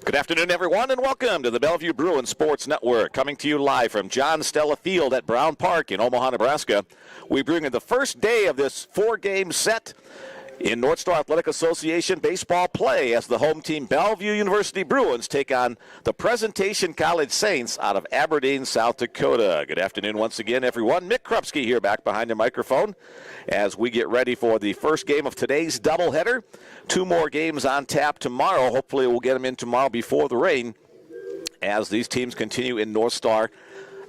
Good afternoon, everyone, and welcome to the Bellevue Bruins Sports Network, coming to you live from John Stella Field at Brown Park in Omaha, Nebraska. We bring in the first day of this four-game set in North Star Athletic Association baseball play as the home team Bellevue University Bruins take on the Presentation College Saints out of Aberdeen, South Dakota. Good afternoon once again, everyone. Mick Krupski here back behind the microphone as we get ready for the first game of today's doubleheader. Two more games on tap tomorrow. Hopefully we'll get them in tomorrow before the rain as these teams continue in North Star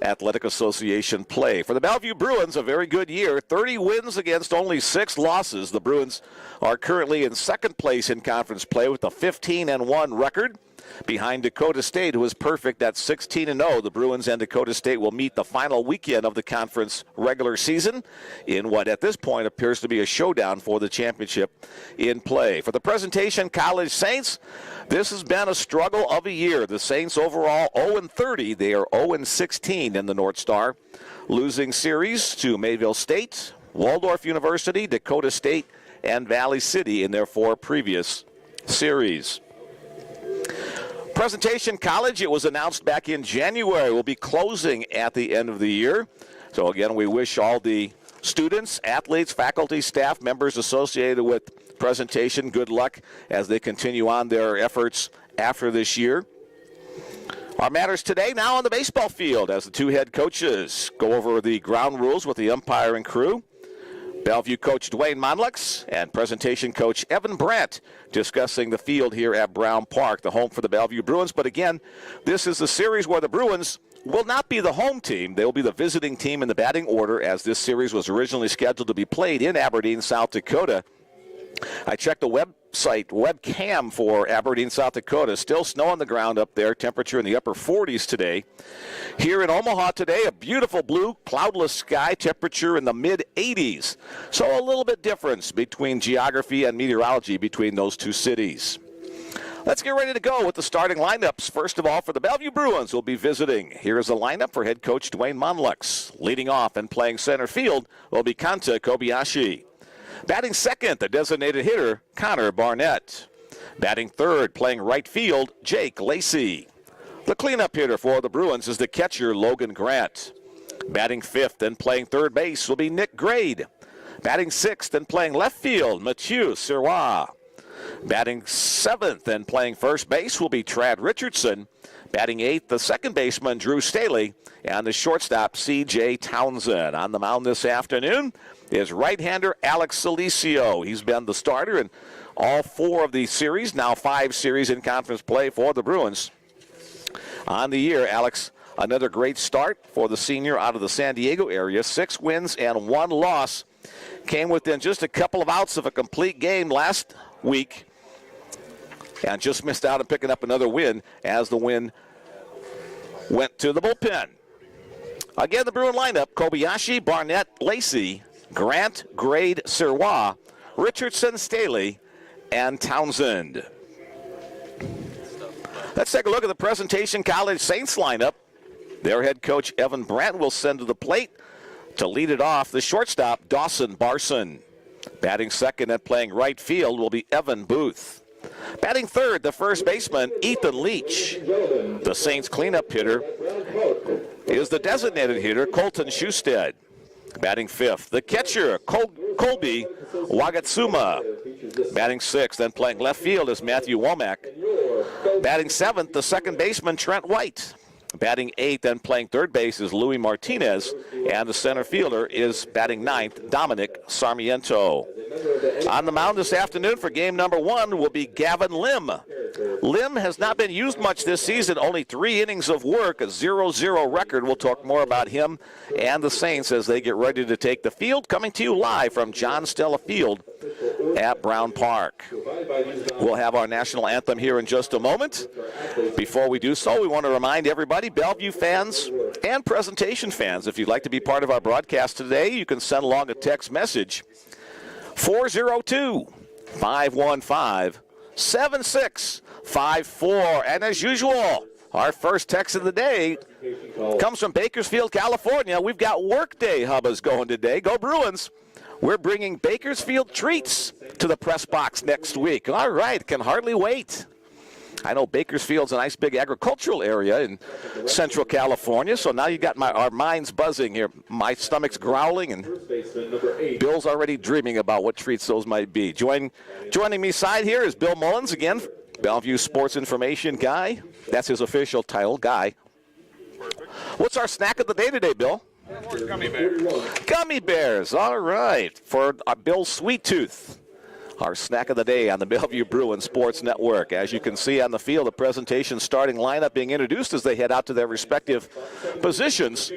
Athletic Association play. For the Bellevue Bruins, a very good year. 30 wins against only 6 losses. The Bruins are currently in second place in conference play with a 15-1 record. Behind Dakota State, who is perfect at 16-0. The Bruins and Dakota State will meet the final weekend of the conference regular season in what at this point appears to be a showdown for the championship in play. For the Presentation College Saints, this has been a struggle of a year. The Saints overall 0-30. They are 0-16 in the North Star, losing series to Mayville State, Waldorf University, Dakota State, and Valley City in their 4 previous series. Presentation College, it was announced back in January, will be closing at the end of the year. So again, we wish all the students, athletes, faculty, staff, members associated with Presentation good luck as they continue on their efforts after this year. Our matters today now on the baseball field as the two head coaches go over the ground rules with the umpire and crew. Bellevue coach Dwayne Monlux and Presentation coach Evan Brandt discussing the field here at Brown Park, the home for the Bellevue Bruins. But again, this is a series where the Bruins will not be the home team. They will be the visiting team in the batting order as this series was originally scheduled to be played in Aberdeen, South Dakota. I checked the webcam for Aberdeen, South Dakota. Still snow on the ground up there, temperature in the upper 40s today. Here in Omaha today, a beautiful blue, cloudless sky, temperature in the mid-80s. So a little bit difference between geography and meteorology between those two cities. Let's get ready to go with the starting lineups. First of all, for the Bellevue Bruins, we'll be visiting. Here is the lineup for head coach Dwayne Monlux. Leading off and playing center field will be Kanta Kobayashi. Batting second, the designated hitter, Connor Barnett. Batting third, playing right field, Jake Lacey. The cleanup hitter for the Bruins is the catcher, Logan Grant. Batting fifth and playing third base will be Nick Grade. Batting sixth and playing left field, Mathieu Sirois. Batting seventh and playing first base will be Trad Richardson. Batting eighth, the second baseman, Drew Staley. And the shortstop, C.J. Townsend. On the mound this afternoon is right-hander Alex Solicio. He's been the starter in all 4 of the series, now 5 series in conference play for the Bruins. On the year, Alex, another great start for the senior out of the San Diego area. 6 wins and 1 loss. Came within just a couple of outs of a complete game last week and just missed out on picking up another win as the win went to the bullpen. Again, the Bruin lineup, Kobayashi, Barnett, Lacey, Grant, Grade, Sirois, Richardson, Staley, and Townsend. Let's take a look at the Presentation College Saints lineup. Their head coach, Evan Brandt, will send to the plate to lead it off. The shortstop, Dawson Barson. Batting second and playing right field will be Evan Booth. Batting third, the first baseman, Ethan Leach. The Saints cleanup hitter is the designated hitter, Colton Schusted. Batting fifth, the catcher, Colby Wagatsuma. Batting sixth and playing left field is Matthew Womack. Batting seventh, the second baseman, Trent White. Batting eighth and playing third base is Louis Martinez. And the center fielder is batting ninth, Dominic Sarmiento. On the mound this afternoon for game number 1 will be Gavin Lim. Lim has not been used much this season, only 3 innings of work, a 0-0 record. We'll talk more about him and the Saints as they get ready to take the field. Coming to you live from John Stella Field at Brown Park. We'll have our national anthem here in just a moment. Before we do so, we want to remind everybody, Bellevue fans and Presentation fans, if you'd like to be part of our broadcast today, you can send along a text message, 402-515-7654. And as usual, our first text of the day comes from Bakersfield, California. We've got workday hubbas going today. Go Bruins. We're bringing Bakersfield treats to the press box next week. All right, can hardly wait. I know Bakersfield's a nice big agricultural area in Central California, so now you got our minds buzzing here. My stomach's growling, and Bill's already dreaming about what treats those might be. Joining me side here is Bill Mullins, again, Bellevue Sports Information Guy. That's his official title, Guy. What's our snack of the day today, Bill? Gummy bears. Gummy bears, all right, for Bill's Sweet Tooth. Our snack of the day on the Bellevue Bruins Sports Network. As you can see on the field, the presentation starting lineup being introduced as they head out to their respective positions.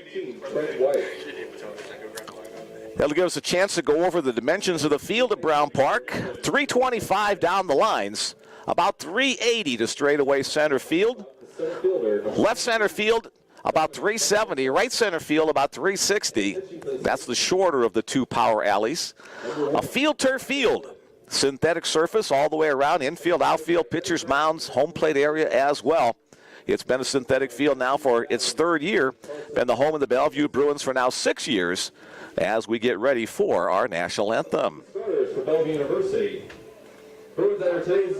That'll give us a chance to go over the dimensions of the field at Brown Park. 325 down the lines, about 380 to straightaway center field. Left center field, about 370. Right center field, about 360. That's the shorter of the two power alleys. A field turf field. Synthetic surface all the way around, infield, outfield, pitcher's mounds, home plate area as well. It's been a synthetic field now for its third year. Been the home of the Bellevue Bruins for now 6 years as we get ready for our national anthem. Starters for Bellevue University. Bruins enter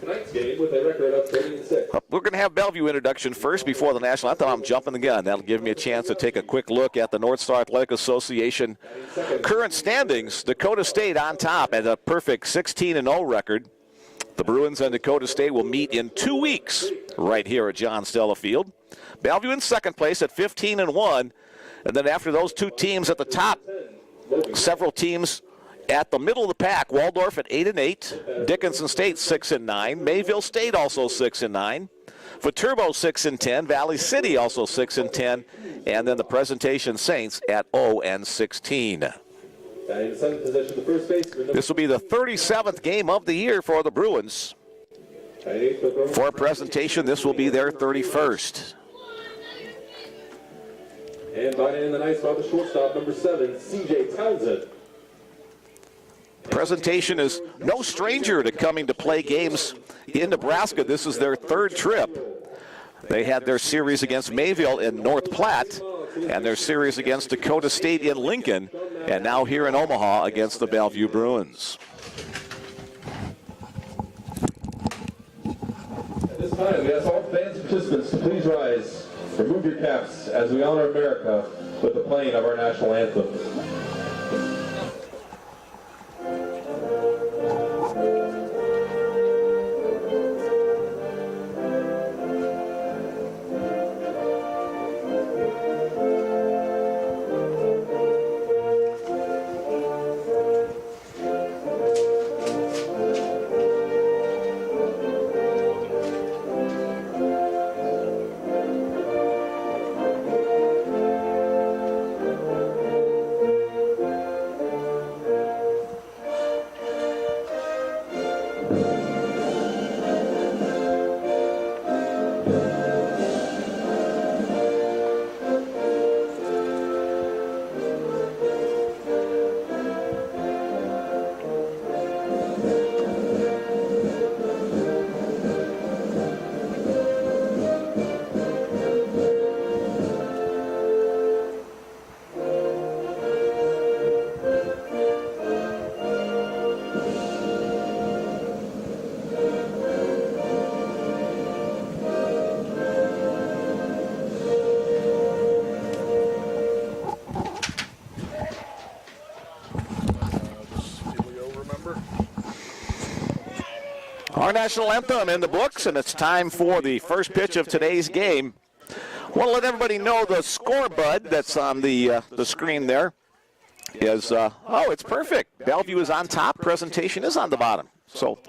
tonight's game with a record of 30-6. We're going to have Bellevue introduction first before the national anthem. I'm jumping the gun. That'll give me a chance to take a quick look at the North Star Athletic Association current standings. Dakota State on top at a perfect 16-0 record. The Bruins and Dakota State will meet in 2 weeks right here at John Stella Field. Bellevue in second place at 15-1. And then after those two teams at the top, several teams at the middle of the pack. Waldorf at 8-8, Dickinson State 6-9, Mayville State also 6-9, Viterbo 6-10, Valley City also 6-10, and then the Presentation Saints at 0-16. This will be the 37th game of the year for the Bruins. For Presentation, this will be their 31st. And batting in the ninth spot, the shortstop, number 7, C.J. Townsend. Presentation is no stranger to coming to play games in Nebraska. This is their third trip. They had their series against Mayville in North Platte and their series against Dakota State in Lincoln, and now here in Omaha against the Bellevue Bruins. At this time, we ask all fans and participants to please rise, remove your caps as we honor America with the playing of our national anthem. Our national anthem in the books, and it's time for the first pitch of today's game. I want to let everybody know the score, Bud, that's on the screen there is, oh, it's perfect. Bellevue is on top. Presentation is on the bottom. So,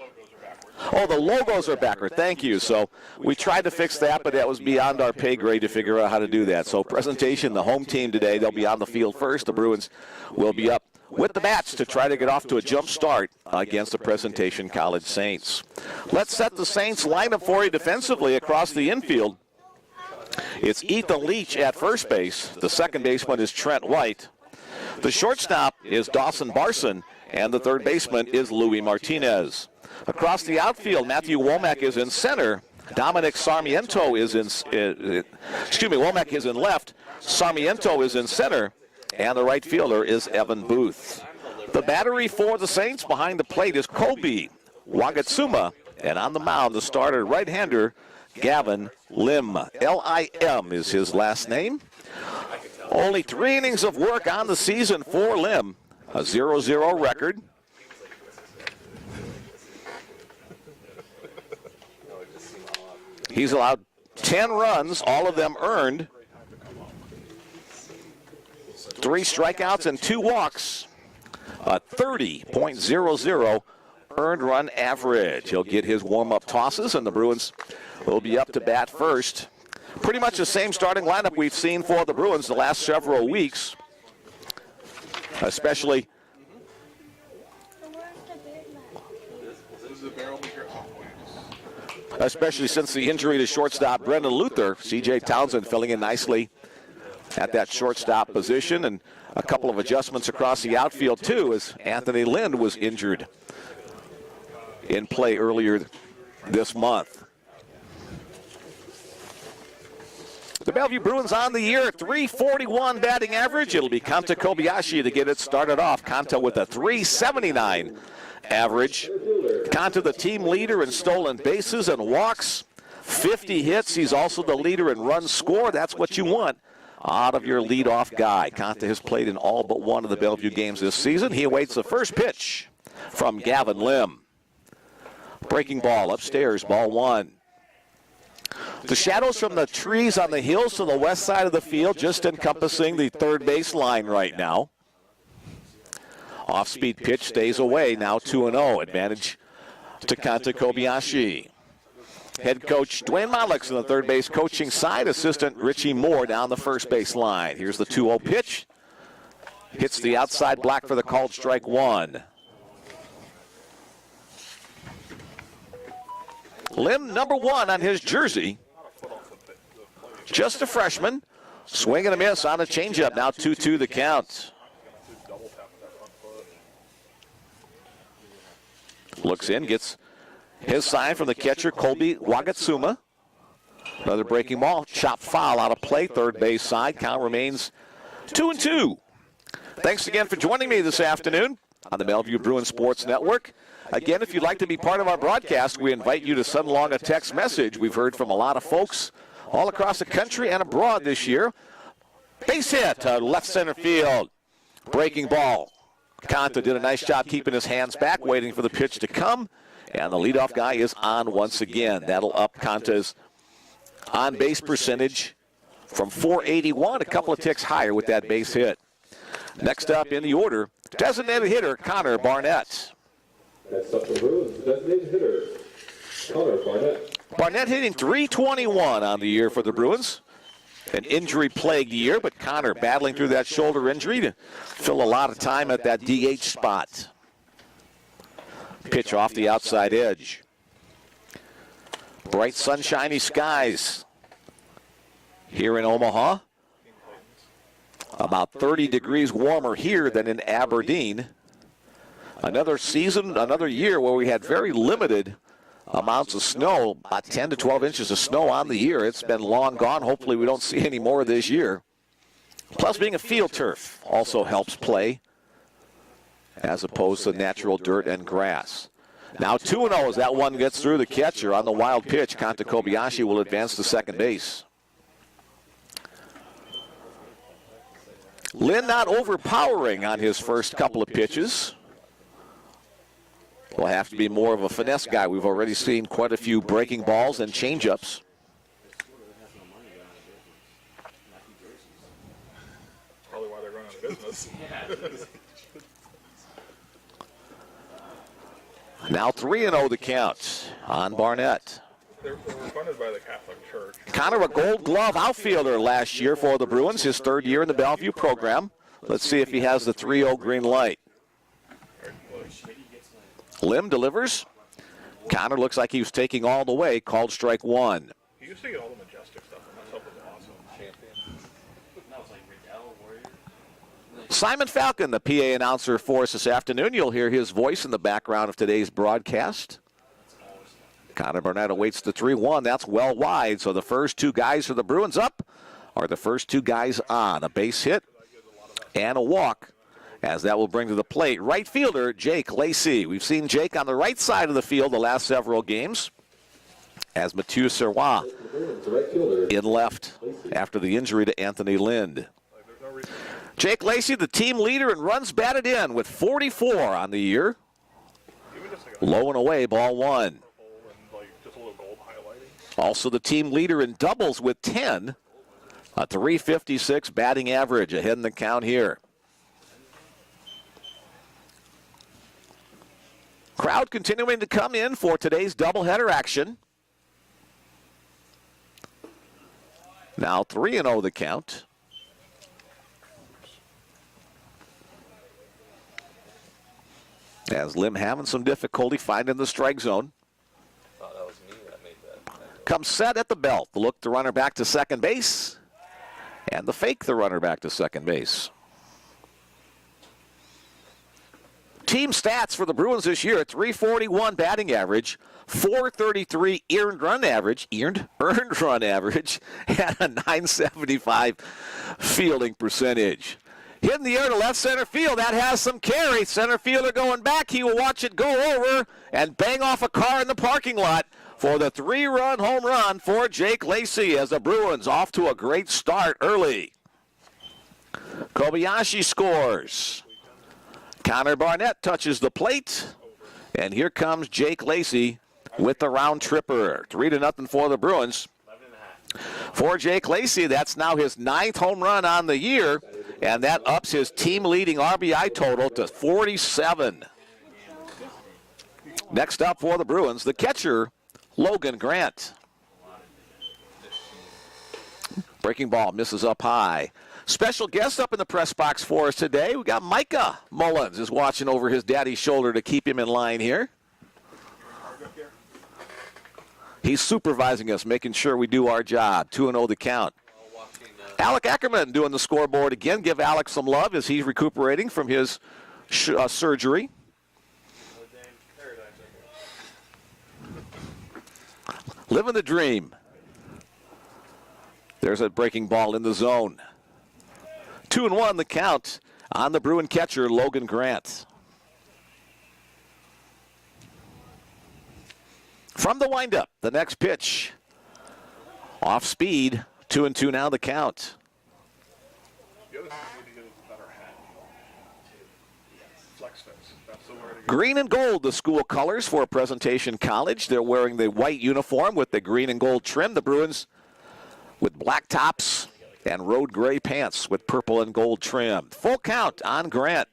oh, the logos are backward. Thank you. So we tried to fix that, but that was beyond our pay grade to figure out how to do that. So Presentation, the home team today, they'll be on the field first. The Bruins will be up with the bats to try to get off to a jump start against the Presentation College Saints. Let's set the Saints lineup for you defensively across the infield. It's Ethan Leach at first base. The second baseman is Trent White. The shortstop is Dawson Barson, and the third baseman is Louis Martinez. Across the outfield, Matthew Womack is in center. Dominic Sarmiento is in, Womack is in left. Sarmiento is in center. And the right fielder is Evan Booth. The battery for the Saints behind the plate is Kobe Wagatsuma And on the mound, the starter right-hander, Gavin Lim. L-I-M is his last name. Only 3 innings of work on the season for Lim. A 0-0 record. He's allowed 10 runs, all of them earned. 3 strikeouts and 2 walks. A 30.00 earned run average. He'll get his warm-up tosses, and the Bruins will be up to bat first. Pretty much the same starting lineup we've seen for the Bruins the last several weeks, especially since the injury to shortstop Brendan Luther. C.J. Townsend filling in nicely at that shortstop position, and a couple of adjustments across the outfield too, as Anthony Lind was injured in play earlier this month. The Bellevue Bruins on the year, .341 batting average. It'll be Kanta Kobayashi to get it started off. Kanta with a .379 average. Kanta the team leader in stolen bases and walks. 50 hits. He's also the leader in runs scored. That's what you want out of your leadoff guy. Kanta has played in all but one of the Bellevue games this season. He awaits the first pitch from Gavin Lim. Breaking ball upstairs, ball 1. The shadows from the trees on the hills to the west side of the field just encompassing the third base line right now. Off-speed pitch stays away, now 2-0. Advantage to Kanta Kobayashi. Head coach Dwayne Mollix on the third base coaching side. Assistant Richie Moore down the first base line. Here's the 2-0 pitch. Hits the outside black for the called strike 1. Lim, number 1 on his jersey. Just a freshman. Swing and a miss on a changeup. Now 2-2 the count. Looks in, gets his sign from the catcher, Colby Wagatsuma. Another breaking ball, chop foul out of play, third base side. Count remains 2-2. Thanks again for joining me this afternoon on the Bellevue Bruins Sports Network. Again, if you'd like to be part of our broadcast, we invite you to send along a text message. We've heard from a lot of folks all across the country and abroad this year. Base hit to left center field. Breaking ball. Kanta did a nice job keeping his hands back, waiting for the pitch to come. And the leadoff guy is on once again. That'll up Kanta's on-base percentage from .481, a couple of ticks higher with that base hit. Next up in the order, designated hitter Connor Barnett. Next up the Bruins, designated hitter Connor Barnett. Barnett hitting .321 on the year for the Bruins. An injury-plagued year, but Connor battling through that shoulder injury to fill a lot of time at that DH spot. Pitch off the outside edge. Bright sunshiny skies here in Omaha. About 30 degrees warmer here than in Aberdeen. Another season, another year where we had very limited amounts of snow, about 10 to 12 inches of snow on the year. It's been long gone. Hopefully we don't see any more this year. Plus being a field turf also helps play as opposed to natural dirt and grass. Now 2-0 as that one gets through the catcher on the wild pitch. Kanta Kobayashi will advance to second base. Lynn not overpowering on his first couple of pitches. Will have to be more of a finesse guy. We've already seen quite a few breaking balls and changeups. Probably why they're running out of business. Now 3-0 the count on Barnett. They were funded by the Catholic Church. Connor, a Gold Glove outfielder last year for the Bruins, his third year in the Bellevue program. Let's see if he has the 3-0 green light. Lim delivers. Connor looks like he was taking all the way. Called strike 1. He used to get all the majestic stuff, and that stuff was awesome. Simon Falcon, the PA announcer for us this afternoon. You'll hear his voice in the background of today's broadcast. Connor Barnett awaits the 3-1. That's well wide. So the first 2 guys for the Bruins up are the first 2 guys on. A base hit and a walk. as that will bring to the plate right fielder Jake Lacey. We've seen Jake on the right side of the field the last several games as Mathieu Serrois in left after the injury to Anthony Lind. Jake Lacey, the team leader in runs batted in with 44 on the year. Low and away, ball one. Also the team leader in doubles with 10. A .356 batting average ahead in the count here. Crowd continuing to come in for today's doubleheader action. Now 3-0 the count. As Lim having some difficulty finding the strike zone. Thought that was me that made that. Comes set at the belt. The look the runner back to second base. And the fake the runner back to second base. Team stats for the Bruins this year: .341 batting average, .433 earned run average, and a .975 fielding percentage. Hit in the air to left center field. That has some carry. Center fielder going back. He will watch it go over and bang off a car in the parking lot for the 3-run home run for Jake Lacey as the Bruins off to a great start early. Kobayashi scores. Connor Barnett touches the plate. And here comes Jake Lacey with the round tripper. 3-0 for the Bruins. For Jake Lacey, that's now his 9th home run on the year, and that ups his team-leading RBI total to 47. Next up for the Bruins, the catcher, Logan Grant. Breaking ball misses up high. Special guest up in the press box for us today. We got Micah Mullins is watching over his daddy's shoulder to keep him in line here. He's supervising us, making sure we do our job. 2-0 the count. Alec Ackerman doing the scoreboard again. Give Alec some love as he's recuperating from his surgery. Living the dream. There's a breaking ball in the zone. 2-1 the count on the Bruin catcher, Logan Grant. From the windup, the next pitch. Off speed, 2-2 now the count. Green and gold, the school colors for Presentation College. They're wearing the white uniform with the green and gold trim. The Bruins with black tops and road gray pants with purple and gold trim. Full count on Grant.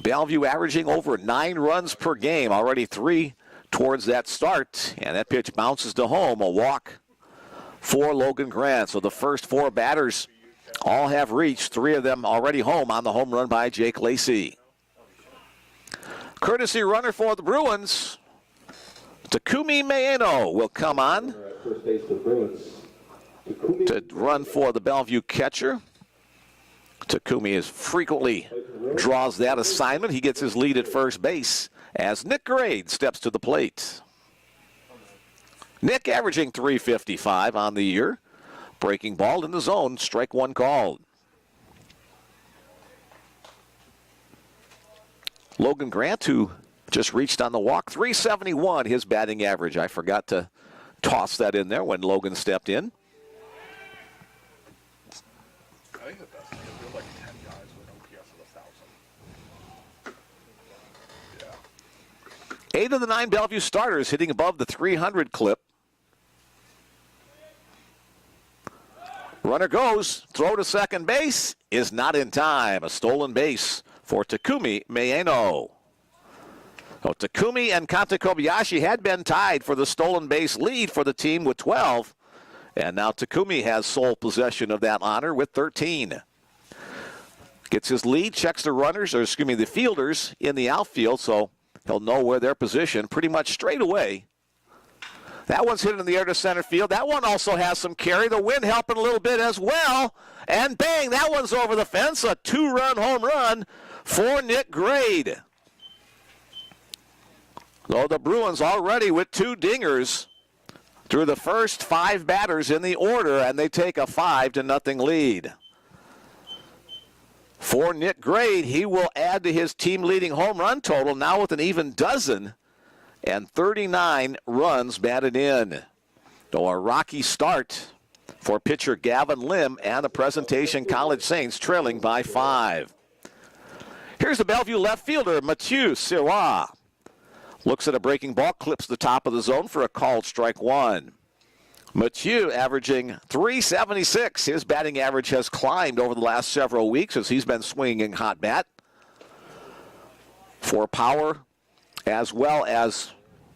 Bellevue averaging over 9 runs per game, already 3 towards that start. And that pitch bounces to home, a walk for Logan Grant. So the first 4 batters all have reached, 3 of them already home on the home run by Jake Lacey. Courtesy runner for the Bruins, Takumi Maeno will come on to run for the Bellevue catcher. Takumi is frequently draws that assignment. He gets his lead at first base as Nick Grade steps to the plate. Nick averaging .355 on the year. Breaking ball in the zone, strike one called. Logan Grant, who just reached on the walk, .371 his batting average. I forgot to toss that in there when Logan stepped in. I think the best thing is there's like 10 guys with an OPS of 1,000. Yeah. 8 of the 9 Bellevue starters hitting above the 300 clip. Runner goes, throw to second base is not in time. A stolen base for Takumi Maeno. So Takumi and Kanta Kobayashi had been tied for the stolen base lead for the team with 12. And now Takumi has sole possession of that honor with 13. Gets his lead, checks the runners, or excuse me, the fielders in the outfield, so he'll know where they're positioned pretty much straight away. That one's hit in the air to center field. That one also has some carry. The wind helping a little bit as well. And bang, that one's over the fence. A 2-run home run for Nick Grade. Though the Bruins already with 2 dingers. through the first 5 batters in the order, and they take a 5-0 lead. For Nick Grade, he will add to his team-leading home run total, now with an even dozen, and 39 runs batted in. So a rocky start for pitcher Gavin Lim and the Presentation College Saints, trailing by 5. Here's the Bellevue left fielder, Mathieu Sirois. Looks at a breaking ball, clips the top of the zone for a called strike 1. Mathieu averaging .376. His batting average has climbed over the last several weeks as he's been swinging hot bat. For power as well as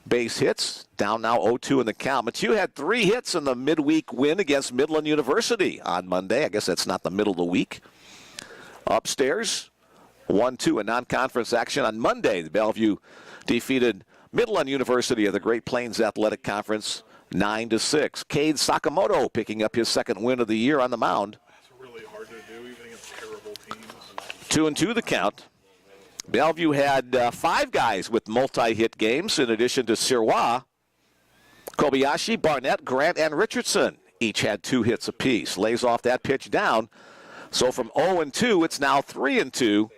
base hits, down now 0-2 in the count. Mathieu had 3 hits in the midweek win against Midland University on Monday. I guess that's not the middle of the week. Upstairs, 1-2 in non-conference action on Monday. The Bellevue defeated Midland University of the Great Plains Athletic Conference 9-6. Cade Sakamoto picking up his second win of the year on the mound. That's really hard to do, even against terrible teams. 2-2 the count. Bellevue had 5 guys with multi-hit games in addition to Sirois. Kobayashi, Barnett, Grant, and Richardson each had 2 hits apiece. Lays off that pitch down. So from 0-2, it's now 3-2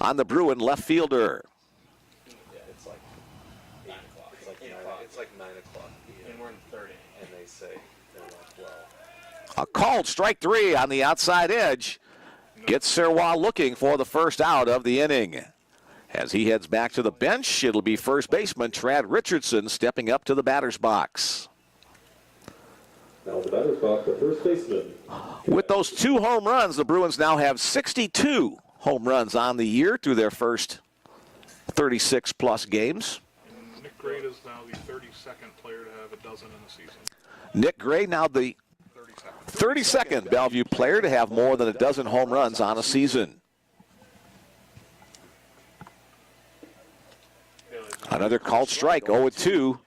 on the Bruin left fielder. Yeah, it's like 8 o'clock. It's like 9 o'clock. And we're in 30. And they say they're like, well. A called strike 3 on the outside edge. Gets Sirois looking for the first out of the inning. As he heads back to the bench, it'll be first baseman Trad Richardson stepping up to the batter's box. Now the batter's box, the first baseman. With those 2 home runs, the Bruins now have 62 home runs on the year through their first 36-plus games. And Nick Grade is now the 32nd player to have a dozen in a season. Nick Gray now the 32nd Bellevue player to have more than a dozen home runs on a season. Another called strike, 0-2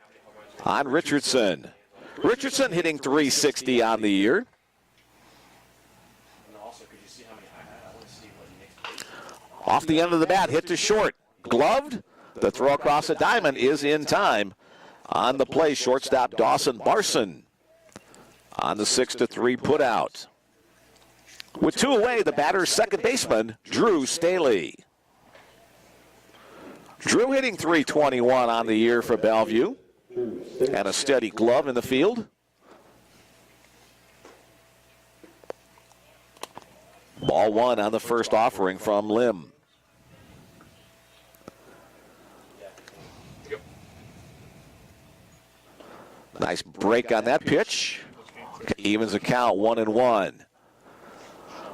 on Richardson. Richardson hitting .360 on the year. Off the end of the bat, hit to short. Gloved. The throw across the diamond is in time. On the play, shortstop Dawson Barson on the 6-3 putout. With 2 away, the batter's second baseman, Drew Staley. Drew hitting .321 on the year for Bellevue. And a steady glove in the field. Ball 1 on the first offering from Lim. Nice break on that pitch. Evens the count 1-1.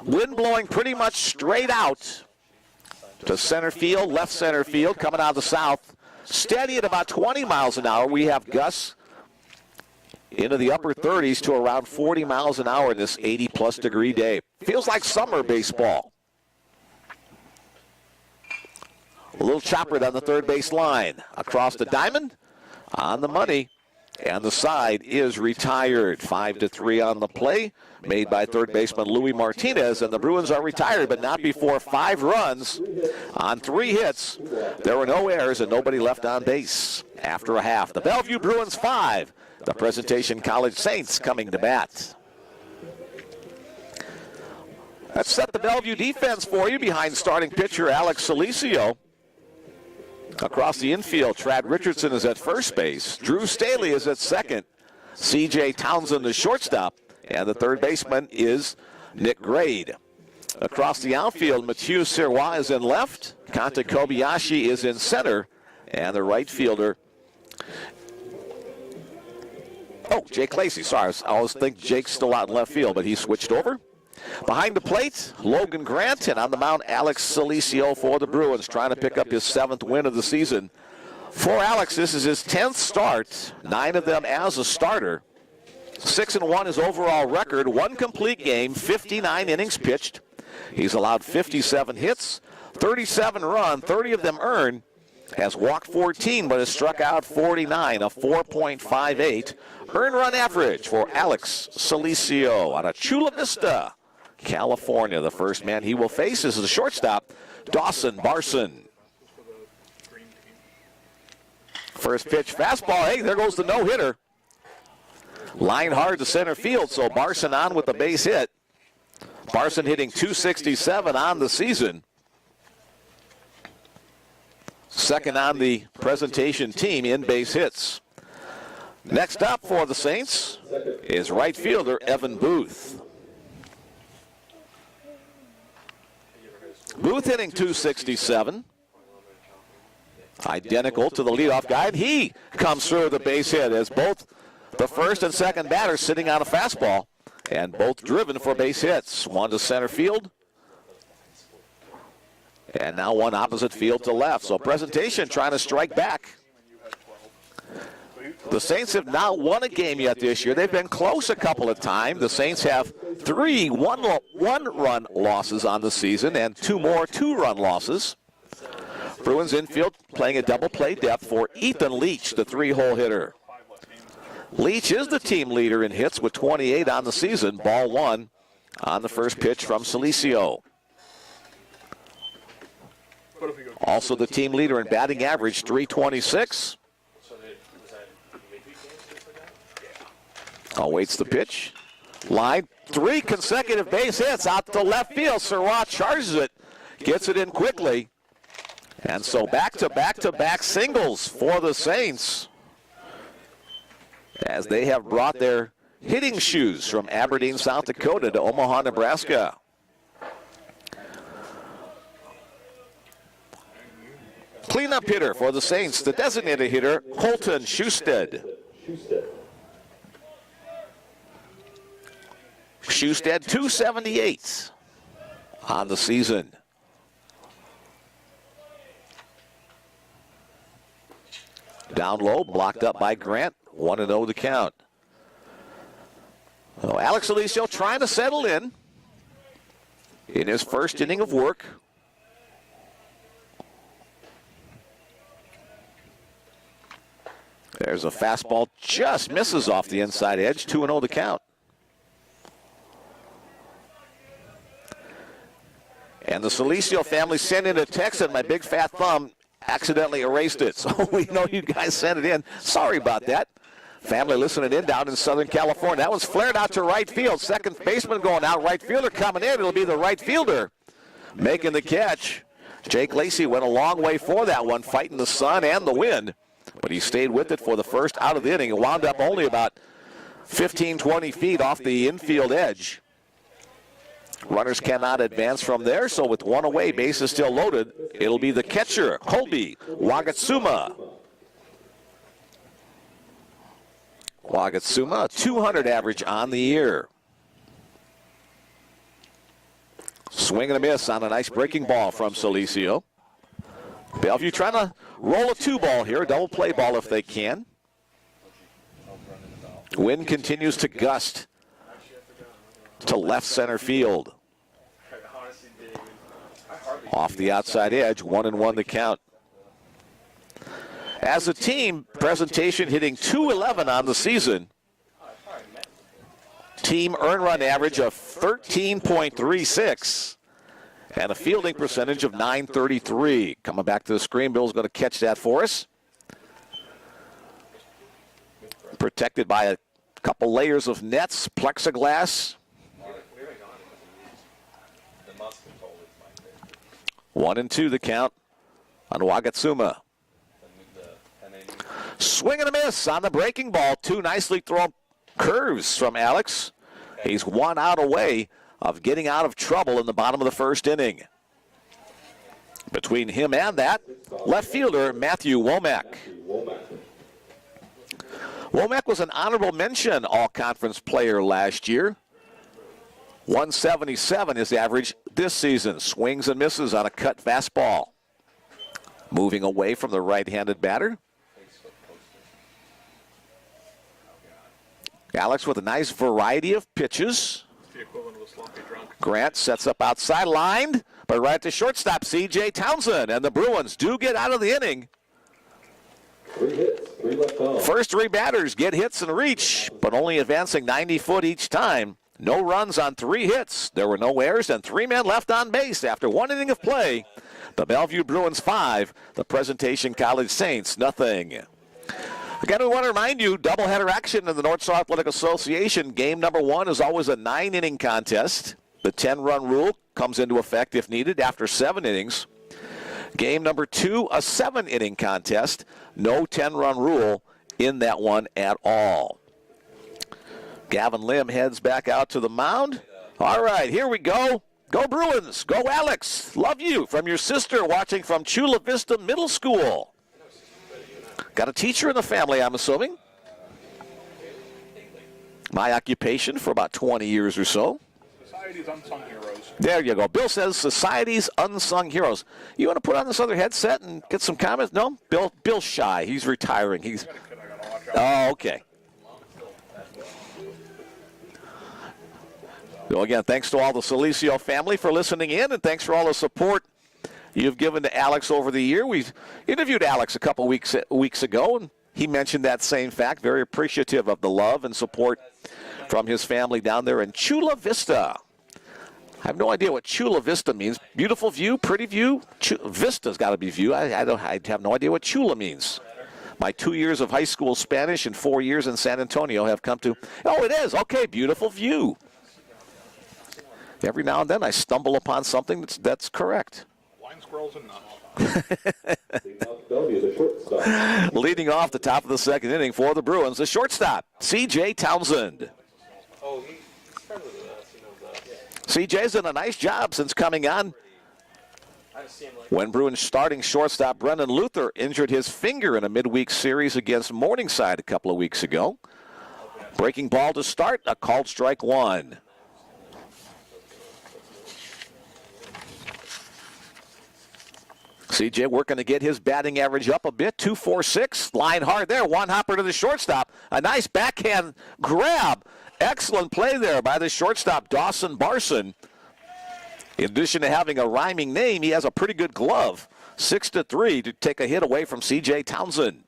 Wind blowing pretty much straight out to center field, left center field, coming out of the south. Steady at about 20 miles an hour. We have gusts into the upper 30s to around 40 miles an hour in this 80-plus degree day. Feels like summer baseball. A little chopper down the third base line. Across the diamond, on the money. And the side is retired. 5-3 on the play, made by third baseman Louis Martinez. And the Bruins are retired, but not before 5 runs on 3 hits. There were no errors and nobody left on base after a half. The Bellevue Bruins 5, the Presentation College Saints coming to bat. Let's set the Bellevue defense for you behind starting pitcher Alex Solicio. Across the infield, Trad Richardson is at first base. Drew Staley is at second. C.J. Townsend, the shortstop. And the third baseman is Nick Grade. Across the outfield, Mathieu Sirois is in left. Kanta Kobayashi is in center. And the right fielder, Jake Lacey. Sorry, I always think Jake's still out in left field, but he switched over. Behind the plate, Logan Grant, and on the mound, Alex Solicio for the Bruins, trying to pick up his 7th win of the season. For Alex, this is his 10th start, 9 of them as a starter. 6-1 his overall record, 1 complete game, 59 innings pitched. He's allowed 57 hits, 37 run, 30 of them earned. Has walked 14, but has struck out 49, a 4.58 earned run average for Alex Solicio out of Chula Vista, California. The first man he will face is the shortstop, Dawson Barson. First pitch fastball. Hey, there goes the no-hitter. Line hard to center field, so Barson on with the base hit. Barson hitting .267 on the season. Second on the presentation team in base hits. Next up for the Saints is right fielder Evan Booth. Booth hitting .267. Identical to the leadoff guy, and he comes through with a base hit as both the first and second batters sitting on a fastball and both driven for base hits. One to center field and now one opposite field to left. So presentation trying to strike back. The Saints have not won a game yet this year. They've been close a couple of times. The Saints have 3 one-run losses on the season and 2 more 2-run losses. Bruins infield playing a double play depth for Ethan Leach, the 3-hole hitter. Leach is the team leader in hits with 28 on the season. Ball 1 on the first pitch from Solicio. Also the team leader in batting average, .326. Awaits the pitch. Line, 3 consecutive base hits out to left field. Surratt charges it, gets it in quickly. And so back-to-back singles for the Saints as they have brought their hitting shoes from Aberdeen, South Dakota to Omaha, Nebraska. Cleanup hitter for the Saints, the designated hitter, Colton Schusted. Schusted, .278 on the season. Down low, blocked up by Grant. 1-0 the count. So Alex Solicio trying to settle in his first inning of work. There's a fastball, just misses off the inside edge. 2-0 the count. And the Solicio family sent in a text, and my big fat thumb accidentally erased it. So we know you guys sent it in. Sorry about that. Family listening in down in Southern California. That was flared out to right field. Second baseman going out. Right fielder coming in. It'll be the right fielder making the catch. Jake Lacey went a long way for that one, fighting the sun and the wind. But he stayed with it for the first out of the inning and wound up only about 15, 20 feet off the infield edge. Runners cannot advance from there, so with one away, bases still loaded, it'll be the catcher, Colby Wagatsuma. Wagatsuma, 200 average on the year. Swing and a miss on a nice breaking ball from Solicio. Bellevue trying to roll a 2-ball here, a double play ball if they can. Wind continues to gust to left center field. Off the outside edge, 1-1 the count. As a team, presentation hitting .211 on the season. Team earned run average of 13.36 and a fielding percentage of .933. Coming back to the screen, Bill's going to catch that for us. Protected by a couple layers of nets, plexiglass. 1-2 the count on Wagatsuma. Swing and a miss on the breaking ball. 2 nicely thrown curves from Alex. He's 1 out away of getting out of trouble in the bottom of the first inning. Between him and that, left fielder Matthew Womack. Womack was an honorable mention all-conference player last year. 177 is average this season. Swings and misses on a cut fastball. Moving away from the right-handed batter. Alex with a nice variety of pitches. Grant sets up outside, lined, but right to shortstop, C.J. Townsend. And the Bruins do get out of the inning. 3 hits, 3 left on. First 3 batters get hits and reach, but only advancing 90 foot each time. No runs on 3 hits. There were no errors and 3 men left on base after 1 inning of play. The Bellevue Bruins 5, the Presentation College Saints nothing. Again, we want to remind you, doubleheader action in the North South Athletic Association. Game number 1 is always a 9-inning contest. The 10-run rule comes into effect if needed after 7 innings. Game number 2, a 7-inning contest. No 10-run rule in that one at all. Gavin Lim heads back out to the mound. All right, here we go. Go Bruins. Go Alex. Love you from your sister watching from Chula Vista Middle School. Got a teacher in the family, I'm assuming. My occupation for about 20 years or so. Society's unsung heroes. There you go. Bill says Society's Unsung Heroes. You want to put on this other headset and get some comments? No? Bill's shy. He's retiring. I got a kid I gotta watch out. Oh, okay. So again, thanks to all the Solicio family for listening in, and thanks for all the support you've given to Alex over the year. We interviewed Alex a couple weeks ago, and he mentioned that same fact. Very appreciative of the love and support from his family down there in Chula Vista. I have no idea what Chula Vista means. Beautiful view, pretty view. Vista's got to be view. I have no idea what Chula means. My 2 years of high school Spanish and 4 years in San Antonio have come to, oh, it is. Okay, beautiful view. Every now and then I stumble upon something that's correct. Blind squirrels and nuts. Leading off the top of the 2nd inning for the Bruins, the shortstop, C.J. Townsend. Oh, he's friendly with us. He knows that. C.J.'s done a nice job since coming on. When Bruins starting shortstop Brendan Luther injured his finger in a midweek series against Morningside a couple of weeks ago. Breaking ball to start, a called strike 1. CJ working to get his batting average up a bit. 2.46. Line hard there. One hopper to the shortstop. A nice backhand grab. Excellent play there by the shortstop, Dawson Barson. In addition to having a rhyming name, he has a pretty good glove. 6-3 to take a hit away from C.J. Townsend.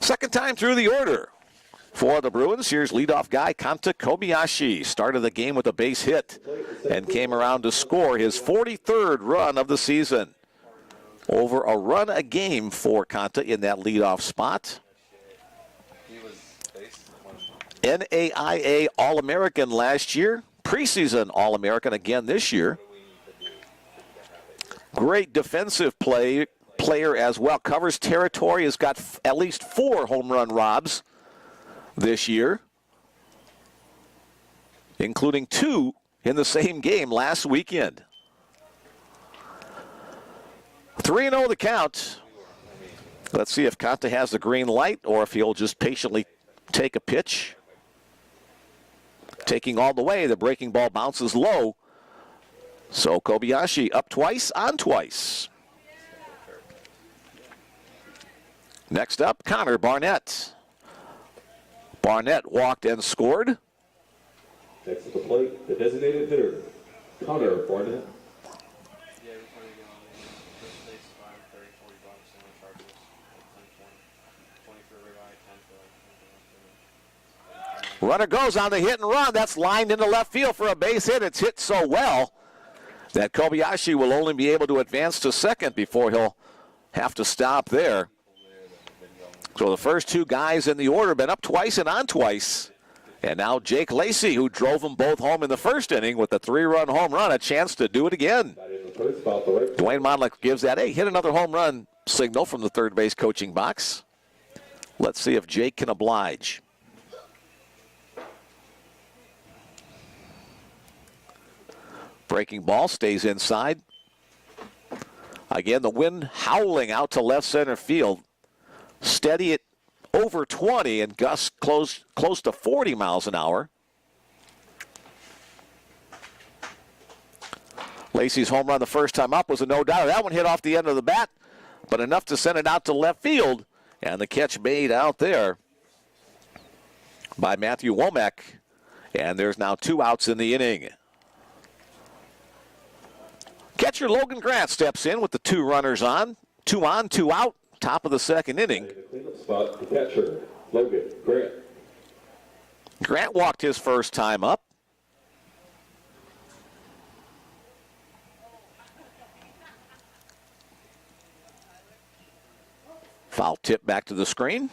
Second time through the order for the Bruins. Here's leadoff guy Kanta Kobayashi. Started the game with a base hit and came around to score his 43rd run of the season. Over a run a game for Kanta in that leadoff spot. NAIA All-American last year. Preseason All-American again this year. Great defensive player as well. Covers territory. Has got at least 4 home run robs this year, including 2 in the same game last weekend. 3-0 the count. Let's see if Kanta has the green light or if he'll just patiently take a pitch. Taking all the way, the breaking ball bounces low. So Kobayashi up twice, on twice. Next up, Connor Barnett. Barnett walked and scored. Next at the plate, the designated hitter, Connor Barnett. Runner goes on the hit and run. That's lined into left field for a base hit. It's hit so well that Kobayashi will only be able to advance to second before he'll have to stop there. So the first 2 guys in the order have been up twice and on twice. And now Jake Lacey, who drove them both home in the first inning with the 3-run home run, a chance to do it again. Dwayne Monlick gives that, hey, hit another home run signal from the third base coaching box. Let's see if Jake can oblige. Breaking ball stays inside. Again, the wind howling out to left center field. Steady at over 20 and gusts close to 40 miles an hour. Lacey's home run the first time up was a no-doubter. That one hit off the end of the bat, but enough to send it out to left field. And the catch made out there by Matthew Womack. And there's now 2 outs in the inning. Catcher Logan Grant steps in with the 2 runners on. 2 on, 2 out. Top of the 2nd inning. Cleanup spot, the catcher, Logan Grant. Grant walked his first time up. Foul tip back to the screen.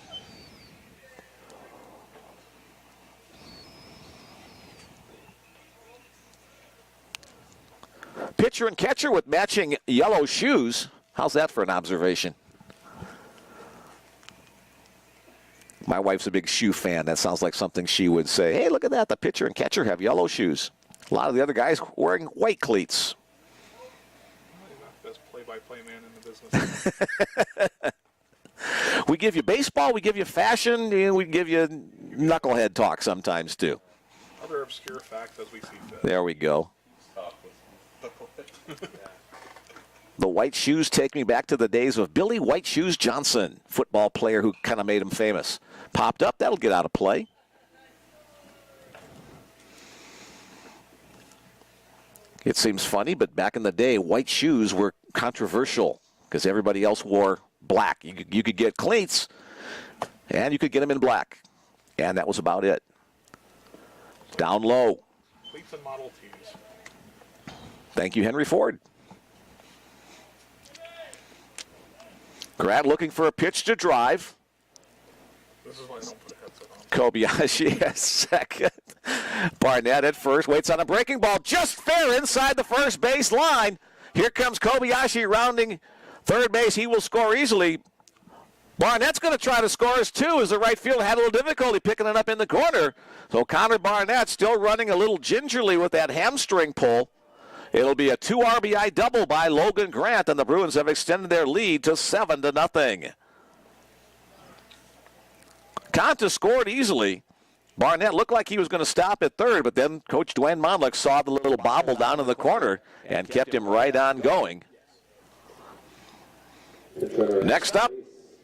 Pitcher and catcher with matching yellow shoes. How's that for an observation? My wife's a big shoe fan. That sounds like something she would say. Hey, look at that. The pitcher and catcher have yellow shoes. A lot of the other guys wearing white cleats. Best play-by-play man in the business. We give you baseball, we give you fashion, and we give you knucklehead talk sometimes, too. Other obscure facts as we see fit. There we go. The white shoes take me back to the days of Billy White Shoes Johnson, football player who kind of made him famous. Popped up, that'll get out of play. It seems funny, but back in the day, white shoes were controversial because everybody else wore black. You could get cleats, and you could get them in black, and that was about it. Down low. Cleats and Model Ts. Thank you, Henry Ford. Grad looking for a pitch to drive. This is why I don't put a headset on. Kobayashi at second. Barnett at first. Waits on a breaking ball. Just fair inside the first base line. Here comes Kobayashi rounding third base. He will score easily. Barnett's going to try to score his two as the right field had a little difficulty picking it up in the corner. So Connor Barnett still running a little gingerly with that hamstring pull. It'll be a 2 RBI double by Logan Grant, and the Bruins have extended their lead to 7-0. Conta scored easily. Barnett looked like he was going to stop at third, but then Coach Dwayne Monlick saw the little bobble down in the corner and kept him right on going. Next up,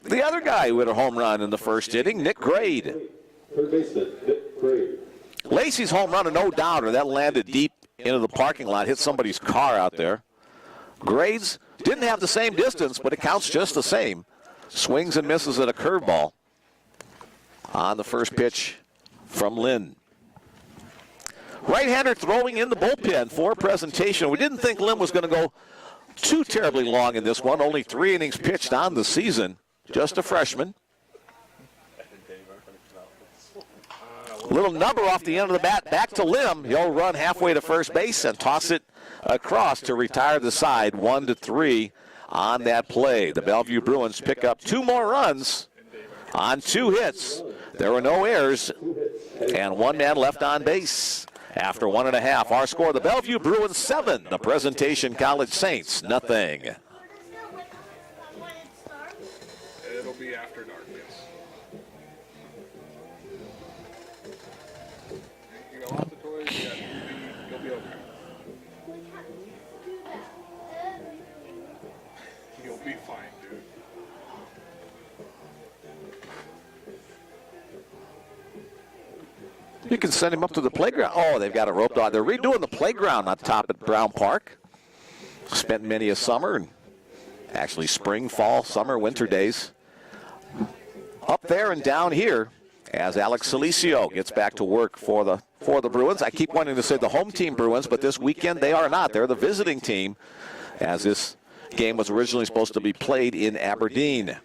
the other guy who hit a home run in the first inning, Nick Grade. Third baseman, Nick Grade. Lacey's home run, a no-doubter. That landed deep into the parking lot, hit somebody's car out there. Grades didn't have the same distance, but it counts just the same. Swings and misses at a curveball on the first pitch from Lynn. Right-hander throwing in the bullpen for presentation. We didn't think Lynn was going to go too terribly long in this one. Only 3 innings pitched on the season. Just a freshman. Little number off the end of the bat, back to Lim. He'll run halfway to first base and toss it across to retire the side 1-3 on that play. The Bellevue Bruins pick up 2 more runs on 2 hits. There were no errors and 1 man left on base. After 1.5, our score, the Bellevue Bruins 7, the Presentation College Saints nothing. It'll be after dark, yes. You got lots of toys, yeah, you'll be okay. You'll be fine, dude. You can send him up to the playground. Oh, they've got it roped off. They're redoing the playground on top at Brown Park. Spent many a summer, and actually spring, fall, summer, winter days up there and down here as Alex Solicio gets back to work for the Bruins. I keep wanting to say the home team Bruins, but this weekend they are not. They're the visiting team, as this game was originally supposed to be played in Aberdeen.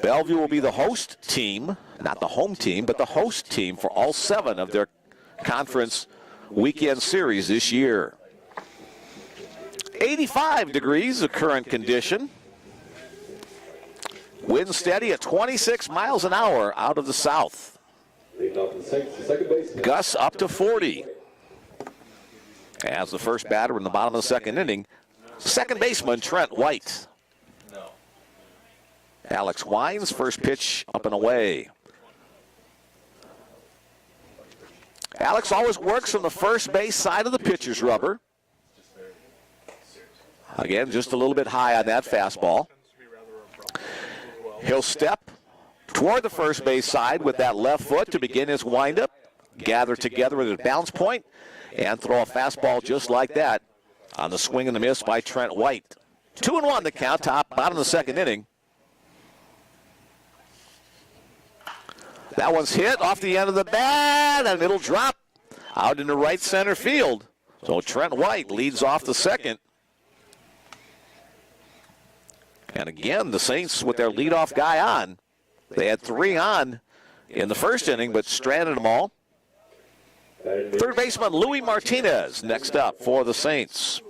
Bellevue will be the host team, not the home team, but the host team for all 7 of their conference weekend series this year. 85 degrees, the current condition. Wind steady at 26 miles an hour out of the south. Gusts up to 40. As the first batter in the bottom of the second inning, second baseman Trent White. Alex Wines, first pitch up and away. Alex always works from the first base side of the pitcher's rubber. Again, just a little bit high on that fastball. He'll step toward the first base side with that left foot to begin his windup, gather together at a bounce point, and throw a fastball just like that on the swing and the miss by Trent White. 2-1 the count, bottom of the second inning. That one's hit off the end of the bat, and it'll drop out into right center field. So Trent White leads off the second. And again, the Saints with their leadoff guy on. They had 3 on in the first inning, but stranded them all. Third baseman Louis Martinez next up for the Saints.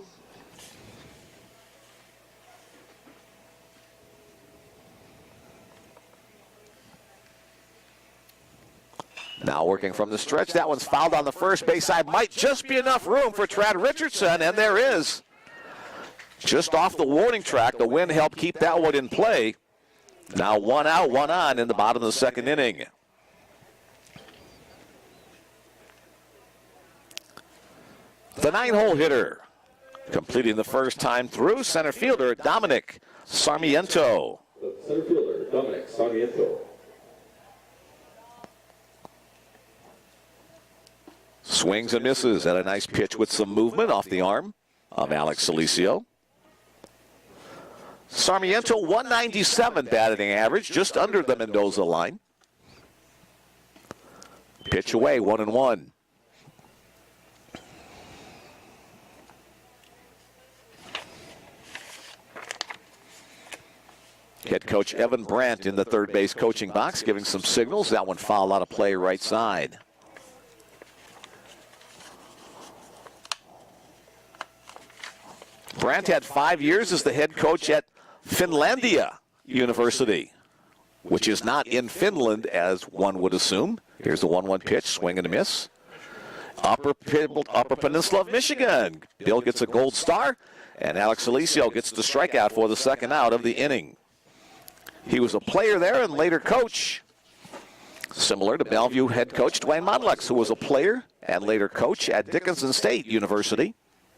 Now working from the stretch. That one's fouled on the first base side. Might just be enough room for Trad Richardson, and there is. Just off the warning track. The wind helped keep that one in play. Now 1 out, 1 on in the bottom of the second inning. The 9-hole hitter, completing the first time through, center fielder Dominic Sarmiento. The center fielder, Dominic Sarmiento. Swings and misses at a nice pitch with some movement off the arm of Alex Solicio. Sarmiento, 197 batting average, just under the Mendoza line. Pitch away, 1-1. Head coach Evan Brandt in the third base coaching box, giving some signals. That one fouled out of play right side. Brandt had 5 years as the head coach at Finlandia University, which is not in Finland as one would assume. Here's the 1-1 pitch, swing and a miss. Upper Peninsula of Michigan. Bill gets a gold star, and Alex Solicio gets the strikeout for the second out of the inning. He was a player there and later coach, similar to Bellevue head coach Dwayne Modlex, who was a player and later coach at Dickinson State University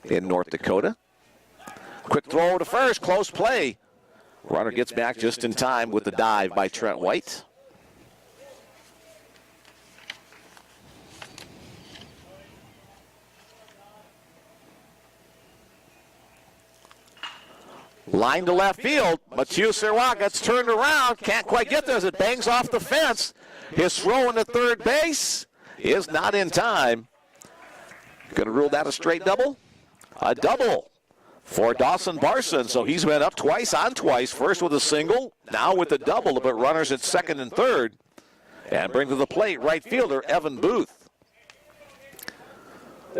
in North Dakota. Quick throw to first, close play. Runner gets back just in time with the dive by Trent White. Line to left field. Mathieu Serrois gets turned around. Can't quite get there as it bangs off the fence. His throw into third base is not in time. Going to rule that a straight double? A double for Dawson Barson. So he's been up twice on twice. First with a single, now with a double to put runners at second and third. And bring to the plate right fielder Evan Booth.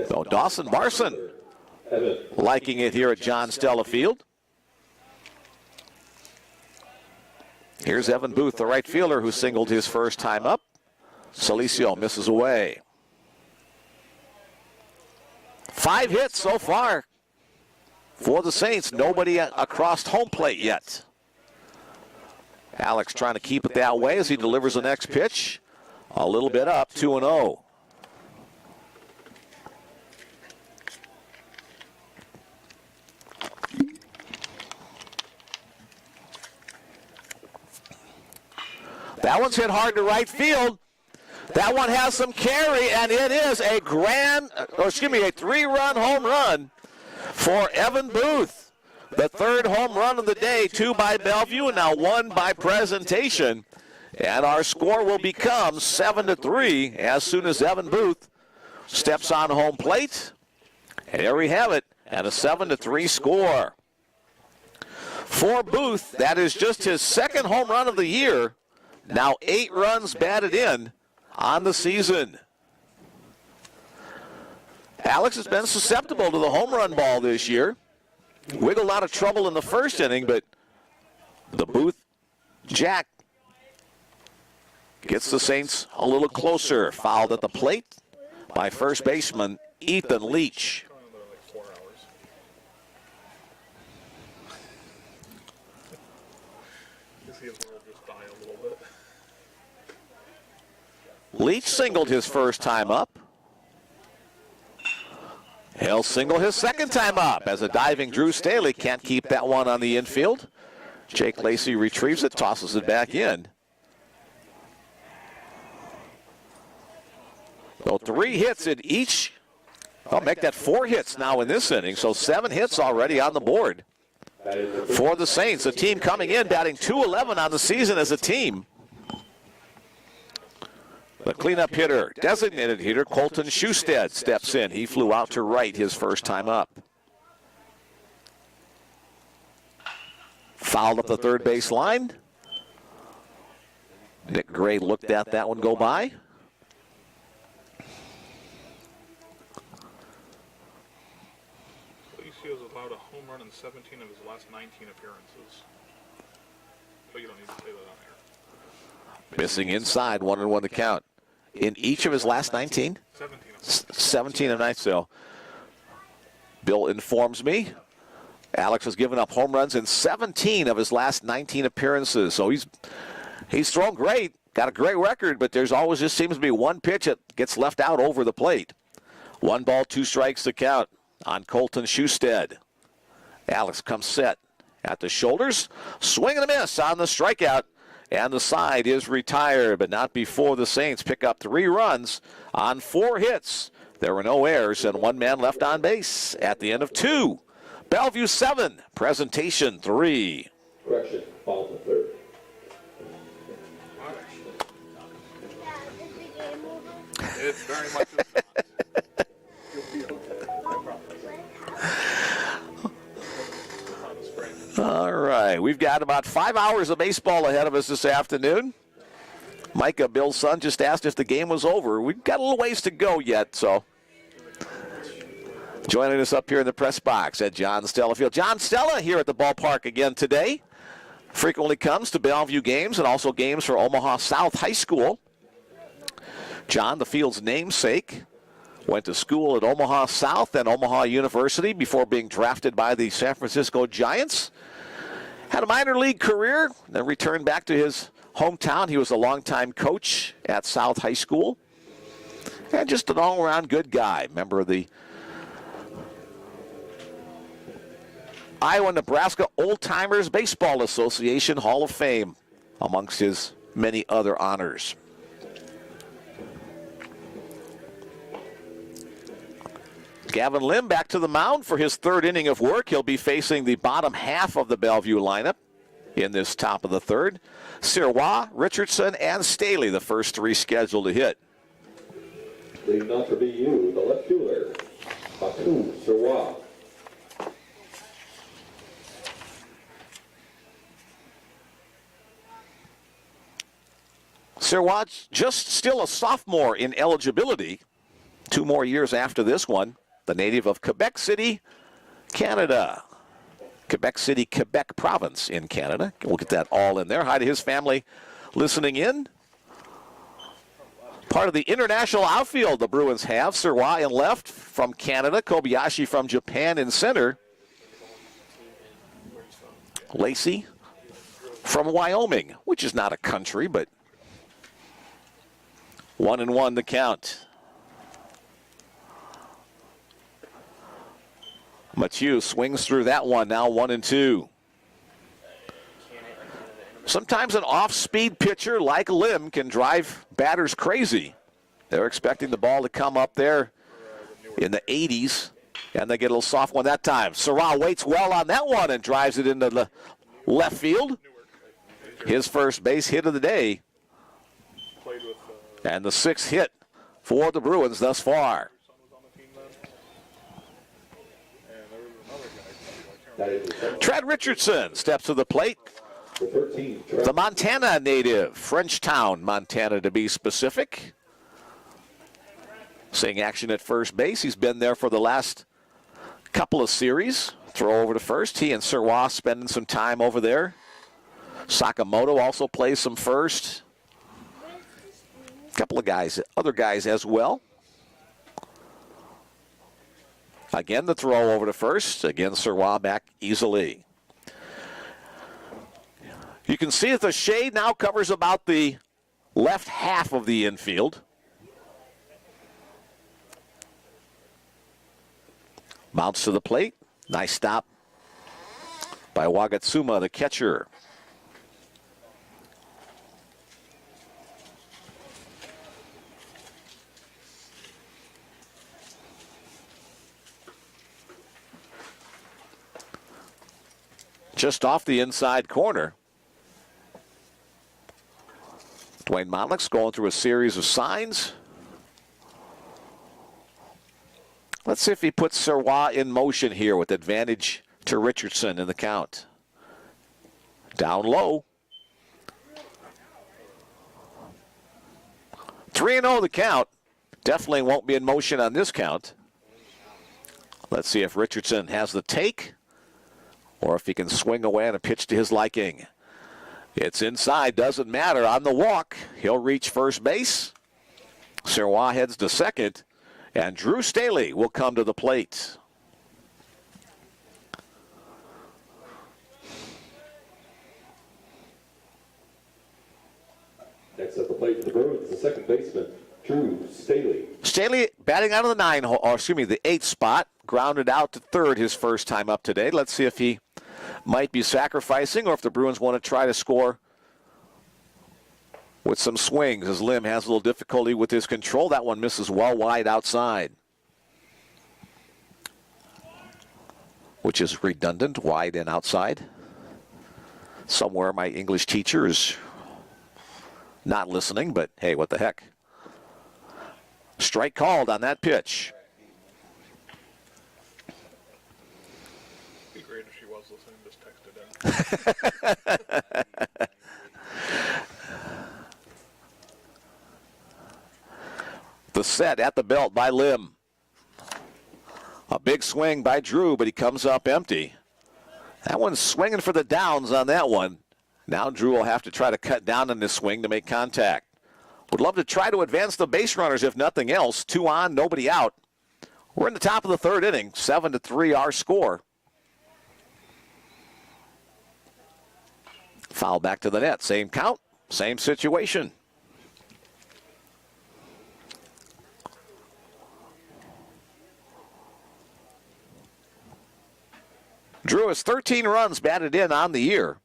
So Dawson Barson liking it here at John Stella Field. Here's Evan Booth, the right fielder, who singled his first time up. Solicio misses away. 5 hits so far for the Saints. Nobody across home plate yet. Alex trying to keep it that way as he delivers the next pitch. A little bit up, 2-0. That one's hit hard to right field. That one has some carry, and it is a 3-run home run for Evan Booth. The third home run of the day, 2 by Bellevue, and now 1 by Presentation. And our score will become 7-3 as soon as Evan Booth steps on home plate. And there we have it, and a 7-3 score. For Booth, that is just his second home run of the year. Now 8 runs batted in on the season. Alex has been susceptible to the home run ball this year. Wiggled out of trouble in the first inning, but the Booth Jack gets the Saints a little closer. Fouled at the plate by first baseman Ethan Leach. Leach singled his first time up. He'll single his second time up as a diving Drew Staley can't keep that one on the infield. Jake Lacey retrieves it, tosses it back in. So 3 hits in each. I'll make that 4 hits now in this inning, so 7 hits already on the board for the Saints. A team coming in batting .211 on the season as a team. The cleanup hitter, designated hitter, Colton Schusted steps in. He flew out to right his first time up. Fouled up the third base line. Nick Gray looked at that one go by. Solicio's allowed a home run in 17 of his last 19 appearances. But you don't need to say that on air. Missing inside, 1-1 to count. In each of his last 19? 17 of 17 of 9, so Bill informs me Alex has given up home runs in 17 of his last 19 appearances. So he's thrown great, got a great record, but there's always just seems to be one pitch that gets left out over the plate. 1 ball, 2 strikes to count on Colton Schusted. Alex comes set at the shoulders, swing and a miss on the strikeout, and the side is retired, but not before the Saints pick up 3 runs on 4 hits. There were no errors and 1 man left on base at the end of 2. Bellevue 7, Presentation 3. Correction, ball to third. It very much is not. You'll be okay. I promise. All right, we've got about 5 hours of baseball ahead of us this afternoon. Micah, Bill's son, just asked if the game was over. We've got a little ways to go yet, so joining us up here in the press box at John Stella Field. John Stella here at the ballpark again today. Frequently comes to Bellevue games and also games for Omaha South High School. John, the field's namesake, went to school at Omaha South and Omaha University before being drafted by the San Francisco Giants. Had a minor league career, then returned back to his hometown. He was a longtime coach at South High School. And just an all-around good guy, member of the Iowa-Nebraska Old-Timers Baseball Association Hall of Fame, amongst his many other honors. Gavin Lim back to the mound for his 3rd inning of work. He'll be facing the bottom half of the Bellevue lineup in this top of the 3rd. Sirois, Richardson, and Staley, the first 3 scheduled to hit. Leading off for BU, the left fielder, Baku Sirois. Sirois just still a sophomore in eligibility. 2 more years after this one. The native of Quebec City, Canada. Quebec City, Quebec province in Canada. We'll get that all in there. Hi to his family listening in. Part of the international outfield the Bruins have. Sirois in left from Canada. Kobayashi from Japan in center. Lacey from Wyoming, which is not a country, but 1-1 the count. Mathieu swings through that one, now 1-2. Sometimes an off-speed pitcher like Lim can drive batters crazy. They're expecting the ball to come up there in the 80s, and they get a little soft one that time. Sirois waits well on that one and drives it into the left field. His first base hit of the day, and the 6th hit for the Bruins thus far. Trent Richardson steps to the plate. The Montana native, Frenchtown, Montana to be specific. Seeing action at first base. He's been there for the last couple of series. Throw over to first. He and Sirois spending some time over there. Sakamoto also plays some first. A couple of guys, other guys as well. Again, the throw over to first. Again, Sirois back easily. You can see that the shade now covers about the left half of the infield. Mounts to the plate. Nice stop by Wagatsuma, the catcher. Just off the inside corner. Dwayne Monlick's going through a series of signs. Let's see if he puts Sirois in motion here with advantage to Richardson in the count. Down low. 3-0 the count. Definitely won't be in motion on this count. Let's see if Richardson has the take or if he can swing away on a pitch to his liking. It's inside, doesn't matter. On the walk, he'll reach first base. Serrois heads to second, and Drew Staley will come to the plate. Next at the plate for the Bruins, the second baseman, Drew Staley. Staley batting out of the 8th spot, grounded out to third his first time up today. Let's see if he might be sacrificing or if the Bruins want to try to score with some swings, as Lim has a little difficulty with his control. That one misses well wide outside, which is redundant, wide and outside. Somewhere my English teacher is not listening, but hey, what the heck. Strike called on that pitch. It'd be great if she was listening, just texted in. The set at the belt by Lim. A big swing by Drew, but he comes up empty. That one's swinging for the downs on that one. Now Drew will have to try to cut down on this swing to make contact. Would love to try to advance the base runners if nothing else. 2 on, nobody out. We're in the top of the third inning. 7-3 our score. Foul back to the net. Same count, same situation. Drew has 13 runs batted in on the year.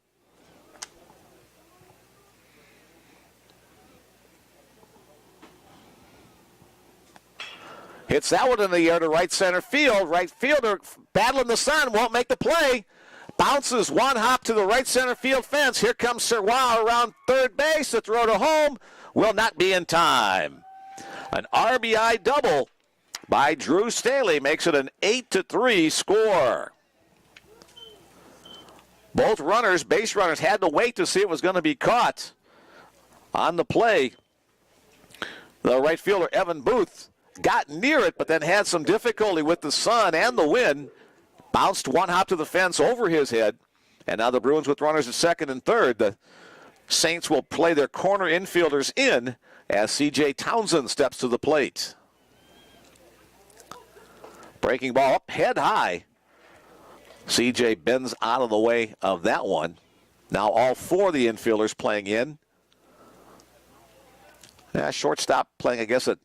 Hits that one in the air to right center field. Right fielder battling the sun, won't make the play. Bounces one hop to the right center field fence. Here comes Serrois around third base. The throw to home will not be in time. An RBI double by Drew Staley makes it an 8-3 score. Both runners, base runners, had to wait to see it was going to be caught on the play. The right fielder, Evan Booth, got near it, but then had some difficulty with the sun and the wind. Bounced one hop to the fence over his head. And now the Bruins with runners at second and third. The Saints will play their corner infielders in as C.J. Townsend steps to the plate. Breaking ball up, head high. C.J. bends out of the way of that one. Now all 4 of the infielders playing in. Shortstop playing, I guess, at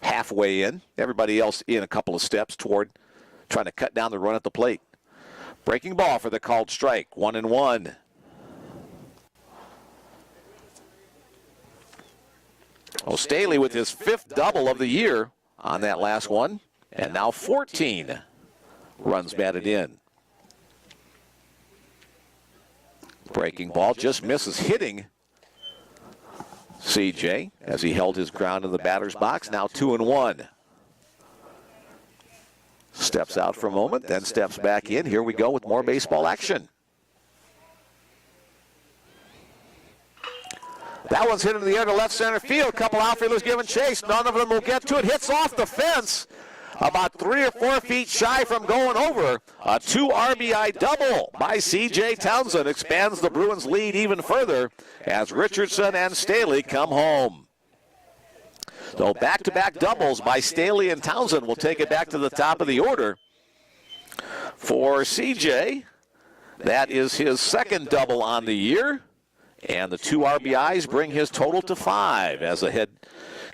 halfway in. Everybody else in a couple of steps toward trying to cut down the run at the plate. Breaking ball for the called strike. 1-1. Oh, Staley with his 5th double of the year on that last one. And now 14 runs batted in. Breaking ball just misses hitting C.J. as he held his ground in the batter's box. Now 2-1. Steps out for a moment, then steps back in. Here we go with more baseball action. That one's hit in the air to left center field. A couple outfielders giving chase. None of them will get to it. Hits off the fence. About 3 or 4 feet shy from going over. A 2 RBI double by C.J. Townsend expands the Bruins' lead even further as Richardson and Staley come home. So back-to-back doubles by Staley and Townsend will take it back to the top of the order. For C.J., that is his 2nd double on the year. And the 2 RBIs bring his total to 5 as the head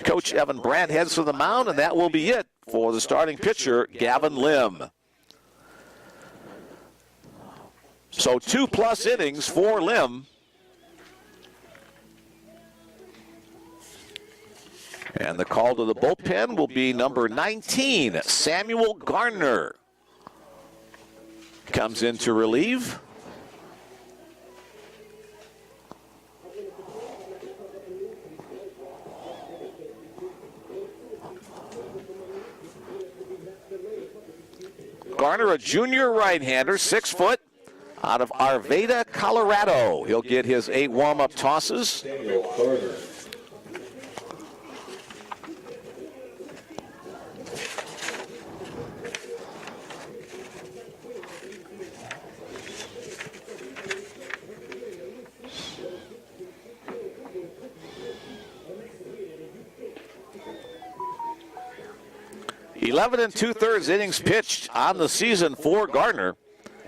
coach Evan Brandt heads to the mound, and that will be it for the starting pitcher, Gavin Lim. So 2+ innings for Lim. And the call to the bullpen will be number 19, Samuel Garner. Comes in to relieve. Garner, a junior right-hander, 6 foot, out of Arvada, Colorado. He'll get his 8 warm-up tosses. Daniel Carter. Eleven and 2/3 innings pitched on the season for Gardner.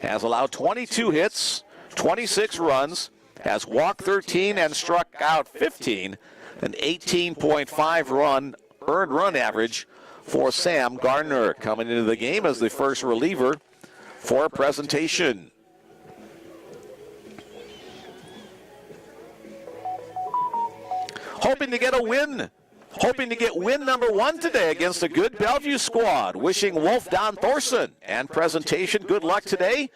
Has allowed 22 hits, 26 runs, has walked 13 and struck out 15, an 18.5 earned run average for Sam Gardner, coming into the game as the first reliever for presentation. Hoping to get a win. Hoping to get win number 1 today against a good Bellevue squad. Wishing Wolf Don Thorson and presentation good luck today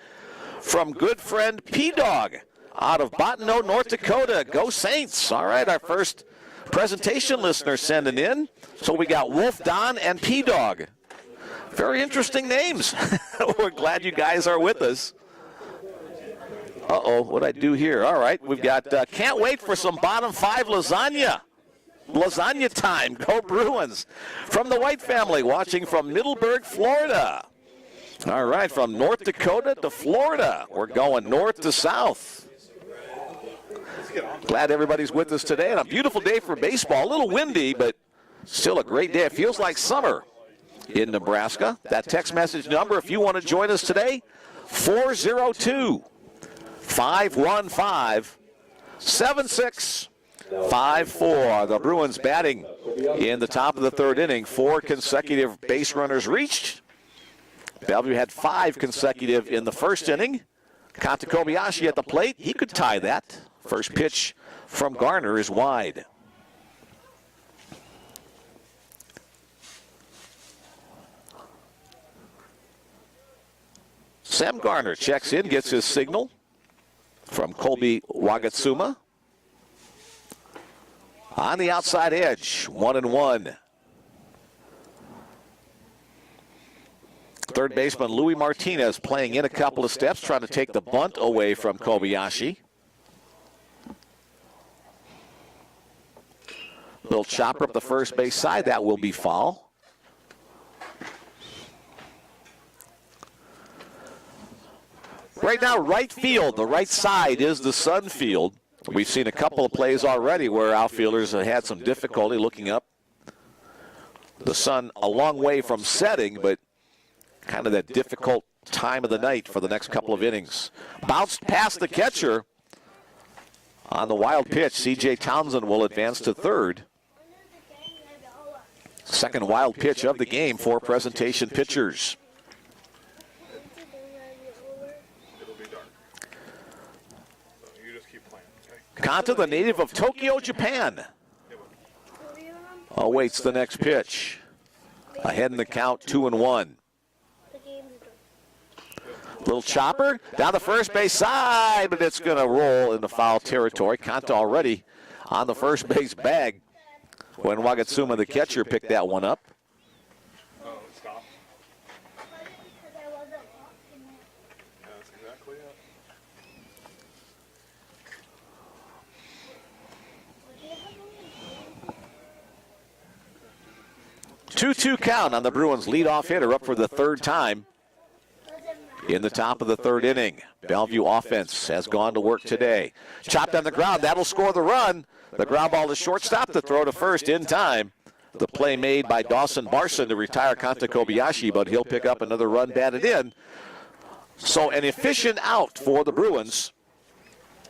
from good friend P-Dog out of Bottineau, North Dakota. Go Saints. All right, our first presentation listener sending in. So we got Wolf Don and P-Dog. Very interesting names. We're glad you guys are with us. Uh-oh, what'd I do here? All right, we've got, can't wait for some bottom 5 lasagna. Lasagna time. Go Bruins. From the White family, watching from Middleburg, Florida. All right, from North Dakota to Florida. We're going north to south. Glad everybody's with us today. And a beautiful day for baseball. A little windy, but still a great day. It feels like summer in Nebraska. That text message number, if you want to join us today, 402-515-7654. The Bruins batting in the top of the 3rd inning. 4 consecutive base runners reached. Bellevue had 5 consecutive in the 1st inning. Kanta Kobayashi at the plate. He could tie that. First pitch from Gardner is wide. Sam Gardner checks in, gets his signal from Colby Wagatsuma. On the outside edge, 1-1. Third baseman Louis Martinez playing in a couple of steps, trying to take the bunt away from Kobayashi. Little chopper up the first base side, that will be foul. Right now, right field, the right side is the sun field. We've seen a couple of plays already where outfielders have had some difficulty looking up. The sun a long way from setting, but kind of that difficult time of the night for the next couple of innings. Bounced past the catcher on the wild pitch. C.J. Townsend will advance to 3rd. Second wild pitch of the game for presentation pitchers. Kanta, the native of Tokyo, Japan, awaits the next pitch. Ahead in the count, 2-1. Little chopper down the first base side, but it's going to roll into foul territory. Kanta already on the first base bag when Wagatsuma, the catcher, picked that one up. Stop. That's exactly it. 2-2 count on the Bruins leadoff hitter, up for the 3rd time in the top of the 3rd inning. Bellevue offense has gone to work today. Chopped on the ground, that'll score the run. The ground ball to shortstop, the throw to first in time. The play made by Dawson Barson to retire Kanta Kobayashi, but he'll pick up another run batted in. So an efficient out for the Bruins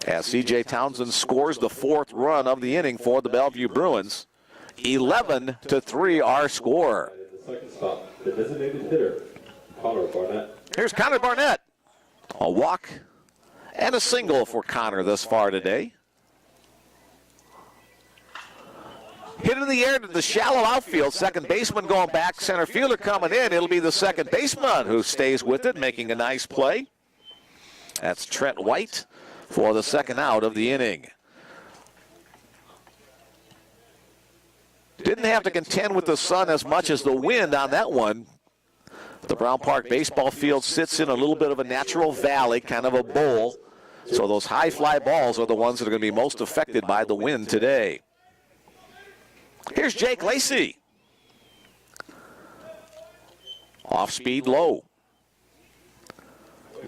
as C.J. Townsend scores the 4th run of the inning for the Bellevue Bruins. 11-3 our score. The second stop, the designated hitter, Connor Barnett. Here's Connor Barnett. A walk and a single for Connor thus far today. Hit in the air to the shallow outfield. Second baseman going back. Center fielder coming in. It'll be the second baseman who stays with it, making a nice play. That's Trent White for the second out of the inning. Didn't have to contend with the sun as much as the wind on that one. The Brown Park baseball field sits in a little bit of a natural valley, kind of a bowl. So those high fly balls are the ones that are going to be most affected by the wind today. Here's Jake Lacey. Off speed low.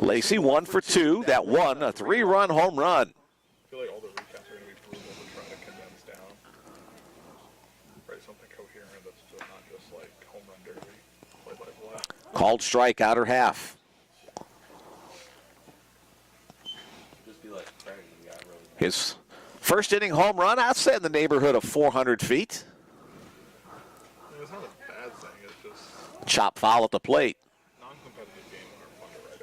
Lacey 1 for 2. That one, a 3-run home run. I feel like all the recaps are going to be brutal to try to condense down. Write something coherent that's just not just like home run derby, play-by-play. Called strike, outer half. Just be like, Craig, you got really His first inning home run, I'd say in the neighborhood of 400 feet. It's not a bad thing, it's just Chop foul at the plate. non-competitive games aren't fun to write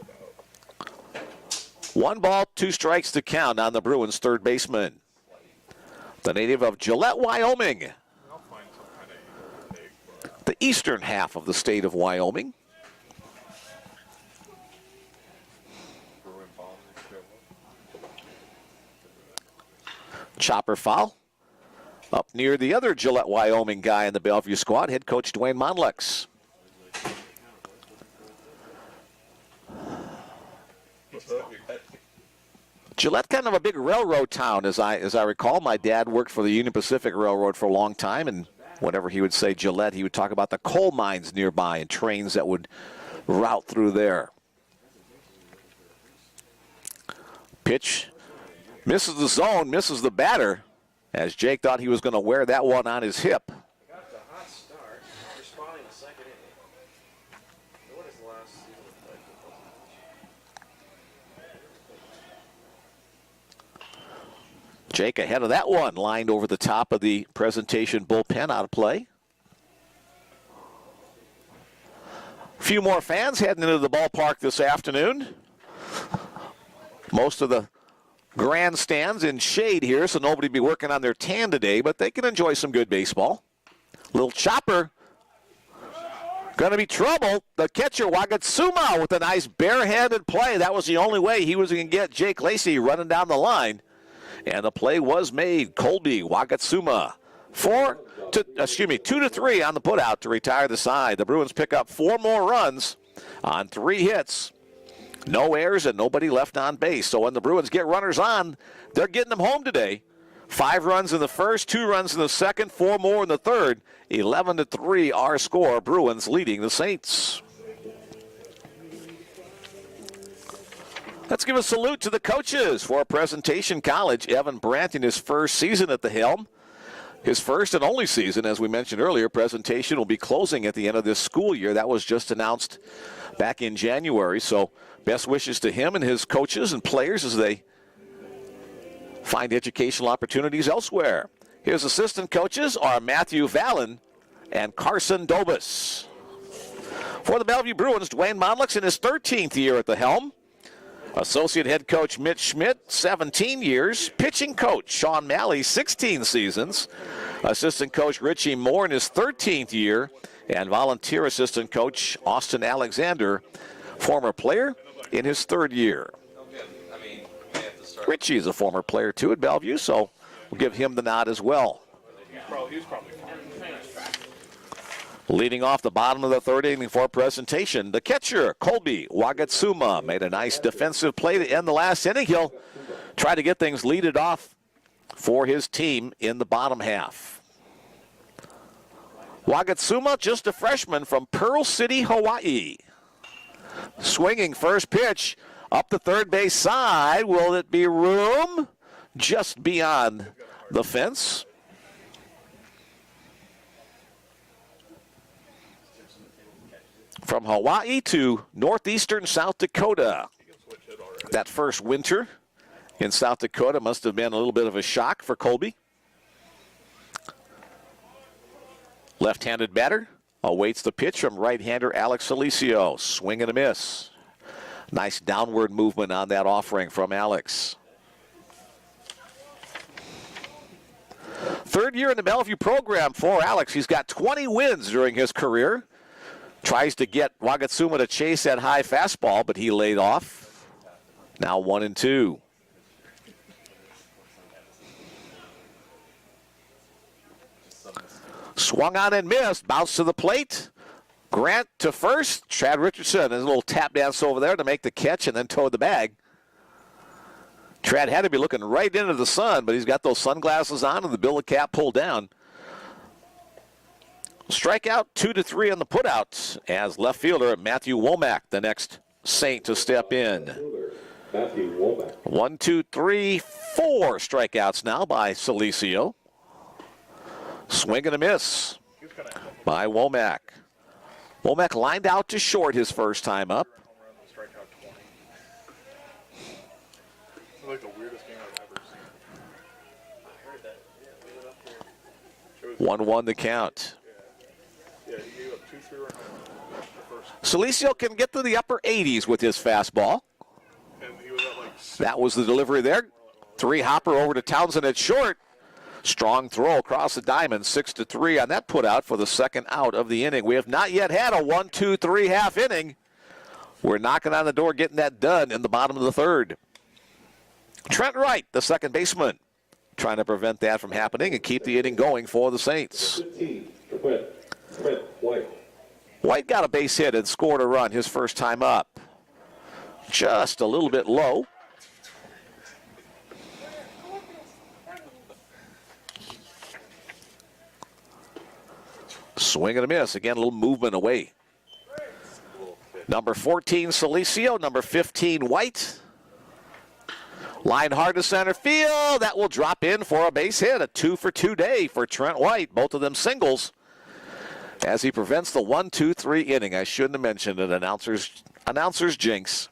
about. 1 ball, 2 strikes to count on the Bruins' third baseman. The native of Gillette, Wyoming, I'll find some kind of take, but the eastern half of the state of Wyoming. Bruin ball. Chopper foul. Up near the other Gillette, Wyoming guy in the Bellevue squad, head coach Dwayne Monlex. Gillette, kind of a big railroad town, as I recall. My dad worked for the Union Pacific Railroad for a long time, and whenever he would say Gillette, he would talk about the coal mines nearby and trains that would route through there. Pitch misses the zone, misses the batter, as Jake thought he was going to wear that one on his hip. Got the hot start. Responding to second inning. What is the last season like? Jake ahead of that one, lined over the top of the presentation bullpen, out of play. A few more fans heading into the ballpark this afternoon. Most of the grandstands in shade here, so nobody will be working on their tan today, but they can enjoy some good baseball. Little chopper. Going to be trouble. The catcher, Wagatsuma, with a nice barehanded play. That was the only way he was going to get Jake Lacey running down the line. And the play was made. Colby Wagatsuma, 2 to 3 on the putout to retire the side. The Bruins pick up 4 more runs on 3 hits. No errors and nobody left on base. So when the Bruins get runners on, they're getting them home today. 5 runs in the first, 2 runs in the second, 4 more in the third. 11-3 our score. Bruins leading the Saints. Let's give a salute to the coaches for Presentation College. Evan Brandt in his first season at the helm. His first and only season, as we mentioned earlier. Presentation will be closing at the end of this school year. That was just announced back in January. So best wishes to him and his coaches and players as they find educational opportunities elsewhere. His assistant coaches are Matthew Vallon and Carson Dobus. For the Bellevue Bruins, Dwayne Monlex in his 13th year at the helm. Associate head coach Mitch Schmidt, 17 years. Pitching coach Sean Malley, 16 seasons. Assistant coach Richie Moore in his 13th year. And volunteer assistant coach Austin Alexander, former player, in his 3rd year. Richie is a former player, too, at Bellevue, so we'll give him the nod as well. he's probably fine. Leading off the bottom of the 3rd inning for presentation, the catcher, Colby Wagatsuma, made a nice defensive play to end the last inning. He'll try to get things leaded off for his team in the bottom half. Wagatsuma, just a freshman from Pearl City, Hawaii. Swinging first pitch up the third base side. Will it be room? Just beyond the fence. From Hawaii to northeastern South Dakota. That first winter in South Dakota must have been a little bit of a shock for Colby. Left-handed batter awaits the pitch from right-hander Alex Solicio. Swing and a miss. Nice downward movement on that offering from Alex. 3rd year in the Bellevue program for Alex. He's got 20 wins during his career. Tries to get Wagatsuma to chase that high fastball, but he laid off. Now 1-2. Swung on and missed. Bounce to the plate. Grant to first. Chad Richardson, his little tap dance over there to make the catch and then towed the bag. Trad had to be looking right into the sun, but he's got those sunglasses on and the billet cap pulled down. Strikeout 2-3 on the putout as left fielder Matthew Womack, the next Saint to step in. Matthew Womack. 1, 2, 3, 4 strikeouts now by Solicio. Swing and a miss by Womack. Womack lined out to short his first time up. Home run, strikeout 20. It's like the weirdest game I've ever seen. I heard that. Yeah, we went up there. 1-1 the count. Yeah, he gave up 2 3-run homers the first, Solicio can get to the upper 80s with his fastball. and he was at like 6. That was the delivery there. 3 hopper over to Townsend at short. Strong throw across the diamond, 6-3 on that putout for the second out of the inning. We have not yet had a 1, 2, 3 half inning. We're knocking on the door, getting that done in the bottom of the third. Trent Wright, the second baseman, trying to prevent that from happening and keep the inning going for the Saints. 15, Trent White. White got a base hit and scored a run his first time up. Just a little bit low. Swing and a miss. Again, a little movement away. Number 14, Solicio. Number 15, White. Line hard to center field. That will drop in for a base hit. A 2-for-2 day for Trent White. Both of them singles. As he prevents the 1, 2, 3 inning. I shouldn't have mentioned it. Announcer's jinx.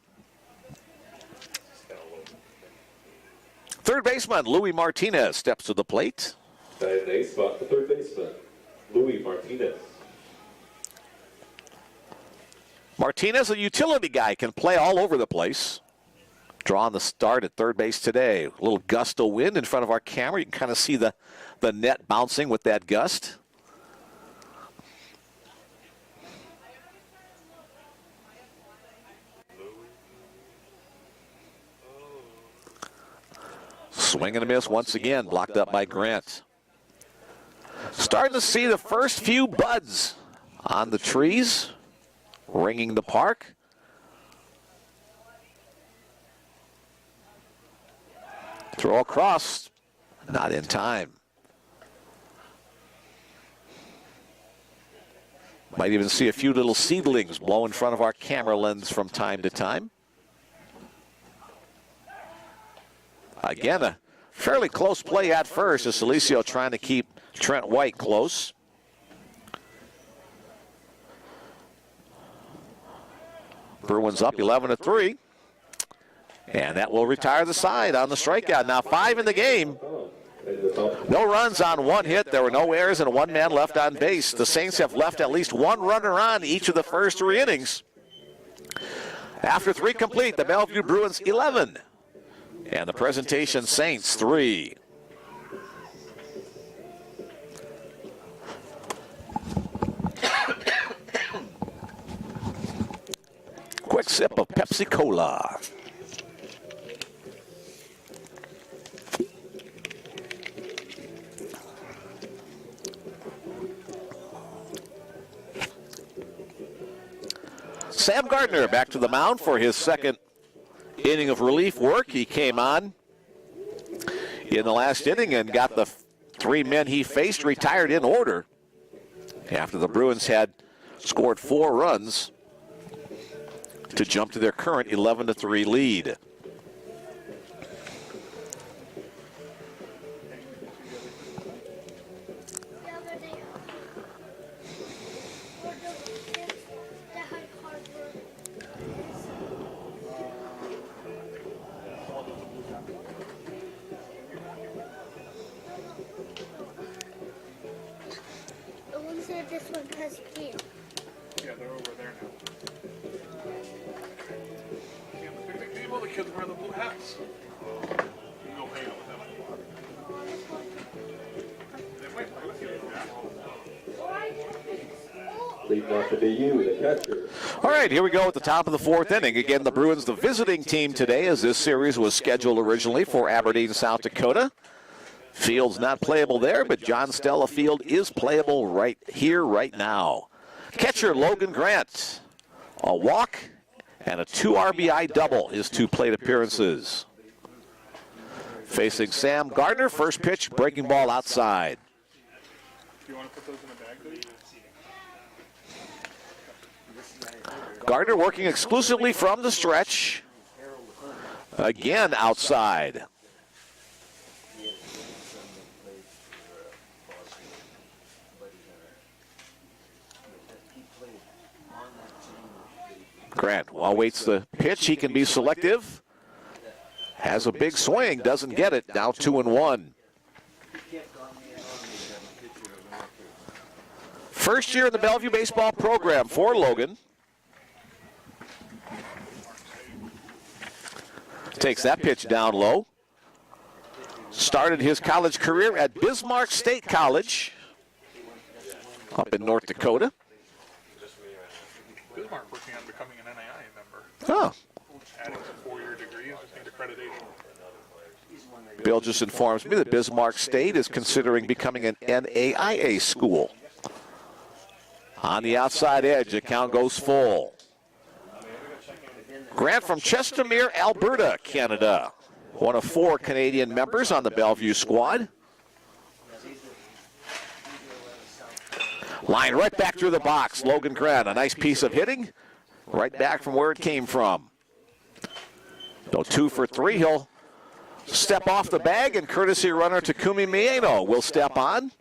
Third baseman, Louis Martinez, steps to the plate. Batting in the eighth spot, the third baseman, Louis Martinez. Martinez, a utility guy, can play all over the place. Drawing the start at third base today. A little gust of wind in front of our camera. You can kind of see the net bouncing with that gust. Swing and a miss once again, blocked up by Grant. Starting to see the first few buds on the trees, ringing the park. Throw across, not in time. Might even see a few little seedlings blow in front of our camera lens from time to time. Again, a fairly close play at first as Solicio trying to keep Trent White close. Bruins up 11-3. And that will retire the side on the strikeout. Now 5 in the game. No runs on 1 hit. There were no errors and 1 man left on base. The Saints have left at least 1 runner on each of the first 3 innings. After 3 complete, the Bellevue Bruins 11. And the presentation Saints 3. Quick sip of Pepsi Cola. Sam Gardner back to the mound for his second inning of relief work. He came on in the last inning and got the 3 men he faced retired in order after the Bruins had scored 4 runs to jump to their current 11-3 lead. This one has peel. Yeah, they're over there now. See, the big people, the kids wear the blue hats. You can go hang out with them if you want. They might play with you. Leading off the BU, the catcher. All right, here we go at the top of the 4th inning. Again, the Bruins, the visiting team today, as this series was scheduled originally for Aberdeen, South Dakota. Field's not playable there, but John Stella Field is playable right here, right now. Catcher Logan Grant, a walk and a 2 RBI double, his 2 plate appearances. Facing Sam Gardner, first pitch, breaking ball outside. Do you want to put those in a bag, please? Gardner working exclusively from the stretch. Again outside. Grant awaits the pitch. He can be selective. Has a big swing, doesn't get it. Now 2-1. First year in the Bellevue baseball program for Logan. Takes that pitch down low. Started his college career at Bismarck State College up in North Dakota. Bismarck working on becoming an NAA member. Oh. Adding some 4-year degrees, just need accreditation. Bill just informs me that Bismarck State is considering becoming an NAIA school. On the outside edge, the count goes full. Grant from Chestermere, Alberta, Canada. One of 4 Canadian members on the Bellevue squad. Line right back through the box. Logan Grant, a nice piece of hitting. Right back from where it came from. So 2 for 3. He'll step off the bag, and courtesy runner Takumi Mieno will step on.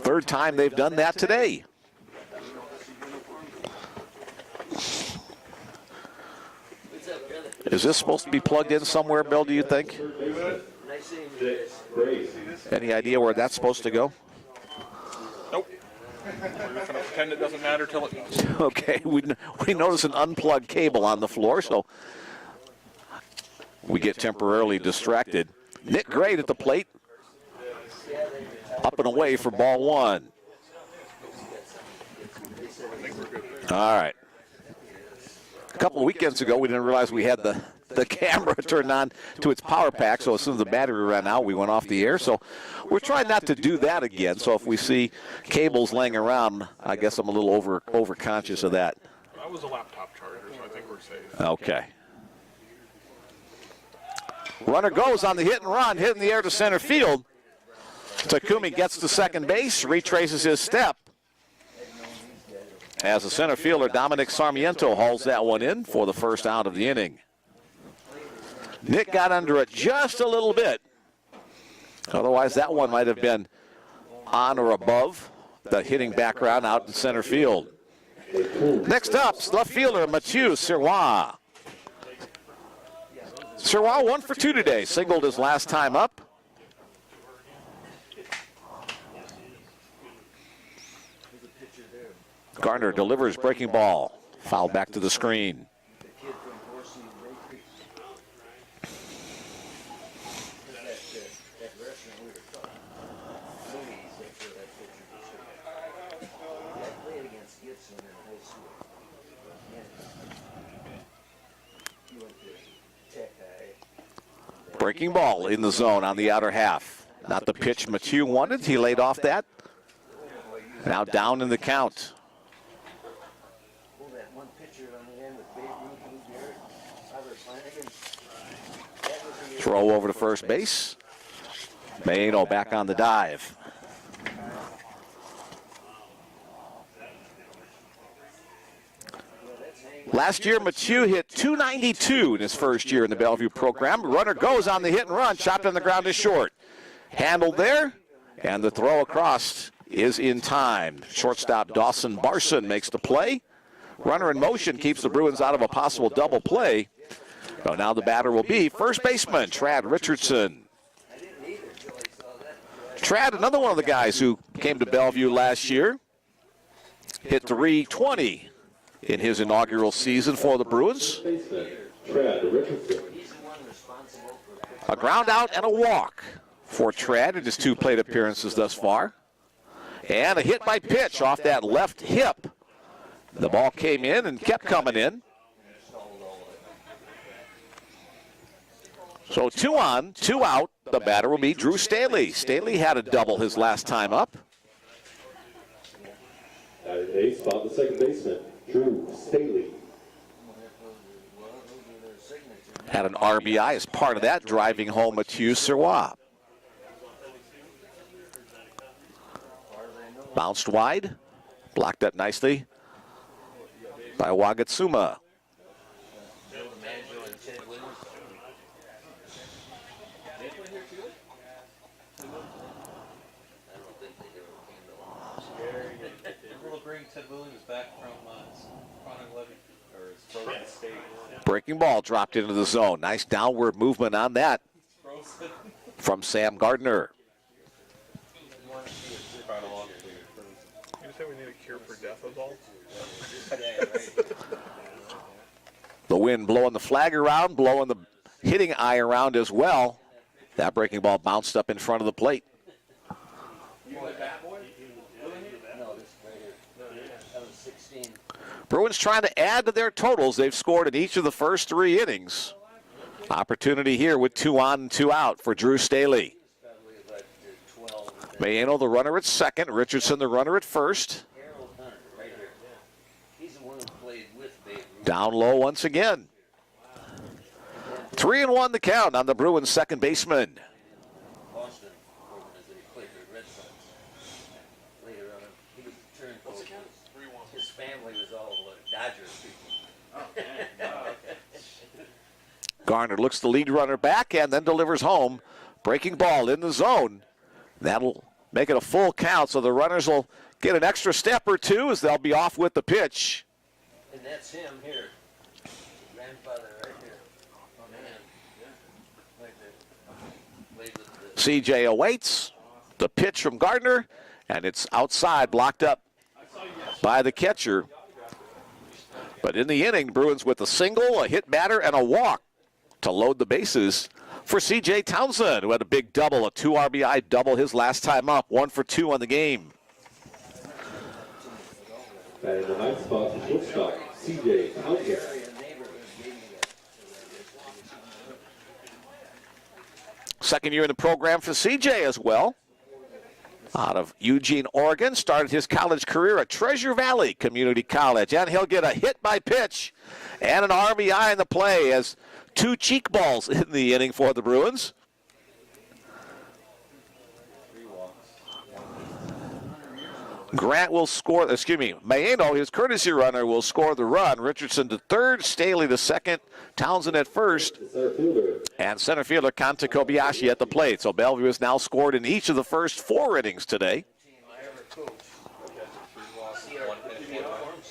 3rd time they've done that today. Is this supposed to be plugged in somewhere, Bill, do you think? Any idea where that's supposed to go? Nope. We're just going to pretend it doesn't matter till it does. Okay, we notice an unplugged cable on the floor, so we get temporarily distracted. Nick Great at the plate. Up and away for ball 1. All right. A couple of weekends ago, we didn't realize we had the camera turned on to its power pack, so as soon as the battery ran out, we went off the air. So we're trying not to do that again. So if we see cables laying around, I guess I'm a little over conscious of that. That was a laptop charger, so I think we're safe. Okay. Runner goes on the hit and run, hit in the air to center field. Takumi gets to second base, retraces his step. As the center fielder, Dominic Sarmiento hauls that one in for the first out of the inning. Nick got under it just a little bit. Otherwise, that one might have been on or above the hitting background out in center field. Next up, left fielder Mathieu Sirois. Sirois 1 for 2 today. Singled his last time up. Gardner delivers breaking ball. Foul back to the screen. Breaking ball in the zone on the outer half. Not the pitch Mathieu wanted. He laid off that. Now down in the count. Throw over to first base. Mieno back on the dive. Last year, Mathieu hit .292 in his first year in the Bellevue program. Runner goes on the hit and run, chopped on the ground is short. Handled there, and the throw across is in time. Shortstop Dawson Barson makes the play. Runner in motion keeps the Bruins out of a possible double play. So now the batter will be first baseman Trad Richardson. Trad, another one of the guys who came to Bellevue last year, hit .320 in his inaugural season for the Bruins. A ground out and a walk for Trad in his 2 plate appearances thus far. And a hit by pitch off that left hip. The ball came in and kept coming in. So 2 on, 2 out. The batter will be Drew Staley. Staley had a double his last time up. At base, spot the second baseman, Drew Staley. Had an RBI as part of that, driving home Mathieu Sirois. Bounced wide, blocked up nicely by Wagatsuma. Breaking ball dropped into the zone. Nice downward movement on that from Sam Gardner. You say we need a cure for death is all? The wind blowing the flag around, blowing the hitting eye around as well. That breaking ball bounced up in front of the plate. Bruins trying to add to their totals. They've scored in each of the first 3 innings. Opportunity here with 2 on and 2 out for Drew Staley. Mayeno, the runner at second. Richardson, the runner at first. Down low once again. 3-1 the count on the Bruins second baseman. Garner looks the lead runner back and then delivers home. Breaking ball in the zone. That'll make it a full count, so the runners will get an extra step or two as they'll be off with the pitch. And that's him here. Grandfather right here. Oh, man. Right there. CJ awaits the pitch from Gardner, and it's outside, blocked up by the catcher. But in the inning, Bruins with a single, a hit batter, and a walk to load the bases for C.J. Townsend, who had a big double, a 2 RBI double his last time up, 1 for 2 on the game. And the 9th spot is shortstop, C.J. Townsend. Second year in the program for C.J. as well. Out of Eugene, Oregon, started his college career at Treasure Valley Community College, and he'll get a hit by pitch and an RBI in the play as 2 cheek balls in the inning for the Bruins. Grant will score, Mayeno, his courtesy runner, will score the run. Richardson to third, Staley to second, Townsend at first, and center fielder Kanta Kobayashi at the plate. So Bellevue has now scored in each of the first 4 innings today.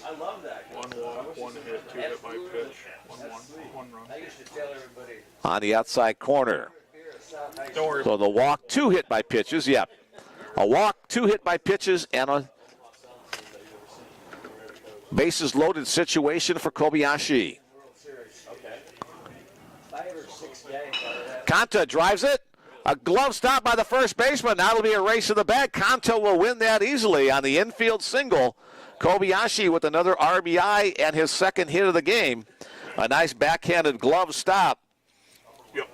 I love that. 1 walk, 1 hit, 2 hit by pitch, 1 run. I used to tell everybody. On the outside corner. Don't worry. So the walk, 2 hit by pitches, yep. A walk, 2 hit by pitches, and a bases loaded situation for Kobayashi. Kanta drives it. A glove stop by the first baseman. Now it'll be a race to the bag. Kanta will win that easily on the infield single. Kobayashi with another RBI and his second hit of the game. A nice backhanded glove stop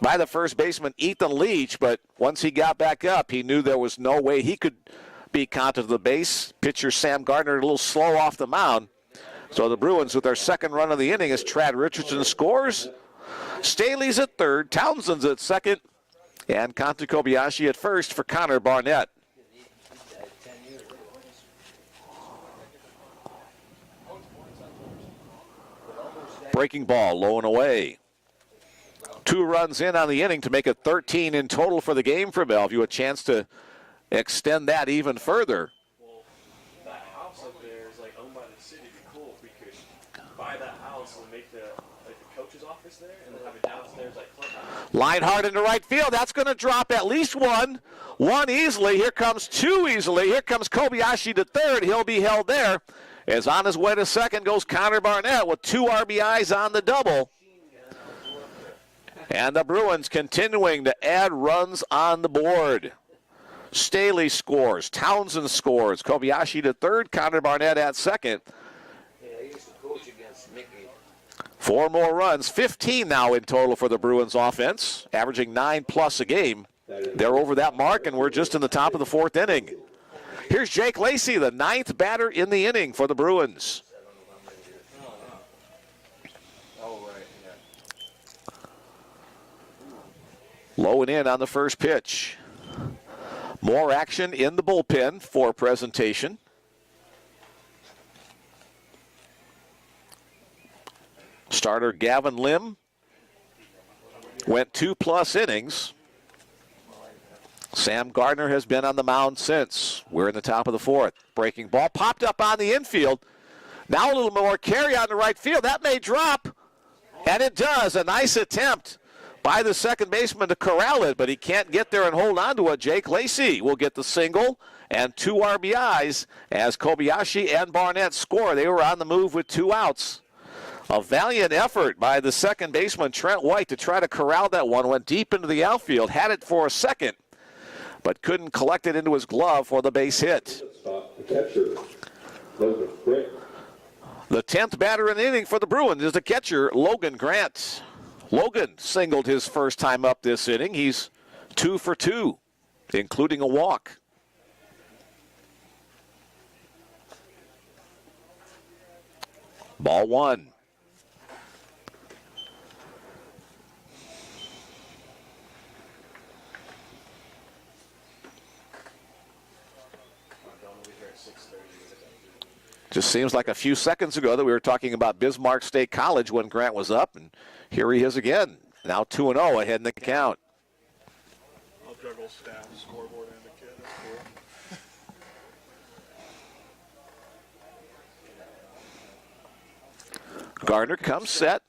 by the first baseman, Ethan Leach, but once he got back up, he knew there was no way he could beat Kanta to the base. Pitcher Sam Gardner a little slow off the mound. So the Bruins with their second run of the inning as Trad Richardson scores. Staley's at third, Townsend's at second, and Kanta Kobayashi at first for Connor Barnett. Breaking ball, low and away. 2 runs in on the inning to make it 13 in total for the game for Bellevue. A chance to extend that even further. Well, that house up there is like owned by the city. It'd be cool if we could buy that house and make the coach's office there and then have it downstairs like clubhouse. Line hard into right field. That's going to drop at least 1. 1 easily. Here comes 2 easily. Here comes Kobayashi to third. He'll be held there. As on his way to second goes Connor Barnett with 2 RBIs on the double. And the Bruins continuing to add runs on the board. Staley scores. Townsend scores. Kobayashi to third. Connor Barnett at second. Yeah, I used to coach against Mickey. 4 more runs. 15 now in total for the Bruins offense, averaging 9+ a game. They're over that mark, and we're just in the top of the 4th inning. Here's Jake Lacey, the 9th batter in the inning for the Bruins. Low and in on the first pitch. More action in the bullpen for presentation. Starter Gavin Lim went 2+ innings. Sam Gardner has been on the mound since. We're in the top of the 4th. Breaking ball popped up on the infield. Now a little more carry on the right field. That may drop, and it does. A nice attempt by the second baseman to corral it, but he can't get there and hold on to it. Jake Lacey will get the single and 2 RBIs as Kobayashi and Barnett score. They were on the move with 2 outs. A valiant effort by the second baseman, Trent White, to try to corral that one. Went deep into the outfield, had it for a second, but couldn't collect it into his glove for the base hit. The 10th batter in the inning for the Bruins is the catcher, Logan Grant. Logan singled his first time up this inning. He's 2 for 2, including a walk. Ball 1. Just seems like a few seconds ago that we were talking about Bismarck State College when Grant was up, and here he is again. Now 2-0 ahead in the count. I'll juggle staff, scoreboard, and a kid. That's cool. Gardner comes set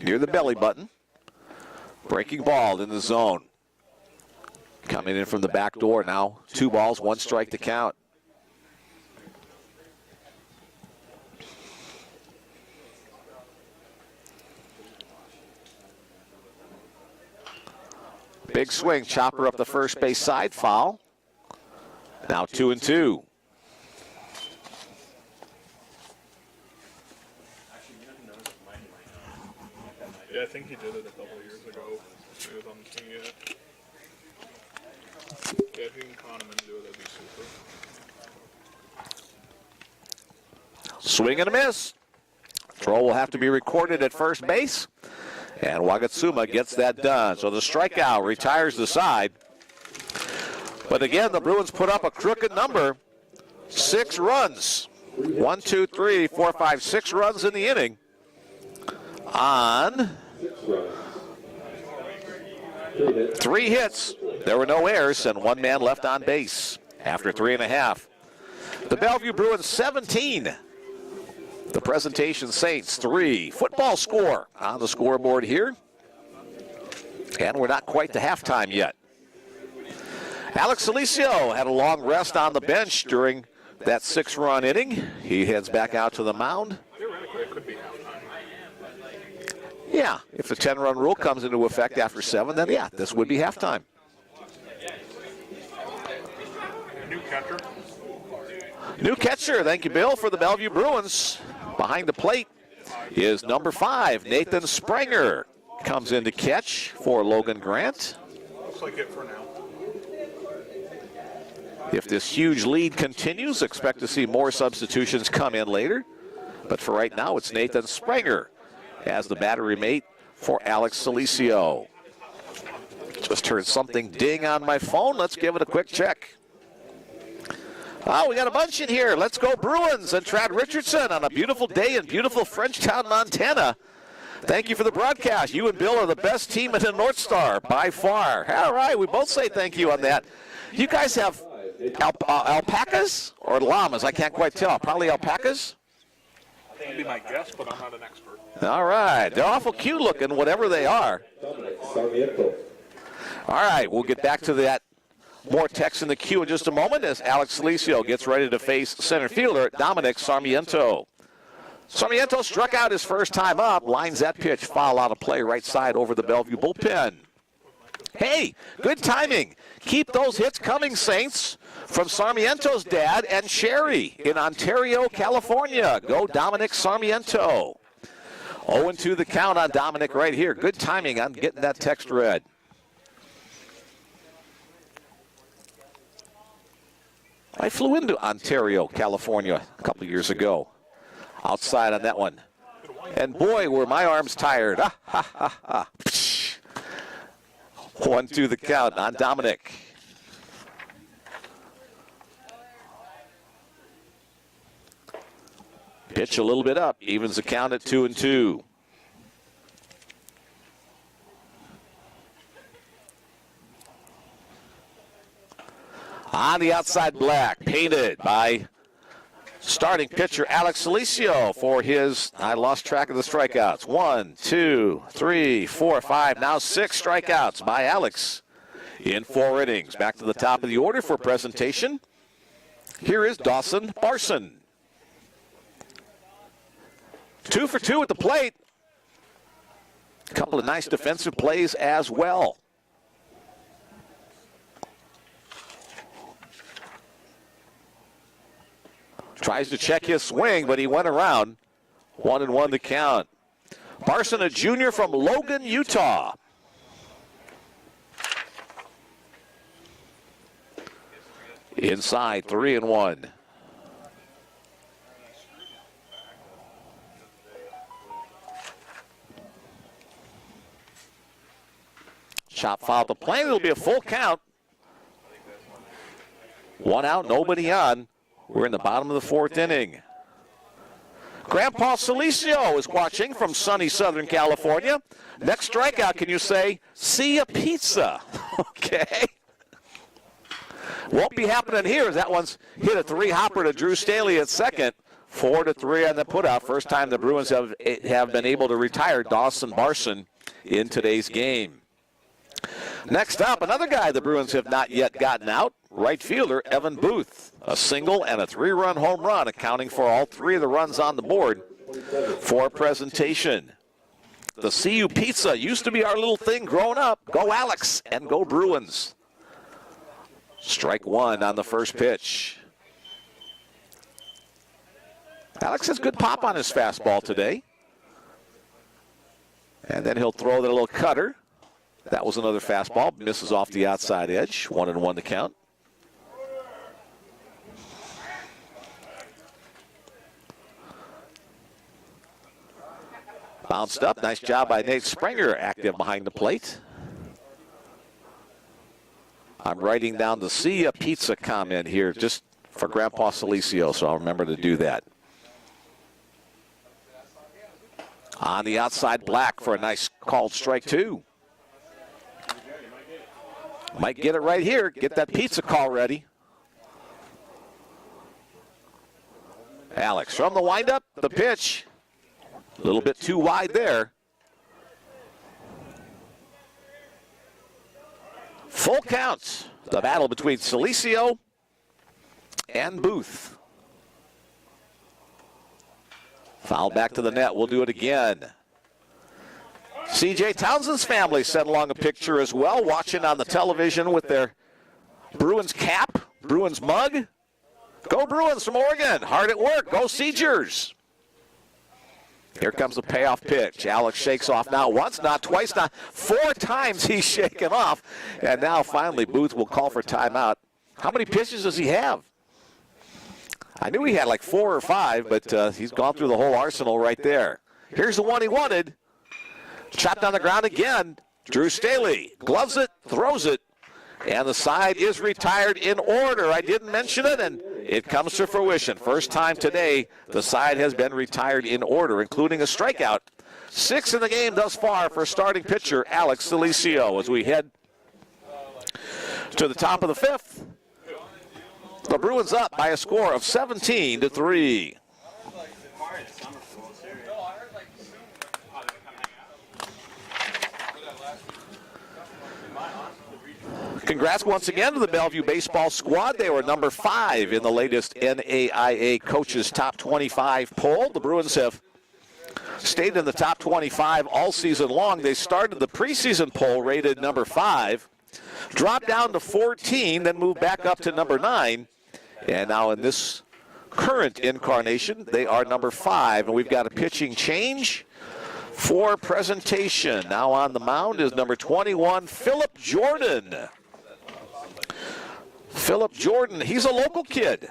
near the belly button. Breaking ball in the zone. Coming in from the back door now. 2 balls, 1 strike to count. Big swing, chopper up the first base side, foul. Now 2-2. Yeah, I think he did it a couple of years ago. He was on the team yet. Yeah, if you can con him and do it, that'd be super. Swing and a miss. Throw will have to be recorded at first base. And Wagatsuma gets that done. So the strikeout retires the side. But again, the Bruins put up a crooked number. 6 runs. 1, 2, 3, 4, 5, 6 runs in the inning. On 3 hits. There were no errors and 1 man left on base after 3.5. The Bellevue Bruins 17. The Presentation Saints 3. Football score on the scoreboard here. And we're not quite to halftime yet. Alex Solicio had a long rest on the bench during that 6-run inning. He heads back out to the mound. Theoretically, it could be halftime. Yeah, if the 10-run rule comes into effect after 7, then yeah, this would be halftime. New catcher. New catcher, thank you, Bill, for the Bellevue Bruins. Behind the plate is number 5, Nathan Springer. Comes in to catch for Logan Grant. Looks like it for now. If this huge lead continues, expect to see more substitutions come in later. But for right now, it's Nathan Springer as the battery mate for Alex Solicio. Just heard something ding on my phone. Let's give it a quick check. Oh, we got a bunch in here. Let's go Bruins and Trad Richardson on a beautiful day in beautiful Frenchtown, Montana. Thank you for the broadcast. You and Bill are the best team in the North Star by far. All right, we both say thank you on that. You guys have alpacas or llamas? I can't quite tell. Probably alpacas? That'd be my guess, but I'm not an expert. All right. They're awful cute looking, whatever they are. All right, we'll get back to that. More text in the queue in just a moment as Alex Solicio gets ready to face center fielder Dominic Sarmiento. Sarmiento struck out his first time up, lines that pitch foul out of play right side over the Bellevue bullpen. Hey, good timing. Keep those hits coming, Saints, from Sarmiento's dad and Sherry in Ontario, California. Go Dominic Sarmiento. 0-2 the count on Dominic right here. Good timing on getting that text read. I flew into Ontario, California a couple years ago. Outside on that one. And boy, were my arms tired. 1-2 the count on Dominic. Pitch a little bit up, evens the count at 2-2. On the outside, Black, painted by starting pitcher Alex Solicio for his, I lost track of the strikeouts. 1, 2, 3, 4, 5, now 6 strikeouts by Alex in 4 innings. Back to the top of the order for presentation. Here is Dawson Barson. 2 for 2 at the plate. A couple of nice defensive plays as well. Tries to check his swing, but he went around. 1-1 the count. Barson, a junior from Logan, Utah. Inside, 3-1. Chop foul at the plate. It'll be a full count. 1 out, nobody on. We're in the bottom of the 4th inning. Grandpa Solicio is watching from sunny Southern California. Next strikeout, can you say, see a pizza? Okay. Won't be happening here as that one's hit a 3-hopper to Drew Staley at second. 4-3 on the putout. First time the Bruins have been able to retire Dawson Barson in today's game. Next up, another guy the Bruins have not yet gotten out, right fielder Evan Booth. A single and a 3-run home run, accounting for all 3 of the runs on the board for presentation. The CU Pizza used to be our little thing growing up. Go Alex and go Bruins. Strike 1 on the first pitch. Alex has good pop on his fastball today. And then he'll throw that little cutter. That was another fastball. Misses off the outside edge. 1-1 to count. Bounced up. Nice job by Nate Springer, active behind the plate. I'm writing down the see a pizza comment here just for Grandpa Solicio, so I'll remember to do that. On the outside, Black for a nice called strike 2. Might get it right here. Get that pizza call ready. Alex from the windup, the pitch. A little bit too wide there. Full counts. The battle between Solicio and Booth. Foul back to the net. We'll do it again. C.J. Townsend's family sent along a picture as well, watching on the television with their Bruins cap, Bruins mug. Go Bruins from Oregon. Hard at work. Go Seegers. Here comes the payoff pitch. Alex shakes off not once, not twice, not 4 times he's shaken off. And now finally Booth will call for timeout. How many pitches does he have? I knew he had like 4 or 5, but he's gone through the whole arsenal right there. Here's the one he wanted. Chopped on the ground again. Drew Staley gloves it, throws it, and the side is retired in order. I didn't mention it, and it comes to fruition. First time today the side has been retired in order, including a strikeout. 6 in the game thus far for starting pitcher Alex Solicio. As we head to the top of the 5th, the Bruins up by a score of 17-3. Congrats once again to the Bellevue baseball squad. They were number 5 in the latest NAIA Coaches Top 25 poll. The Bruins have stayed in the top 25 all season long. They started the preseason poll rated number 5, dropped down to 14, then moved back up to number 9. And now in this current incarnation, they are number 5. And we've got a pitching change for presentation. Now on the mound is number 21, Philip Jordan. Philip Jordan, he's a local kid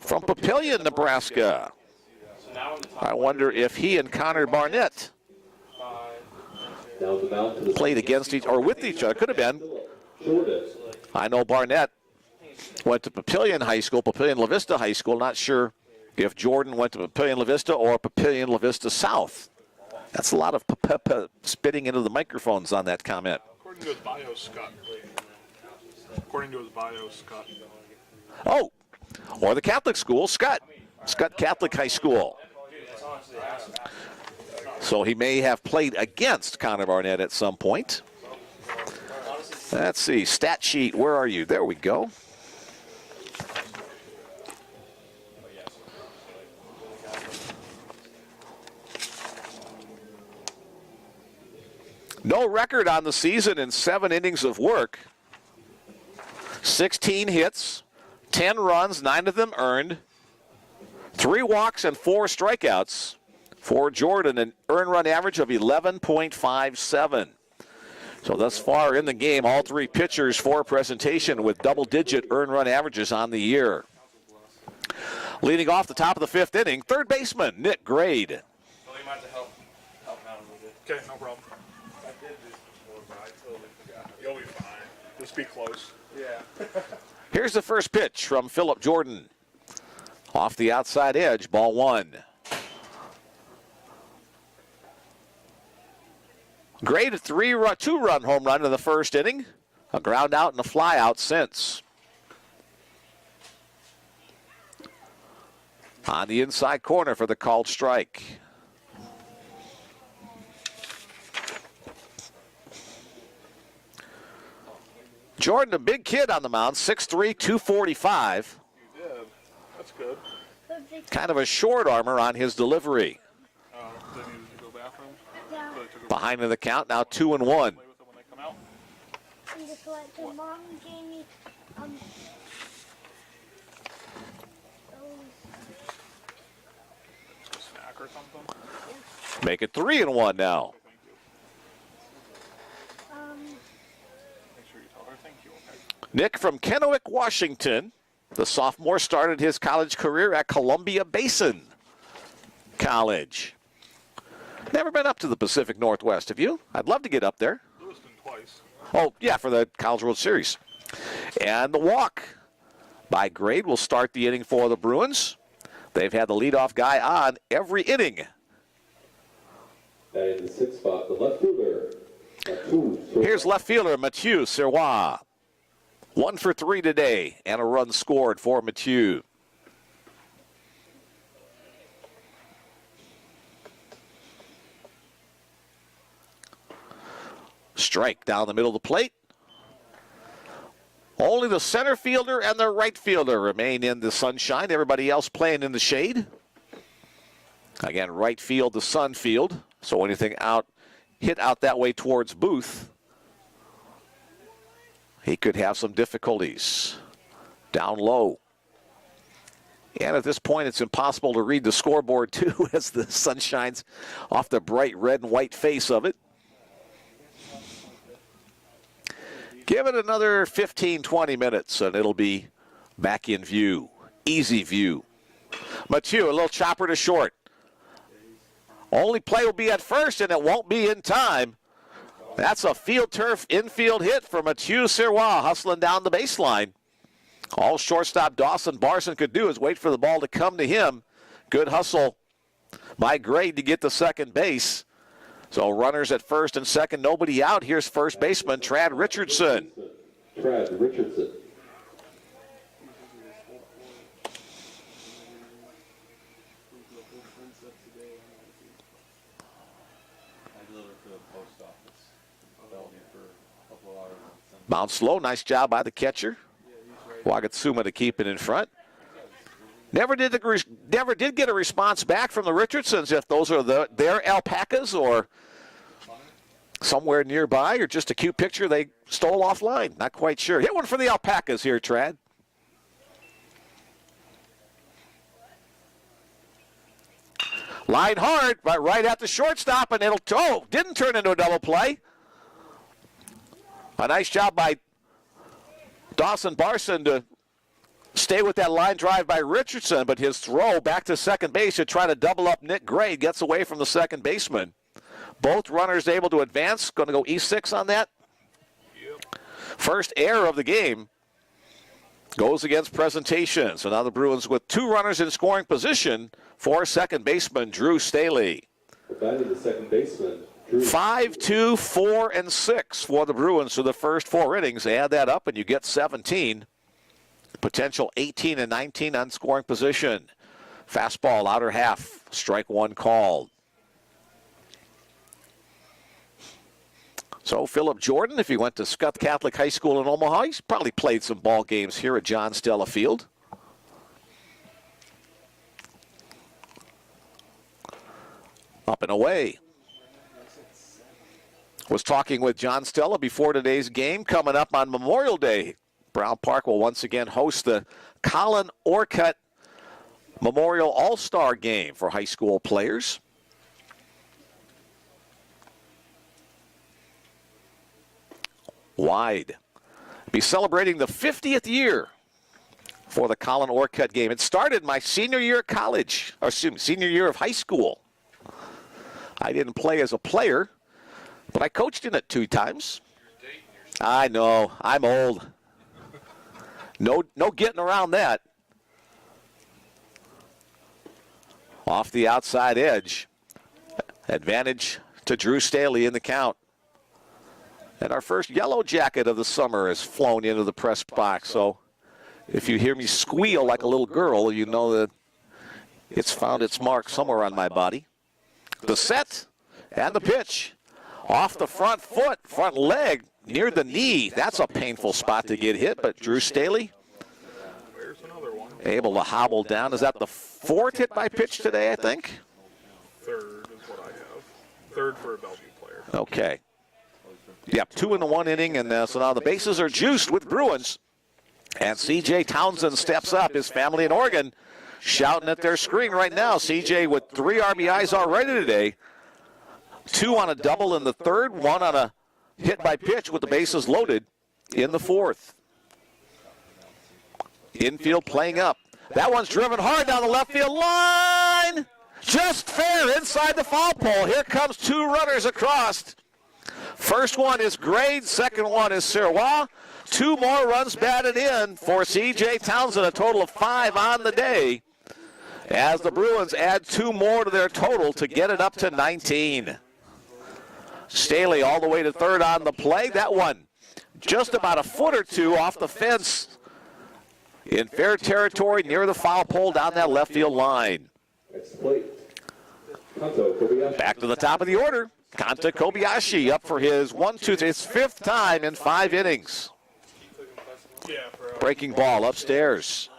from Papillion, Nebraska. So now in the top I wonder if he and Connor Barnett Down the mound to the played against each or with each other. Could have been. Jordan. I know Barnett went to Papillion High School, Papillion La Vista High School. Not sure if Jordan went to Papillion La Vista or Papillion La Vista South. That's a lot of spitting into the microphones on that comment. According to his bio, Scott. According to his bio, Scott. Oh, or the Catholic school, Scott Catholic High School. So he may have played against Connor Barnett at some point. Let's see, stat sheet, where are you? There we go. No record on the season in 7 innings of work. 16 hits, 10 runs, 9 of them earned, 3 walks and 4 strikeouts for Jordan, an earned run average of 11.57. So thus far in the game, all 3 pitchers for presentation with double-digit earned run averages on the year. Leading off the top of the 5th inning, third baseman Nick Grade. Well, you might have to help out a little bit. Okay, no problem. I did this before, but I totally forgot. You'll be fine. Just be close. Yeah. Here's the first pitch from Philip Jordan. Off the outside edge, ball 1. Grade a 2-run home run in the first inning. A ground out and a fly out since. On the inside corner for the called strike. Jordan, a big kid on the mound, 6'3", 245. You did. That's good. Kind of a short armor on his delivery. They needed to go bathroom. Yeah. So they took a Behind in the count, now 2-1. play with them when they come out. And just what the mom gave me, those A snack or something. Make it 3-1 now. Thank you. Make sure you tell her thank you, okay? Nick from Kennewick, Washington. The sophomore started his college career at Columbia Basin College. Never been up to the Pacific Northwest, have you? I'd love to get up there. Lewiston twice. Oh, yeah, for the College World Series. And the walk by Grade will start the inning for the Bruins. They've had the leadoff guy on every inning. And in the 6th spot, the left fielder. Here's left fielder Mathieu Serrois. 1 for 3 today, and a run scored for Mathieu. Strike down the middle of the plate. Only the center fielder and the right fielder remain in the sunshine. Everybody else playing in the shade. Again, right field, the sun field. So anything out, hit out that way towards Booth, he could have some difficulties. Down low. And at this point, it's impossible to read the scoreboard, too, as the sun shines off the bright red and white face of it. Give it another 15, 20 minutes, and it'll be back in view. Easy view. Mathieu, a little chopper to short. Only play will be at first, and it won't be in time. That's a field turf infield hit for Mathieu Serrois, hustling down the baseline. All shortstop Dawson Barson could do is wait for the ball to come to him. Good hustle by Grade to get to second base. So runners at first and second, nobody out. Here's first baseman Trad Richardson. Trad Richardson. Bounced low, nice job by the catcher. Wagatsuma to keep it in front. Never did get a response back from the Richardsons if those are their alpacas or somewhere nearby or just a cute picture they stole offline. Not quite sure. Hit one for the alpacas here, Trad. Line hard, but right at the shortstop, and didn't turn into a double play. A nice job by Dawson Barson to stay with that line drive by Richardson, but his throw back to second base to try to double up Nick Gray gets away from the second baseman. Both runners able to advance. Going to go E6 on that. Yep. First error of the game goes against Presentation. So now the Bruins with 2 runners in scoring position for second baseman Drew Staley. Batting the second baseman, Drew. 5-2, 4, and 6 for the Bruins for the first 4 innings. Add that up and you get 17. Potential 18 and 19 on scoring position. Fastball, outer half, strike 1 called. So Philip Jordan, if he went to Scott Catholic High School in Omaha, he's probably played some ball games here at John Stella Field. Up and away. Was talking with John Stella before today's game. Coming up on Memorial Day, Brown Park will once again host the Colin Orcutt Memorial All-Star Game for high school players. Wide. Be celebrating the 50th year for the Colin Orcutt game. It started my senior year of college, or senior year of high school. I didn't play as a player, but I coached in it 2 times. I know, I'm old. No getting around that. Off the outside edge. Advantage to Drew Staley in the count. And our first yellow jacket of the summer has flown into the press box. So if you hear me squeal like a little girl, you know that it's found its mark somewhere on my body. The set and the pitch. Off the front foot, front leg, near the knee. That's a painful spot to get hit, but Drew Staley There's another one. able to hobble down. Is that the 4th hit by pitch today, I think? 3rd is what I have. 3rd for a Bellevue player. Okay. Yep, 2 in the 1 inning, and so now the bases are juiced with Bruins. And C.J. Townsend steps up. His family in Oregon shouting at their screen right now. C.J. with 3 RBIs already today. 2 on a double in the 3rd, 1 on a hit by pitch with the bases loaded in the 4th. Infield playing up. That one's driven hard down the left field line. Just fair inside the foul pole. Here comes 2 runners across. First one is Grade, second one is Sirois. 2 more runs batted in for C.J. Townsend, a total of 5 on the day, as the Bruins add 2 more to their total to get it up to 19. Staley all the way to 3rd on the play. That one just about a foot or 2 off the fence in fair territory near the foul pole down that left field line. Back to the top of the order. Kanta Kobayashi up for his 5th time in 5 innings. Yeah, for Breaking ball upstairs.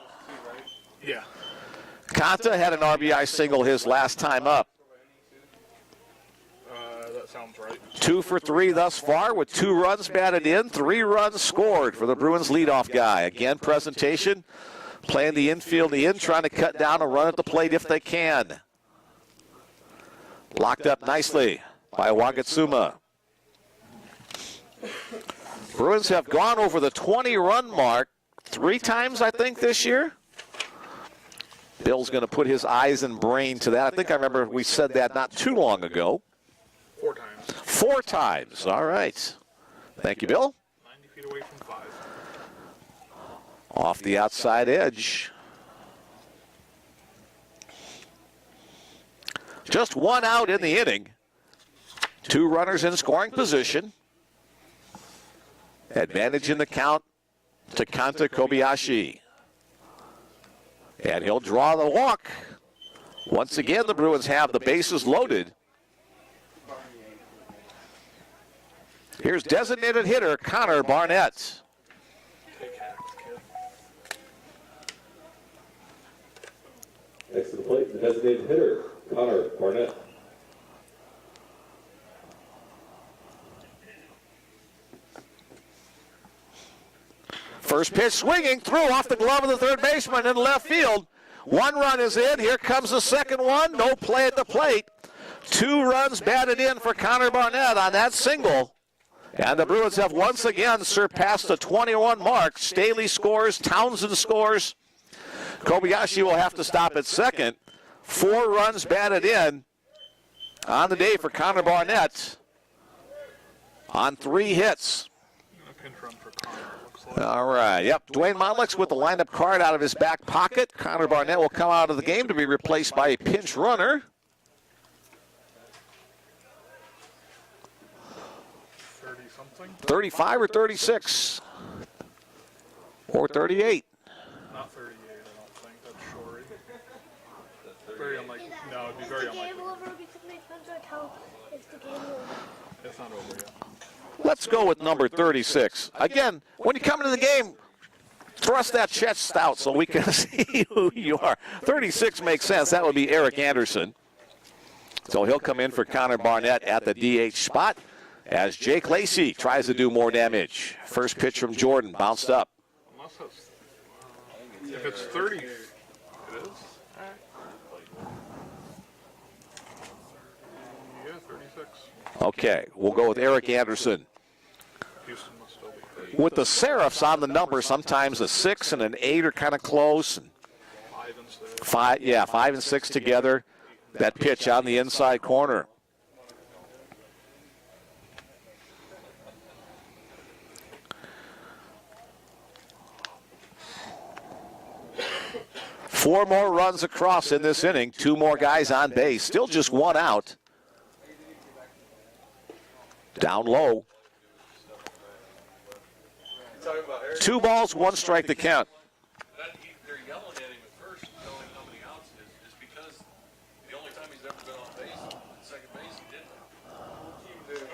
yeah. Kanta had an RBI single his last time up. That sounds right. 2 for 3 thus far with 2 runs batted in, 3 runs scored for the Bruins leadoff guy. Again, Presentation playing the infield in, trying to cut down a run at the plate if they can. Locked up nicely by Wagatsuma. Bruins have gone over the 20-run mark 3 times, I think, this year. Bill's going to put his eyes and brain to that. I think I remember we said that not too long ago. 4 times. 4 times. All right. Thank you, Bill. 90 feet away from 5. Off the outside edge. Just 1 out in the inning. 2 runners in scoring position. Advantage in the count to Kanta Kobayashi. And he'll draw the walk. Once again, the Bruins have the bases loaded. Here's designated hitter Connor Barnett. Take hacks, kid. Next to the plate, the designated hitter, Connor Barnett. First pitch swinging through off the glove of the third baseman in left field. 1 run is in. Here comes the second one. No play at the plate. 2 runs batted in for Connor Barnett on that single. And the Bruins have once again surpassed the 21 mark. Staley scores. Townsend scores. Kobayashi will have to stop at second. 4 runs batted in on the day for Connor Barnett on 3 hits. A pinch run for Connor, looks like. All right, yep. Dwayne Monlich's with the lineup card out of his back pocket. Connor Barnett will come out of the game to be replaced by a pinch runner. 30-something? 35 or 36? Or 38? Not 38, I don't think. That's Shorey. Very unlikely. No, it'd be very Is the game unlikely. over because my friends are telling it's the game over. It's not over yet. Let's go with number 36. Again, when you come into the game, thrust that chest out so we can see who you are. 36 makes sense. That would be Eric Anderson. So he'll come in for Connor Barnett at the DH spot as Jake Lacey tries to do more damage. First pitch from Jordan, bounced up. Unless that's, if it's 30, it is? Yeah, 36. Okay, we'll go with Eric Anderson. Houston must still be 30. With the serifs on the number, sometimes a 6 and an 8 are kind of close. And 5 instead. 5 and 6 together. That pitch on the inside corner. Four more runs across in this inning. 2 more guys on base. Still just 1 out. Down low. 2 balls, 1 strike to count. They're yelling at him at first, telling him how many outs it is, just because the only time he's ever been on base, at second base, he didn't.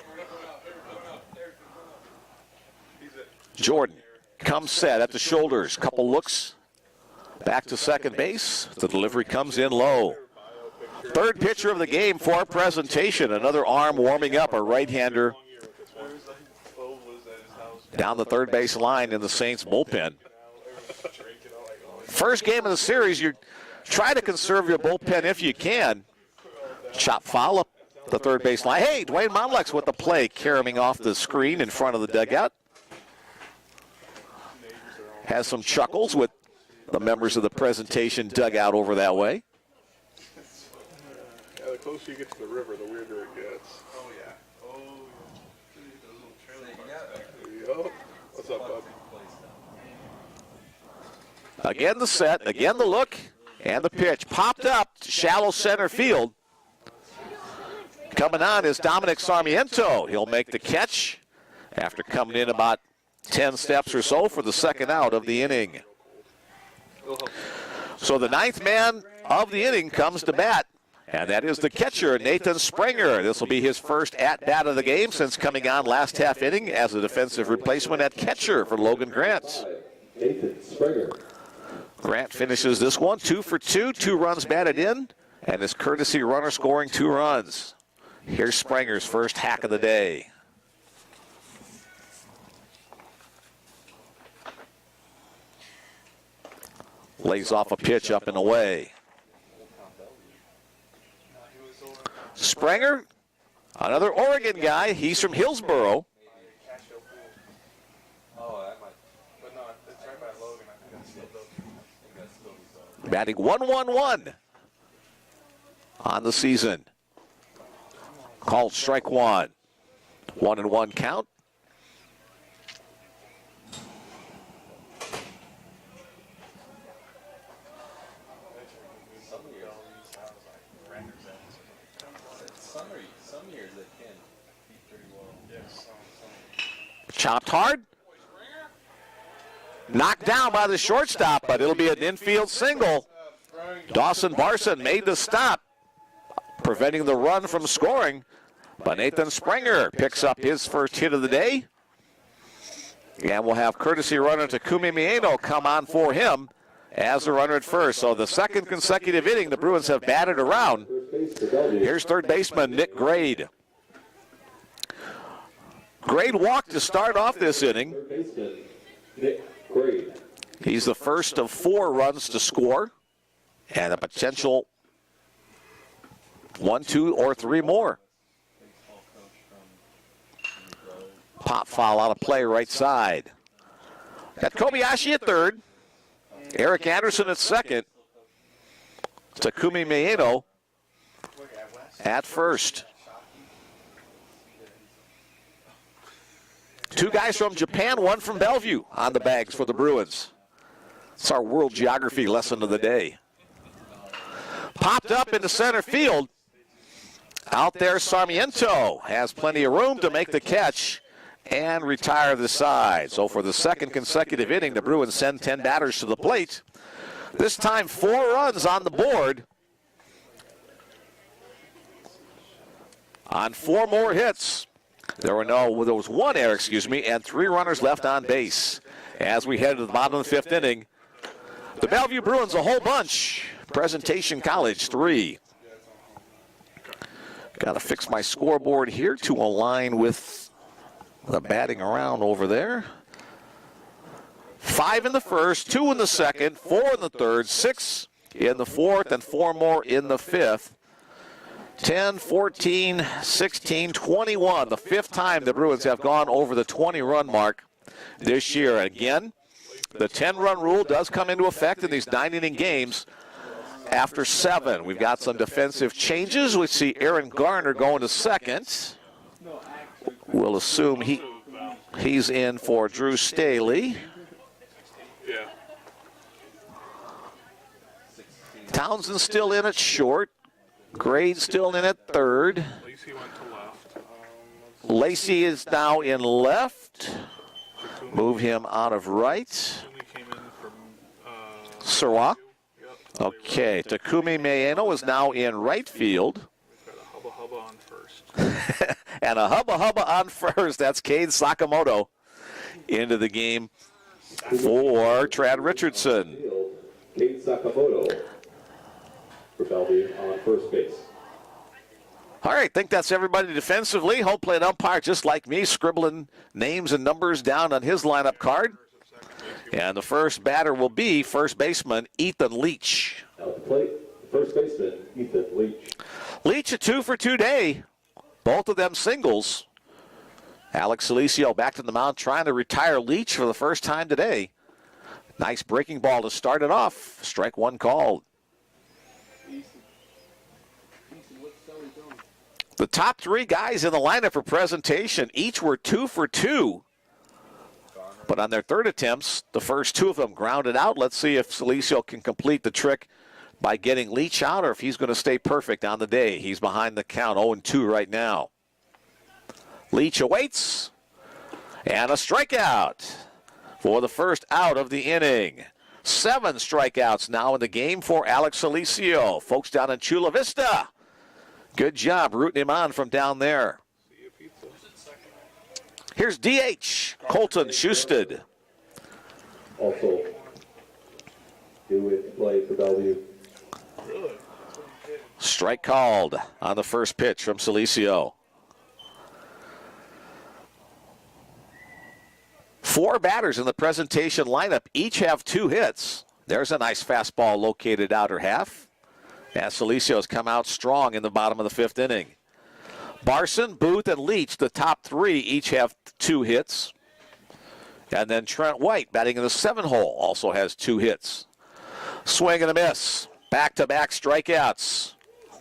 Jordan comes set at the shoulders. Couple looks back to second base. The delivery comes in low. Third pitcher of the game for presentation. Another arm warming up, a right-hander down the third base line in the Saints bullpen. First game of the series, you try to conserve your bullpen if you can. Chop foul up the third base line. Hey, Dwayne Monlex with the play, carrying off the screen in front of the dugout. Has some chuckles with the members of the presentation dugout over that way. Yeah, the closer you get to the river, the weirder it gets. Oh, yeah. Oh, yeah. Those little trailer parks back there. Yo, what's up, bud? Again the set, again the look, and the pitch. Popped up to shallow center field. Coming on is Dominic Sarmiento. He'll make the catch after coming in about 10 steps or so for the second out of the inning. So the 9th man of the inning comes to bat, and that is the catcher, Nathan Springer. This will be his first at-bat of the game since coming on last half inning as a defensive replacement at catcher for Logan Grant. Nathan Springer. Grant finishes this one 2 for 2, 2 runs batted in, and his courtesy runner scoring 2 runs. Here's Springer's first hack of the day. Lays off a pitch up and away. Springer, another Oregon guy. He's from Hillsboro. Batting .111 on the season. Called strike 1. 1-1 count. Some years they can beat pretty well. Yes. Chopped hard. Knocked down by the shortstop, but it'll be an infield single. Dawson Barson made the stop, preventing the run from scoring. But Nathan Springer picks up his first hit of the day. And we'll have courtesy runner Takumi Mieno come on for him as the runner at first. So the second consecutive inning the Bruins have batted around. Here's third baseman Nick Grade. Grade walked to start off this inning. Third baseman Nick Grade. He's the first of 4 runs to score, and a potential 1, 2, or 3 more. Pop foul out of play right side. Got Kobayashi at third. Eric Anderson at second. Takumi Maeno at first. Two guys from Japan, one from Bellevue on the bags for the Bruins. It's our world geography lesson of the day. Popped up into center field. Out there, Sarmiento has plenty of room to make the catch and retire the side. So for the second consecutive inning, the Bruins send 10 batters to the plate. This time, 4 runs on the board on 4 more hits. There was 1 error, and 3 runners left on base. As we head to the bottom of the 5th inning, the Bellevue Bruins a whole bunch. Presentation College 3. Got to fix my scoreboard here to align with the batting around over there. 5 in the first, 2 in the second, 4 in the third, 6 in the fourth, and 4 more in the 5th. 10, 14, 16, 21. The 5th time the Bruins have gone over the 20-run mark this year. Again, the 10-run rule does come into effect in these 9-inning games after 7. We've got some defensive changes. We see Aaron Garner going to second. We'll assume he's in for Drew Staley. Yeah. Townsend still in at short. Grade still in at third. Lacey went to left. Lacey is now in left. Move him out of right. Takumi came in from Sirwa. Yep. Okay, Takumi Maeno is now in right field. Got a hubba hubba on first. And a hubba hubba on first. That's Cade Sakamoto into the game for Trad Richardson. Cade Sakamoto for Bellevue on first base. All right, think that's everybody defensively. Home plate umpire, just like me, scribbling names and numbers down on his lineup card. And the first batter will be first baseman Ethan Leach. At the plate, first baseman Ethan Leach. Leach a 2-for-2 day. Both of them singles. Alex Solicio back to the mound trying to retire Leach for the first time today. Nice breaking ball to start it off. Strike 1 called. The top 3 guys in the lineup for presentation each were 2-for-2. But on their third attempts, the first 2 of them grounded out. Let's see if Solicio can complete the trick by getting Leach out or if he's going to stay perfect on the day. He's behind the count, 0-2 right now. Leach awaits. And a strikeout for the first out of the inning. 7 strikeouts now in the game for Alex Solicio. Folks down in Chula Vista, good job rooting him on from down there. Here's DH, Colton Schusted. Also, do it play for Bellevue. Strike called on the first pitch from Solicio. 4 batters in the presentation lineup. Each have 2 hits. There's a nice fastball located outer half. As Solicio's come out strong in the bottom of the 5th inning. Barson, Booth, and Leach, the top 3, each have 2 hits. And then Trent White, batting in the 7 hole, also has 2 hits. Swing and a miss. Back-to-back strikeouts.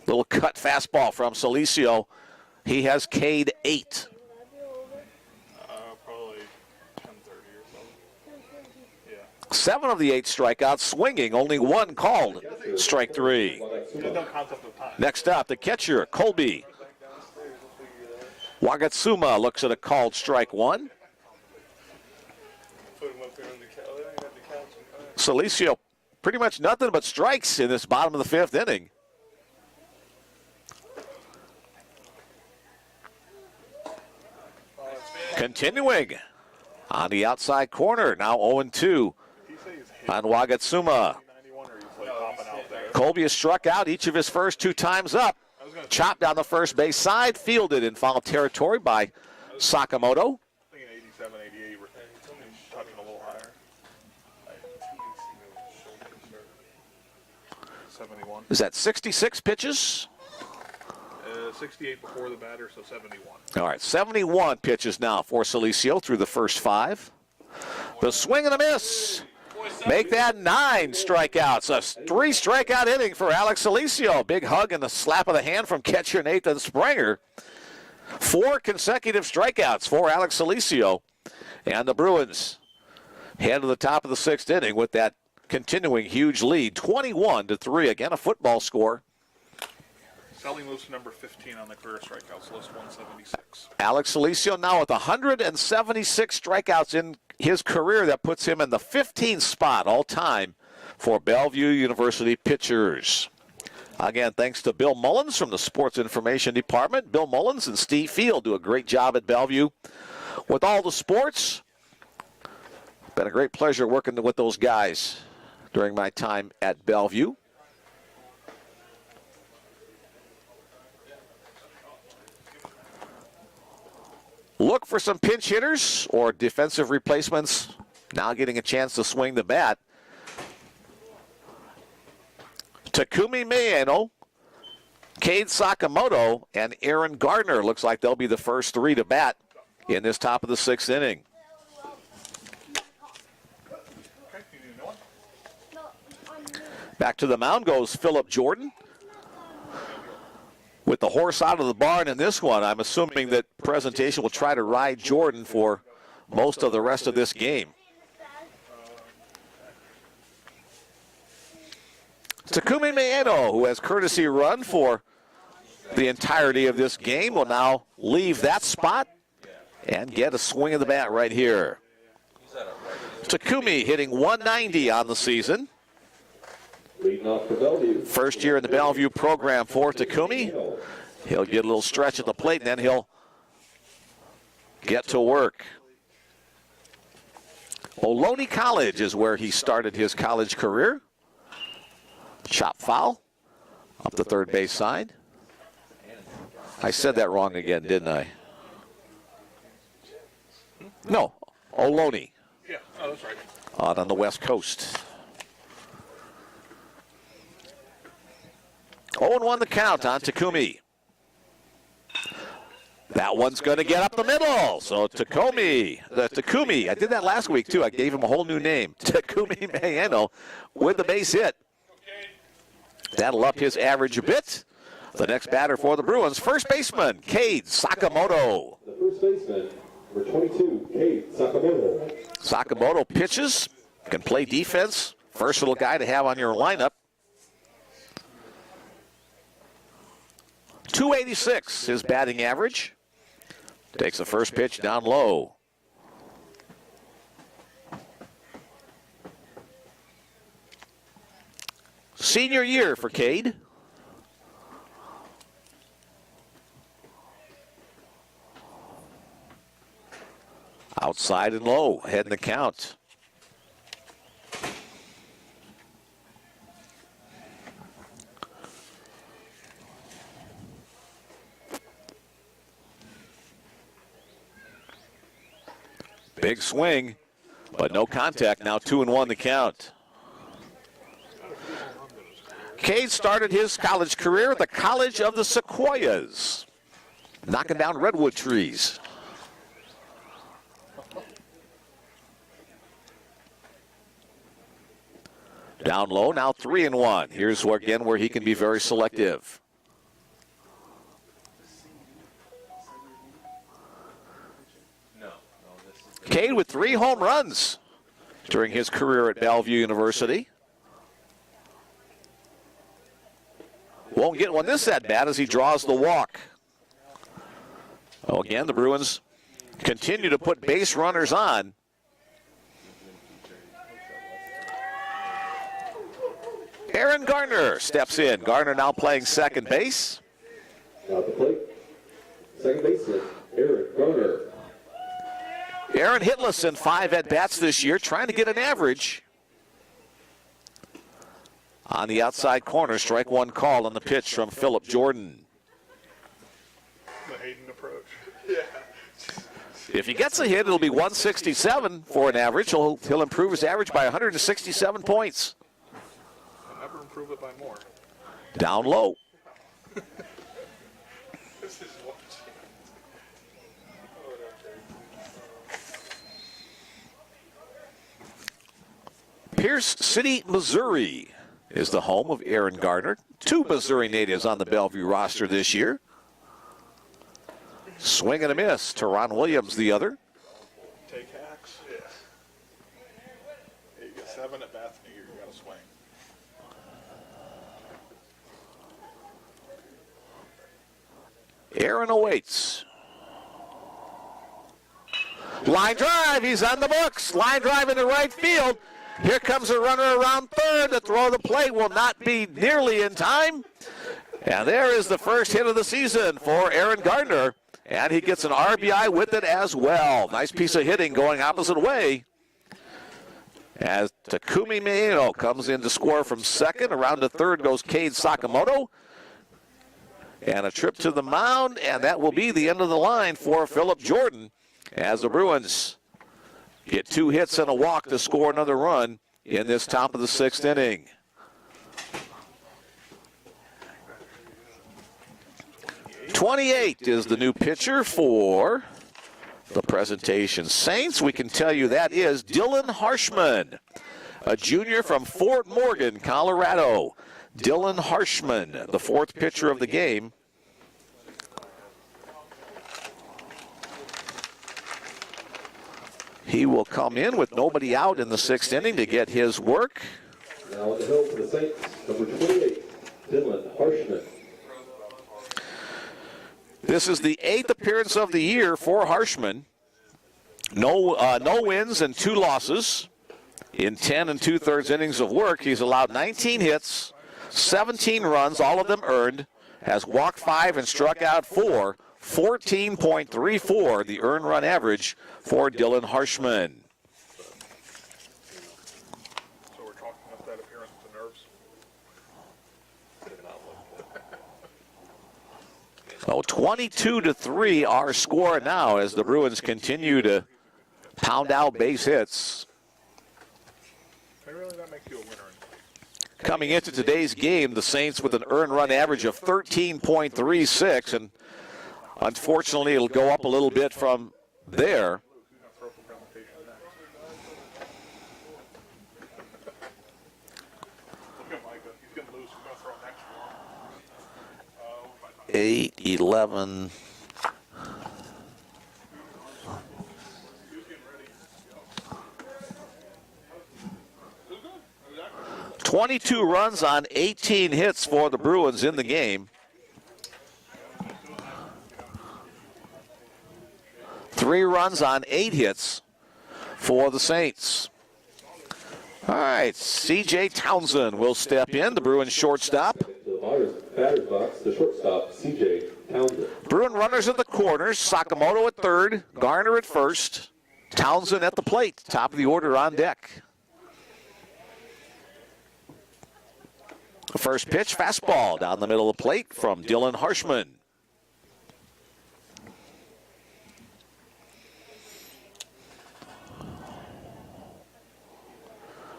Little cut fastball from Solicio. He has K'd 8. Probably 10:30 or so. Yeah. 7 of the 8 strikeouts swinging, only 1 called. Strike 3. There's no concept of time. Next up, the catcher, Colby. Wagatsuma looks at a called strike 1. Solicio, pretty much nothing but strikes in this bottom of the 5th inning. Continuing on the outside corner, now 0-2 on Wagatsuma. Colby has struck out each of his first 2 times up. Chopped down the first base side, fielded in foul territory by Sakamoto. I think in 87, 88, we're touching a little higher. 71. Is that 66 pitches? 68 before the batter, so 71. All right, 71 pitches now for Solicio through the first 5. The swing and a miss. Make that 9 strikeouts. A 3 strikeout inning for Alex Solicio. Big hug and a slap of the hand from catcher Nathan Springer. 4 consecutive strikeouts for Alex Solicio. And the Bruins head to the top of the 6th inning with that continuing huge lead, 21-3. Again, a football score. Sally moves to number 15 on the career strikeouts list, 176. Alex Solicio now with 176 strikeouts in his career. That puts him in the 15th spot all time for Bellevue University pitchers. Again, thanks to Bill Mullins from the Sports Information Department. Bill Mullins and Steve Field do a great job at Bellevue with all the sports. Been a great pleasure working with those guys during my time at Bellevue. Look for some pinch hitters or defensive replacements. Now getting a chance to swing the bat. Takumi Mayano, Cade Sakamoto, and Aaron Gardner. Looks like they'll be the first 3 to bat in this top of the 6th inning. Okay, you need a new one? Back to the mound goes Philip Jordan. With the horse out of the barn in this one, I'm assuming that presentation will try to ride Jordan for most of the rest of this game. Takumi Mayano, who has courtesy run for the entirety of this game, will now leave that spot and get a swing of the bat right here. Takumi hitting 190 on the season. Leading off for Bellevue. First year in the Bellevue program for Takumi. He'll get a little stretch at the plate, and then he'll get to work. Ohlone College is where he started his college career. Chop foul up the third base side. I said that wrong again, didn't I? No, Ohlone, Yeah, oh, that's right. out on the West Coast. 0-1 the count on Takumi. That one's going to get up the middle. So Takumi, I did that last week too. I gave him a whole new name. Takumi Mayano with the base hit. That'll up his average a bit. The next batter for the Bruins, first baseman, Cade Sakamoto. The first baseman, number 22, Cade Sakamoto. Sakamoto pitches, can play defense. Versatile guy to have on your lineup. 286, his batting average. Takes the first pitch down low. Senior year for Cade. Outside and low, heading the count. Big swing, but no contact. Now 2-1 the count. Cade started his college career at the College of the Sequoias, knocking down redwood trees. Down low, now 3-1. Here's where he can be very selective. Cade with 3 home runs during his career at Bellevue University. Won't get one this at bat as he draws the walk. Oh, again, the Bruins continue to put base runners on. Aaron Gardner steps in. Gardner now playing second base. Now at the plate, second baseman, Aaron Gardner. Aaron hitless in 5 at-bats this year, trying to get an average. On the outside corner, strike one call on the pitch from Philip Jordan. The Hayden approach. If he gets a hit, it'll be 167 for an average. He'll improve his average by 167 points. I'll never improve it by more. Down low. This is what. Pierce City, Missouri is the home of Aaron Gardner. 2 Missouri natives on the Bellevue roster this year. Swing and a miss. Teron Williams the other. Take hacks. Yeah. You get 7 at bats in a year, you got to swing. Aaron awaits. Line drive. He's on the books. Line drive into right field. Here comes a runner around third. The throw of the plate will not be nearly in time. And there is the first hit of the season for Aaron Gardner. And he gets an RBI with it as well. Nice piece of hitting going opposite way. As Takumi Maeno comes in to score from second. Around to third goes Cade Sakamoto. And a trip to the mound, and that will be the end of the line for Philip Jordan. As the Bruins get 2 hits and a walk to score another run in this top of the 6th inning. '28 is the new pitcher for the Presentation Saints. We can tell you that is Dylan Harshman, a junior from Fort Morgan, Colorado. Dylan Harshman, the 4th pitcher of the game. He will come in with nobody out in the 6th inning to get his work. Now on the hill for the Saints, number 28, Dylan Harshman. This is the 8th appearance of the year for Harshman. No wins and 2 losses. In 10 2/3 innings of work, he's allowed 19 hits, 17 runs, all of them earned, has walked 5 and struck out 4, 14.34 the earned run average for Dylan Harshman. So we're talking about that appearance to nerves. So 22-3 our score now as the Bruins continue to pound out base hits. May really not make you a winner. Coming into today's game, the Saints with an earned run average of 13.36, and unfortunately it'll go up a little bit from there. Who's going to throw for presentation next? Look at Micah. He's going to lose. Who's going to throw next? 8, 11. Who's getting ready? 22 runs on 18 hits for the Bruins in the game. 3 runs on 8 hits for the Saints. All right, C.J. Townsend will step in, the Bruins shortstop. The batter's box, the shortstop, C.J. Townsend. Bruin runners at the corners, Sakamoto at third, Garner at first, Townsend at the plate, top of the order on deck. The first pitch, fastball down the middle of the plate from Dylan Harshman.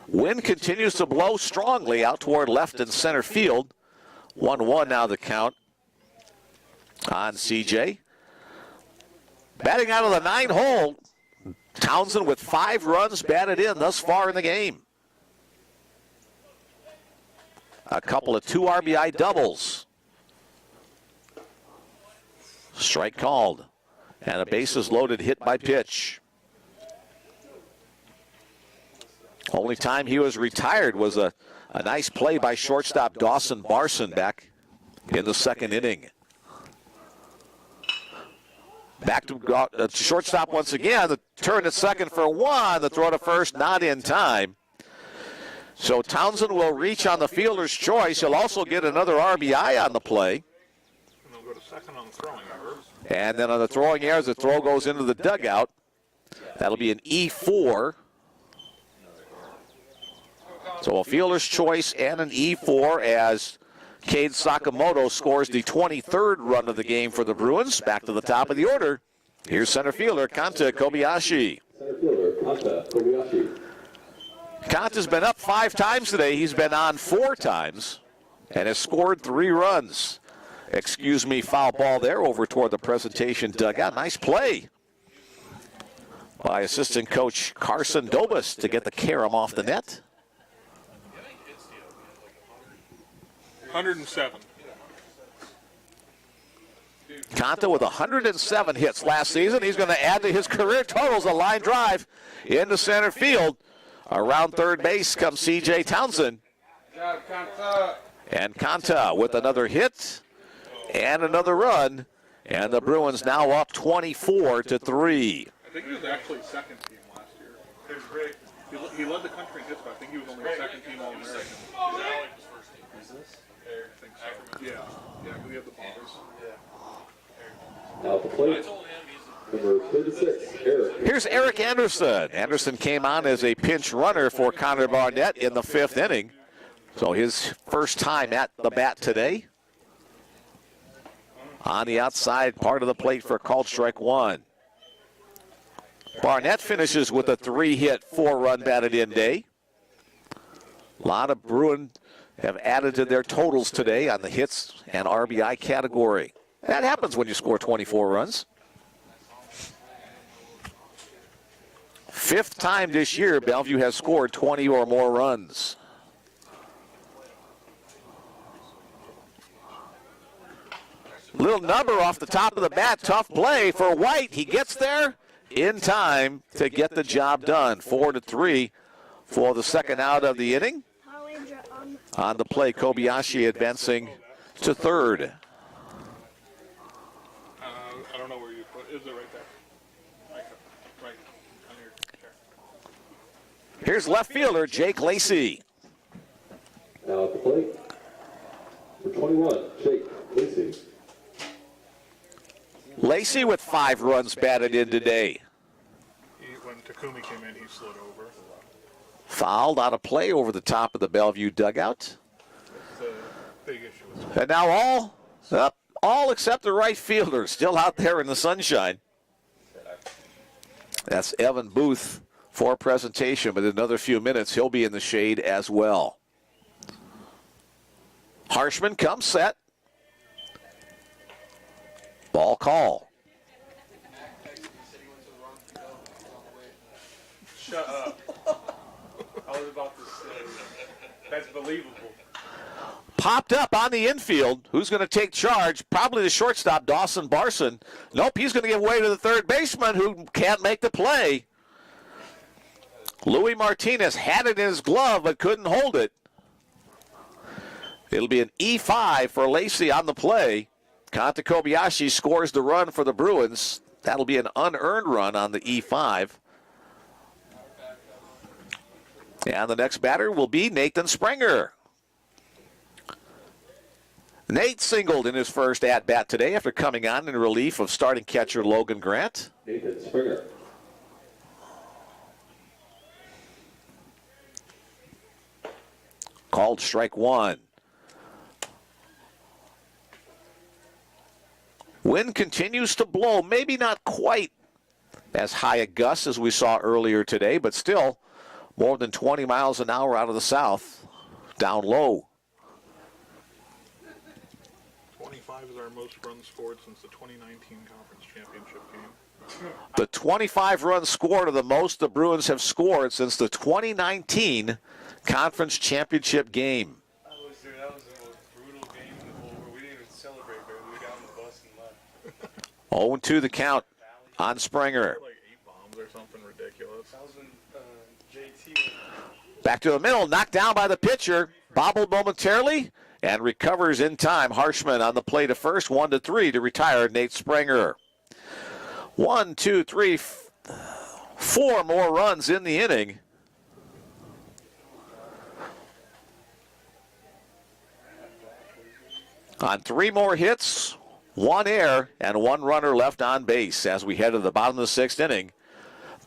Wind continues to blow strongly out toward left and center field. 1-1 now the count on CJ. Batting out of the 9-hole, Townsend with 5 runs batted in thus far in the game. A couple of 2 RBI doubles. Strike called. And a bases loaded hit by pitch. Only time he was retired was a nice play by shortstop Dawson Barson back in the 2nd inning. Back to shortstop once again. The turn at second for 1. The throw to first not in time. So Townsend will reach on the fielder's choice. He'll also get another RBI on the play. And they'll go to second on the throwing errors. And then on the throwing errors, the throw goes into the dugout. That'll be an E4. So a fielder's choice and an E4 as Cade Sakamoto scores the 23rd run of the game for the Bruins. Back to the top of the order. Here's center fielder Kanta Kobayashi. Center fielder, Kanta Kobayashi. Kanta's been up 5 times today. He's been on 4 times and has scored 3 runs. Excuse me, foul ball there over toward the presentation dugout. Nice play by assistant coach Carson Dobus to get the carom off the net. 107. Conta with 107 hits last season. He's going to add to his career totals. A line drive into center field. Around third base comes C.J. Townsend. And Conta with another hit and another run. And the Bruins now up 24-3. I think he was actually second team last year. There's Rick. He led the country in hits, but I think he was only second team All-American. Alex was first team. Who's this? I think so. Yeah, because we have the Bombers. Now at the I plate, told him he's number 36, Eric. Here's Eric Anderson. Anderson came on as a pinch runner for Connor Barnett in the fifth inning. So his first time at the bat today. On the outside part of the plate for called strike one. Barnett finishes with a 3-hit, 4-run batted in day. A lot of Bruins have added to their totals today on the hits and RBI category. That happens when you score 24 runs. Fifth time this year Bellevue has scored 20 or more runs. Little number off the top of the bat. Tough play for White. He gets there in time to get the job done. 4-3 for the second out of the inning. On the play, Kobayashi advancing to third. I don't know where you put it. Is it right there? Right on your chair. Here's left fielder Jake Lacey. Now at the plate, for 21, Jake Lacey. Lacey with 5 runs batted in today. When Takumi came in, he slid over. Fouled out of play over the top of the Bellevue dugout. That's the big issue with And now all except the right fielder still out there in the sunshine. That's Evan Booth for presentation, but in another few minutes he'll be in the shade as well. Harshman comes set. Ball call. Shut up. I was about to say, that's believable. Popped up on the infield. Who's going to take charge? Probably the shortstop, Dawson Barson. Nope, he's going to give way to the third baseman who can't make the play. Louis Martinez had it in his glove but couldn't hold it. It'll be an E5 for Lacey on the play. Kanta Kobayashi scores the run for the Bruins. That'll be an unearned run on the E5. And the next batter will be Nathan Springer. Nate singled in his first at-bat today after coming on in relief of starting catcher Logan Grant. Nathan Springer. Called strike one. Wind continues to blow, maybe not quite as high a gust as we saw earlier today, but still more than 20 miles an hour out of the south, down low. 25 is our most runs scored since the 2019 conference championship game. The 25 runs scored are the most the Bruins have scored since the 2019 conference championship game. That was the most brutal game in the whole world. We didn't even celebrate, but we got on the bus and left. 0-2 the count on Springer. Like 8 bombs or something ridiculous. That was when JT. Back to the middle, knocked down by the pitcher, bobbled momentarily, and recovers in time. Harshman on the play to first, 1-3 to retire Nate Springer. 1, 2, 3, 4 more runs in the inning. On 3 more hits, 1 error, and 1 runner left on base as we head to the bottom of the 6th inning.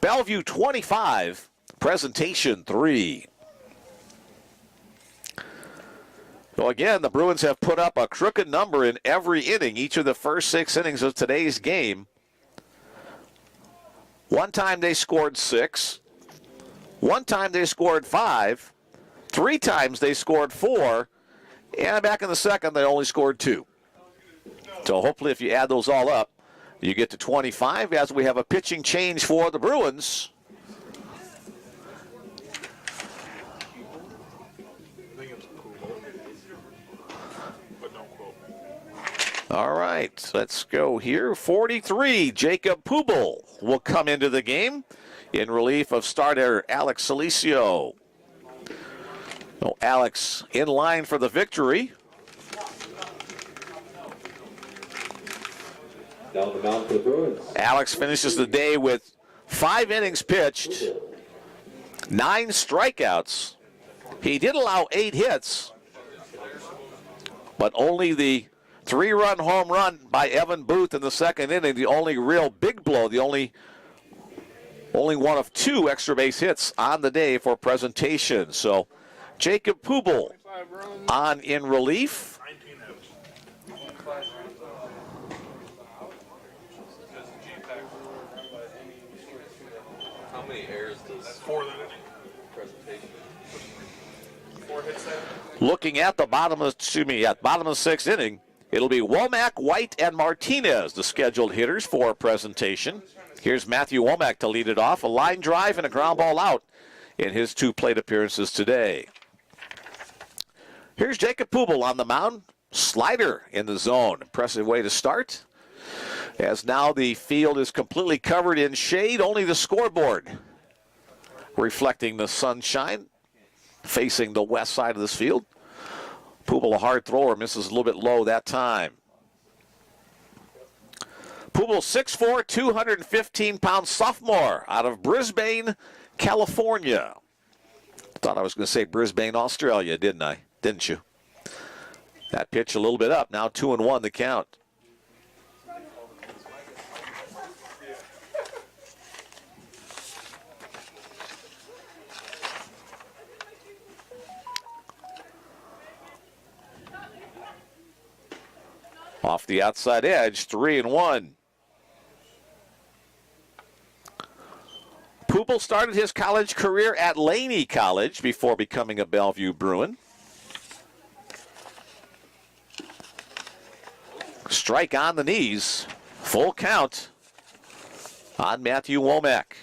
Bellevue 25, Presentation 3. So again, the Bruins have put up a crooked number in every inning, each of the first 6 innings of today's game. One time they scored 6. One time they scored 5. 3 times they scored 4. And back in the second, they only scored 2. So hopefully if you add those all up, you get to 25 as we have a pitching change for the Bruins. I think it's cool. All right, let's go here. 43, Jacob Pubel will come into the game in relief of starter Alex Solicio. So Alex in line for the victory. Down the mound for the Bruins. Alex finishes the day with 5 innings pitched, 9 strikeouts. He did allow 8 hits, but only the 3-run home run by Evan Booth in the second inning, the only real big blow, the only one of 2 extra base hits on the day for presentation. So Jacob Pubel on in relief. 19 outs. How many errors does That's 4 that inning. presentation? 4 hits there. Looking at the bottom of the 6th inning, it'll be Womack, White, and Martinez, the scheduled hitters for presentation. Here's Matthew Womack to lead it off, a line drive and a ground ball out in his 2 plate appearances today. Here's Jacob Pubel on the mound, slider in the zone. Impressive way to start, as now the field is completely covered in shade, only the scoreboard reflecting the sunshine facing the west side of this field. Pubel, a hard thrower, misses a little bit low that time. Pubel, 6'4", 215-pound sophomore out of Brisbane, California. Thought I was going to say Brisbane, Australia, didn't I? Didn't you? That pitch a little bit up. Now 2-1 the count. Off the outside edge, 3-1. Pubel started his college career at Laney College before becoming a Bellevue Bruin. Strike on the knees. Full count on Matthew Womack.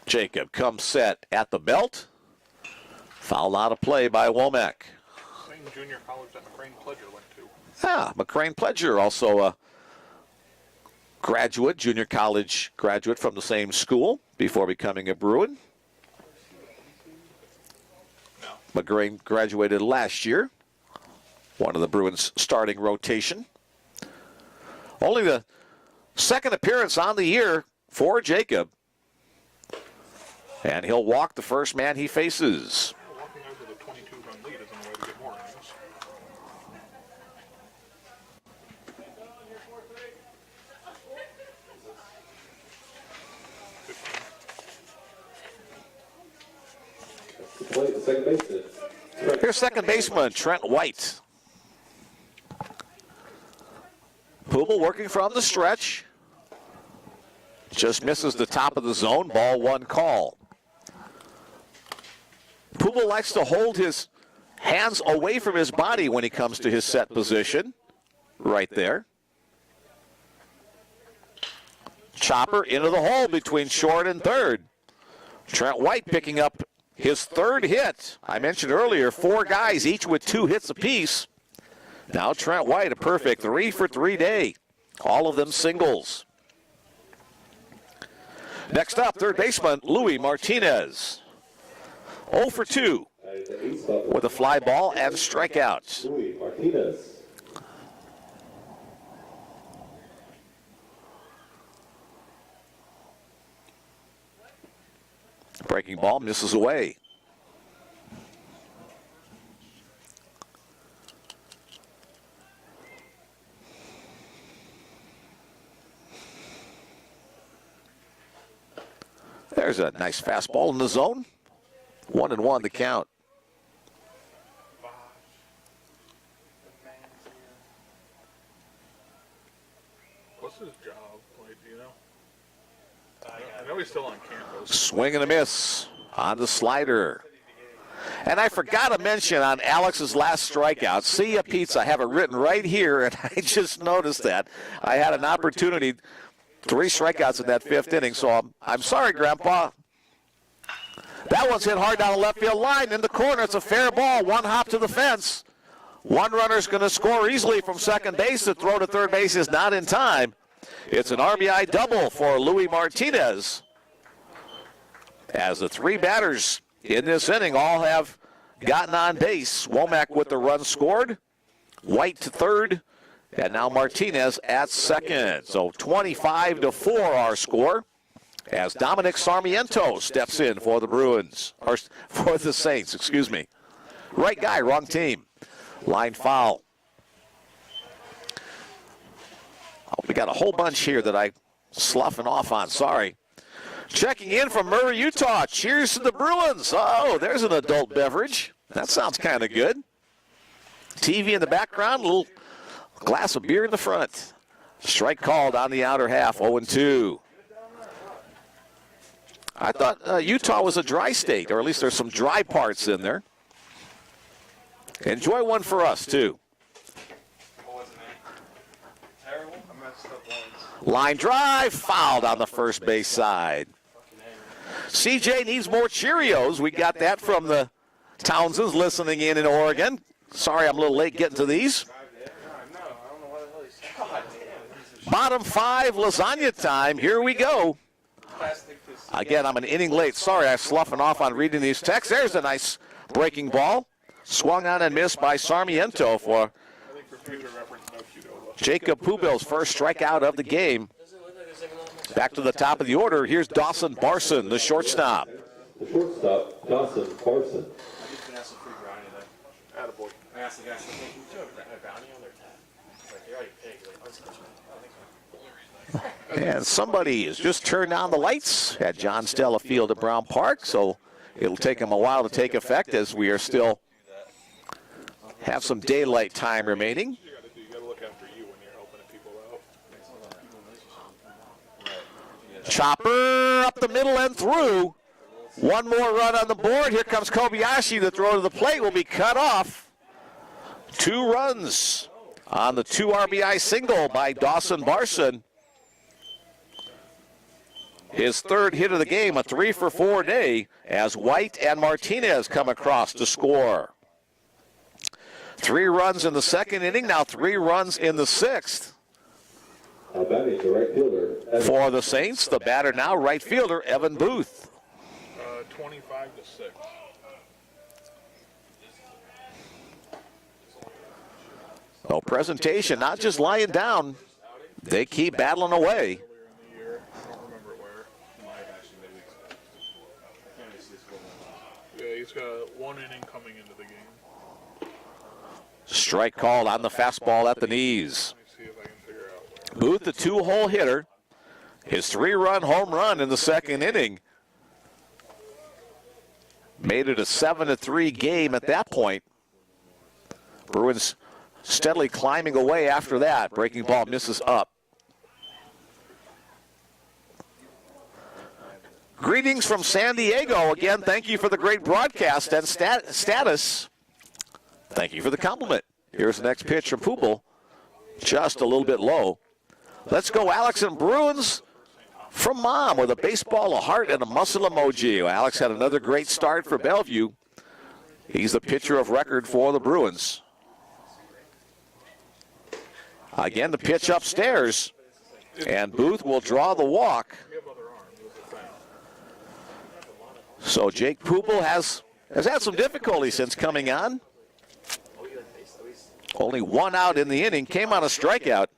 Jacob comes set at the belt. Foul out of play by Womack. Same junior college that McCrane Pledger went to. McCrane Pledger, also a graduate, junior college graduate from the same school before becoming a Bruin. McCrane graduated last year, one of the Bruins' starting rotation. Only the second appearance on the year for Jacob. And he'll walk the first man he faces. Walking over the 22-run lead isn't a way to get more innings. Second baseman. Here's second baseman Trent White. Pubel working from the stretch. Just misses the top of the zone. Ball 1 call. Pubel likes to hold his hands away from his body when he comes to his set position. Right there. Chopper into the hole between short and third. Trent White picking up his 3rd hit. I mentioned earlier, 4 guys, each with 2 hits apiece. Now Trent White, a perfect 3-for-3 day. All of them singles. Next up, third baseman Louis Martinez. 0 for 2 with a fly ball and strikeouts. Louis Martinez. Breaking ball misses away. There's a nice fastball in the zone. 1-1 the count. What's his job like, do you know? I know he's still on campus. Swing and a miss on the slider. And I forgot to mention on Alex's last strikeout, see ya pizza. I have it written right here, and I just noticed that. I had an opportunity, 3 strikeouts in that 5th inning, so I'm sorry, Grandpa. That one's hit hard down the left field line. In the corner, it's a fair ball. One hop to the fence. One runner's going to score easily from second base. The throw to third base is not in time. It's an RBI double for Louis Martinez. As the three batters in this inning all have gotten on base. Womack with the run scored. White to third. And now Martinez at second. So 25-4 our score. As Dominic Sarmiento steps in for the Bruins. Or for the Saints, excuse me. Right guy, wrong team. Line foul. Oh, we got a whole bunch here that I'm sloughing off on. Sorry. Checking in from Murray, Utah. Cheers to the Bruins. Oh, there's an adult beverage. That sounds kind of good. TV in the background, a little glass of beer in the front. Strike called on the outer half, 0-2. I thought Utah was a dry state, or at least there's some dry parts in there. Enjoy one for us, too. Line drive, fouled on the first base side. CJ needs more Cheerios. We got that from the Townsends listening in Oregon. Sorry I'm a little late getting to these. Bottom five, lasagna time. Here we go. Again, I'm an inning late. Sorry, I'm sloughing off on reading these texts. There's a nice breaking ball. Swung on and missed by Sarmiento for Jacob Pubil's first strikeout of the game. Back to the top of the order. Here's Dawson Barson, the shortstop. The shortstop, Dawson Barson. Attaboy. I asked the guy, so can you do a bounty on their tab? He's like, you're already paid. He's like, oh, it's not sure. And somebody has just turned on the lights at John Stella Field at Brown Park, so it'll take them a while to take effect as we are still have some daylight time remaining. You gotta look after you when you're helping people out. Chopper up the middle and through. One more run on the board. Here comes Kobayashi. The throw to the plate will be cut off. 2 runs on the 2 RBI single by Dawson Barson. His third hit of the game, a 3-for-4 day, as White and Martinez come across to score. 3 runs in the second inning, now 3 runs in the 6th. Now batting the right fielder. For the Saints, the batter now, right fielder, Evan Booth. 25-6. No presentation, not just lying down. They keep battling away. Earlier in the year, I don't remember where. Yeah, he's got 1 inning coming into the game. Strike called on the fastball at the knees. Let me see if I can figure out where. Booth, the 2-hole hitter. His 3-run home run in the second inning. Made it a 7-3 game at that point. Bruins steadily climbing away after that. Breaking ball misses up. Greetings from San Diego. Again, thank you for the great broadcast and status. Thank you for the compliment. Here's the next pitch from Pubil. Just a little bit low. Let's go, Alex and Bruins. From Mom with a baseball, a heart, and a muscle emoji. Alex had another great start for Bellevue. He's the pitcher of record for the Bruins. Again, the pitch upstairs. And Booth will draw the walk. So Jake Pubil has had some difficulty since coming on. Only 1 out in the inning. Came on a strikeout.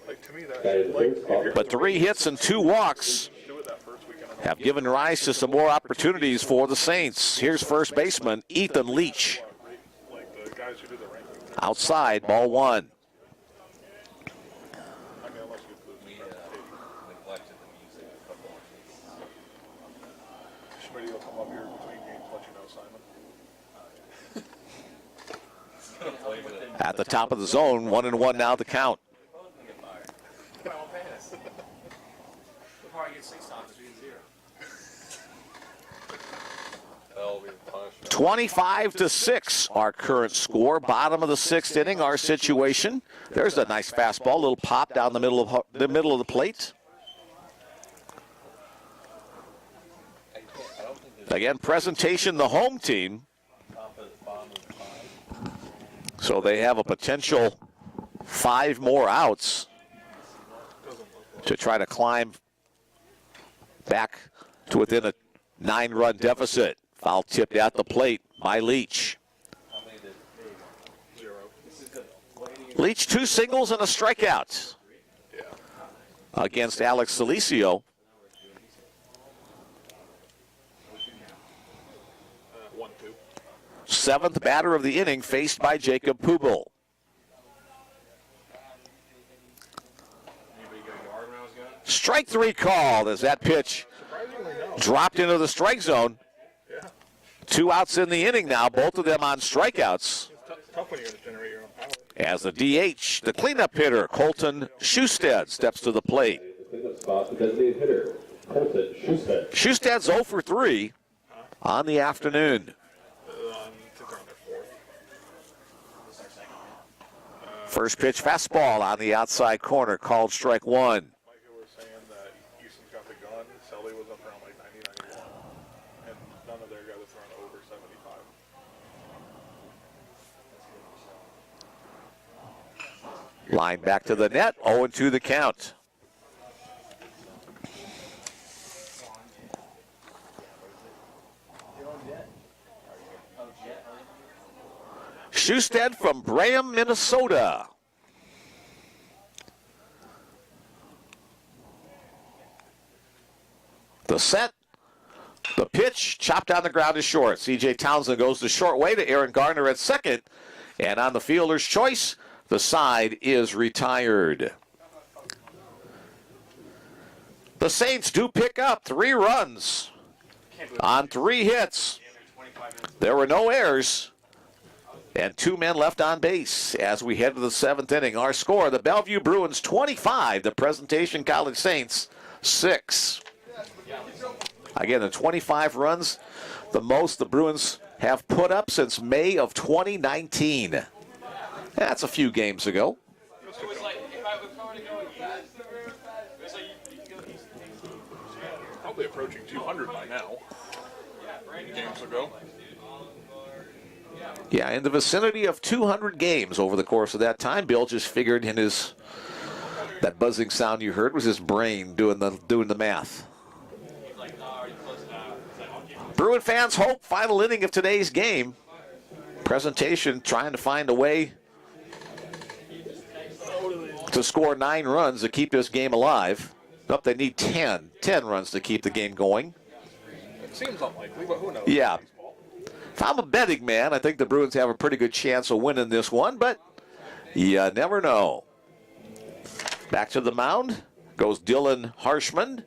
Like, to me, that's But 3 hits and 2 walks have given rise to some more opportunities for the Saints. Here's first baseman Ethan Leach. like the guys who do the ranking. Outside, ball 1. I mean, unless you include me. Neglected the music a couple of Somebody will come up here between games, let you know, Simon. At the top of the zone, 1-1 now the count. I won't pay us. We'll probably get 6 stops, 3-0. 25-6, our current score. Bottom of the 6th inning, our situation. There's a nice fastball, a little pop down the middle of the plate. Again, presentation, the home team. So they have a potential 5 more outs to try to climb back to within a 9-run deficit. Foul tipped at the plate by Leach. Leach 2 singles and a strikeout against Alex Solicio. 1-2. 7th batter of the inning faced by Jacob Pubel. Strike 3 called as that pitch dropped into the strike zone. 2 outs in the inning now, both of them on strikeouts. Tough when you're going to generate your own power. As the DH, the cleanup hitter, Colton Schusted, steps to the plate. Cleanup spot, the designated hitter, Colton Schusted. Schusted's 0 for 3 on the afternoon. I think they're on their 4th. First pitch fastball on the outside corner, called strike 1. Micah was saying that Houston's got the gun. Sully was up around like 90, 91. And none of their guys have thrown over 75. Line back to the net, 0-2 the count. Schusted from Graham, Minnesota. The set, the pitch, chopped on the ground is short. C.J. Townsend goes the short way to Aaron Gardner at second. And on the fielder's choice, the side is retired. The Saints do pick up 3 runs on 3 hits. There were no errors. And 2 men left on base as we head to the 7th inning. Our score, the Bellevue Bruins 25, the Presentation College Saints 6. Again, the 25 runs, the most the Bruins have put up since May of 2019. That's a few games ago. It was like, if I was going to go again, it was like, you can go east. Probably approaching 200 by now. Games ago. Yeah, in the vicinity of 200 games over the course of that time. Bill just figured in his, that buzzing sound you heard was his brain doing the math. Bruin fans hope final inning of today's game. Presentation trying to find a way to score 9 runs to keep this game alive. Nope, they need 10 runs to keep the game going. It seems unlikely, but who knows? Yeah. If I'm a betting man, I think the Bruins have a pretty good chance of winning this one, but you never know. Back to the mound goes Dylan Harshman.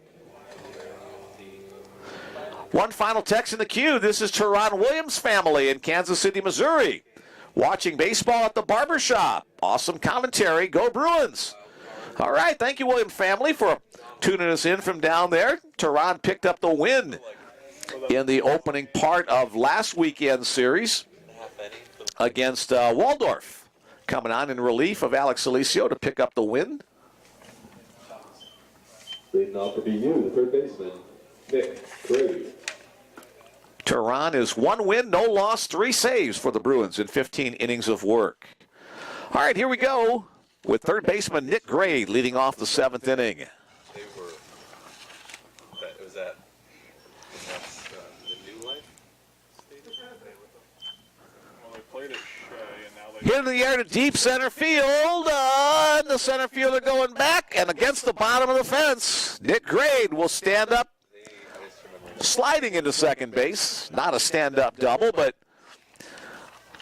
One final text in the queue. This is Teron Williams' family in Kansas City, Missouri. Watching baseball at the barbershop. Awesome commentary. Go Bruins. All right. Thank you, Williams family, for tuning us in from down there. Teron picked up the win in the opening part of last weekend's series against Waldorf. Coming on in relief of Alex Solicio to pick up the win. Leading off for BU, the third baseman, Nick Gray. Teron is 1 win, no loss, 3 saves for the Bruins in 15 innings of work. All right, here we go with third baseman Nick Gray leading off the 7th inning. They were, was that the New Life Stadium? Well, they played at Shea, and now they... Hit in the air to deep center field. And the center fielder going back and against the bottom of the fence. Nick Gray will stand up, sliding into second base. Not a stand-up double, but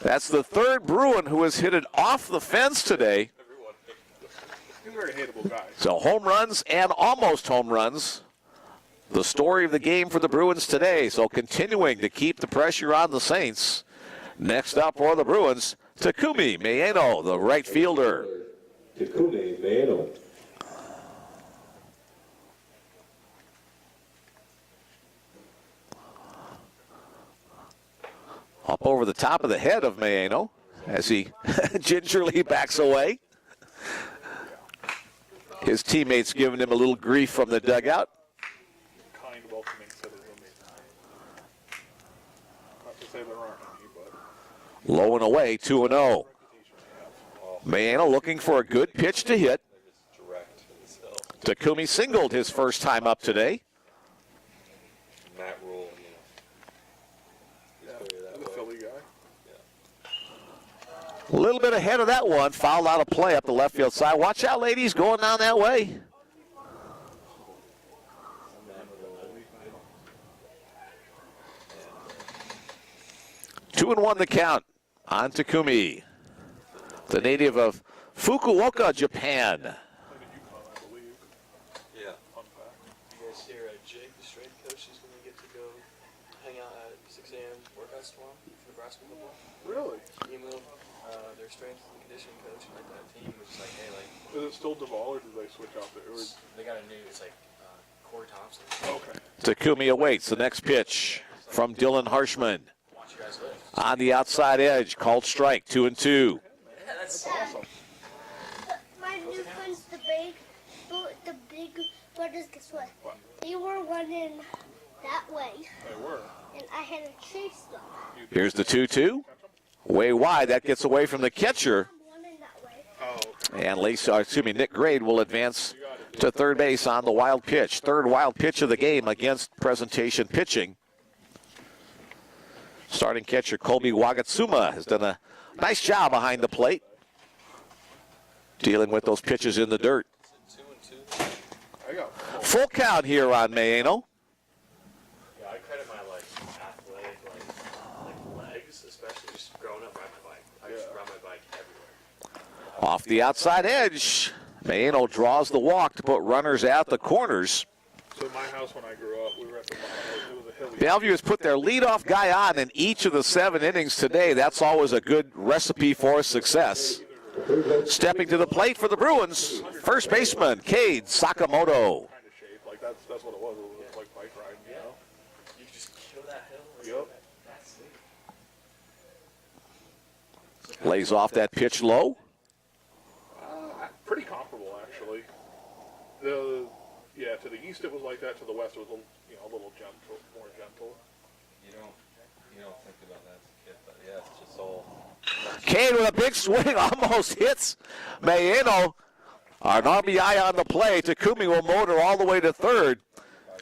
that's the 3rd Bruin who has hit it off the fence today. He's a very hateable guy. So home runs and almost home runs. The story of the game for the Bruins today. So continuing to keep the pressure on the Saints. Next up for the Bruins, Takumi Maeno, the right fielder. Takumi Maeno. Up over the top of the head of Maeno as he gingerly backs away. His teammates giving him a little grief from the dugout. Kind, welcoming citizens. say there aren't any, but Low and away, 2-0. reputation they have. Mayano looking for a good pitch to hit. Direct. So Takumi singled his first time up today. Matt Rule, he's clear that The way. Philly guy. A little bit ahead of that one. Fouled out of play up the left field side. Watch out, ladies, going down that way. Two and one the count on Takumi, the native of Fukuoka, Japan. Played at UConn, I believe. Yeah. Fun fact. You guys hear Jake, the strength coach, is going to get to go hang out at 6 a.m. workouts tomorrow for Nebraska football. Really? Emu, their strength and conditioning coach, and like that team was just like, hey, like, Is it still Duvall or did they switch out there? they got a new, it's like Corey Thompson. Okay. Takumi awaits the next pitch from Dylan Harshman. Watch you guys live. On the outside edge, called strike, 2-2. Yeah, that's Awesome. My new friends, the big brothers, guess what? What? They were running that way, They were. and I had to chase them. Here's the 2-2. Way wide, that gets away from the catcher. I'm running that way. Oh, And Nick Grade will advance to third base on the wild pitch. Third wild pitch of the game against Presentation pitching. Starting catcher Colby Wagatsuma has done a nice job behind the plate, dealing with those pitches in the dirt. 2-2. I got Full count here on Mayano. Yeah, I credit my like athletic like legs, especially just growing up riding my bike. I just ride my bike everywhere. Off the outside edge, Mayano draws the walk to put runners at the corners. So in my house when I grew up, we were at the bottom. It was a hilly. Bellevue has put their leadoff guy on in each of the 7 innings today. That's always a good recipe for success. Stepping to the plate for the Bruins, first baseman Cade Sakamoto. Kind of shape. Like that's what it was. It was like bike riding, you know? You can just kill that hill. Yep. That's it. Lays off that pitch low. Pretty comparable, actually. To the east it was like that. To the west it was a little gentle, more gentle. You don't think about that as a kid, but yeah, it's just all. Cade with a big swing almost hits Mayano. An RBI on the play. Takumi will motor all the way to third.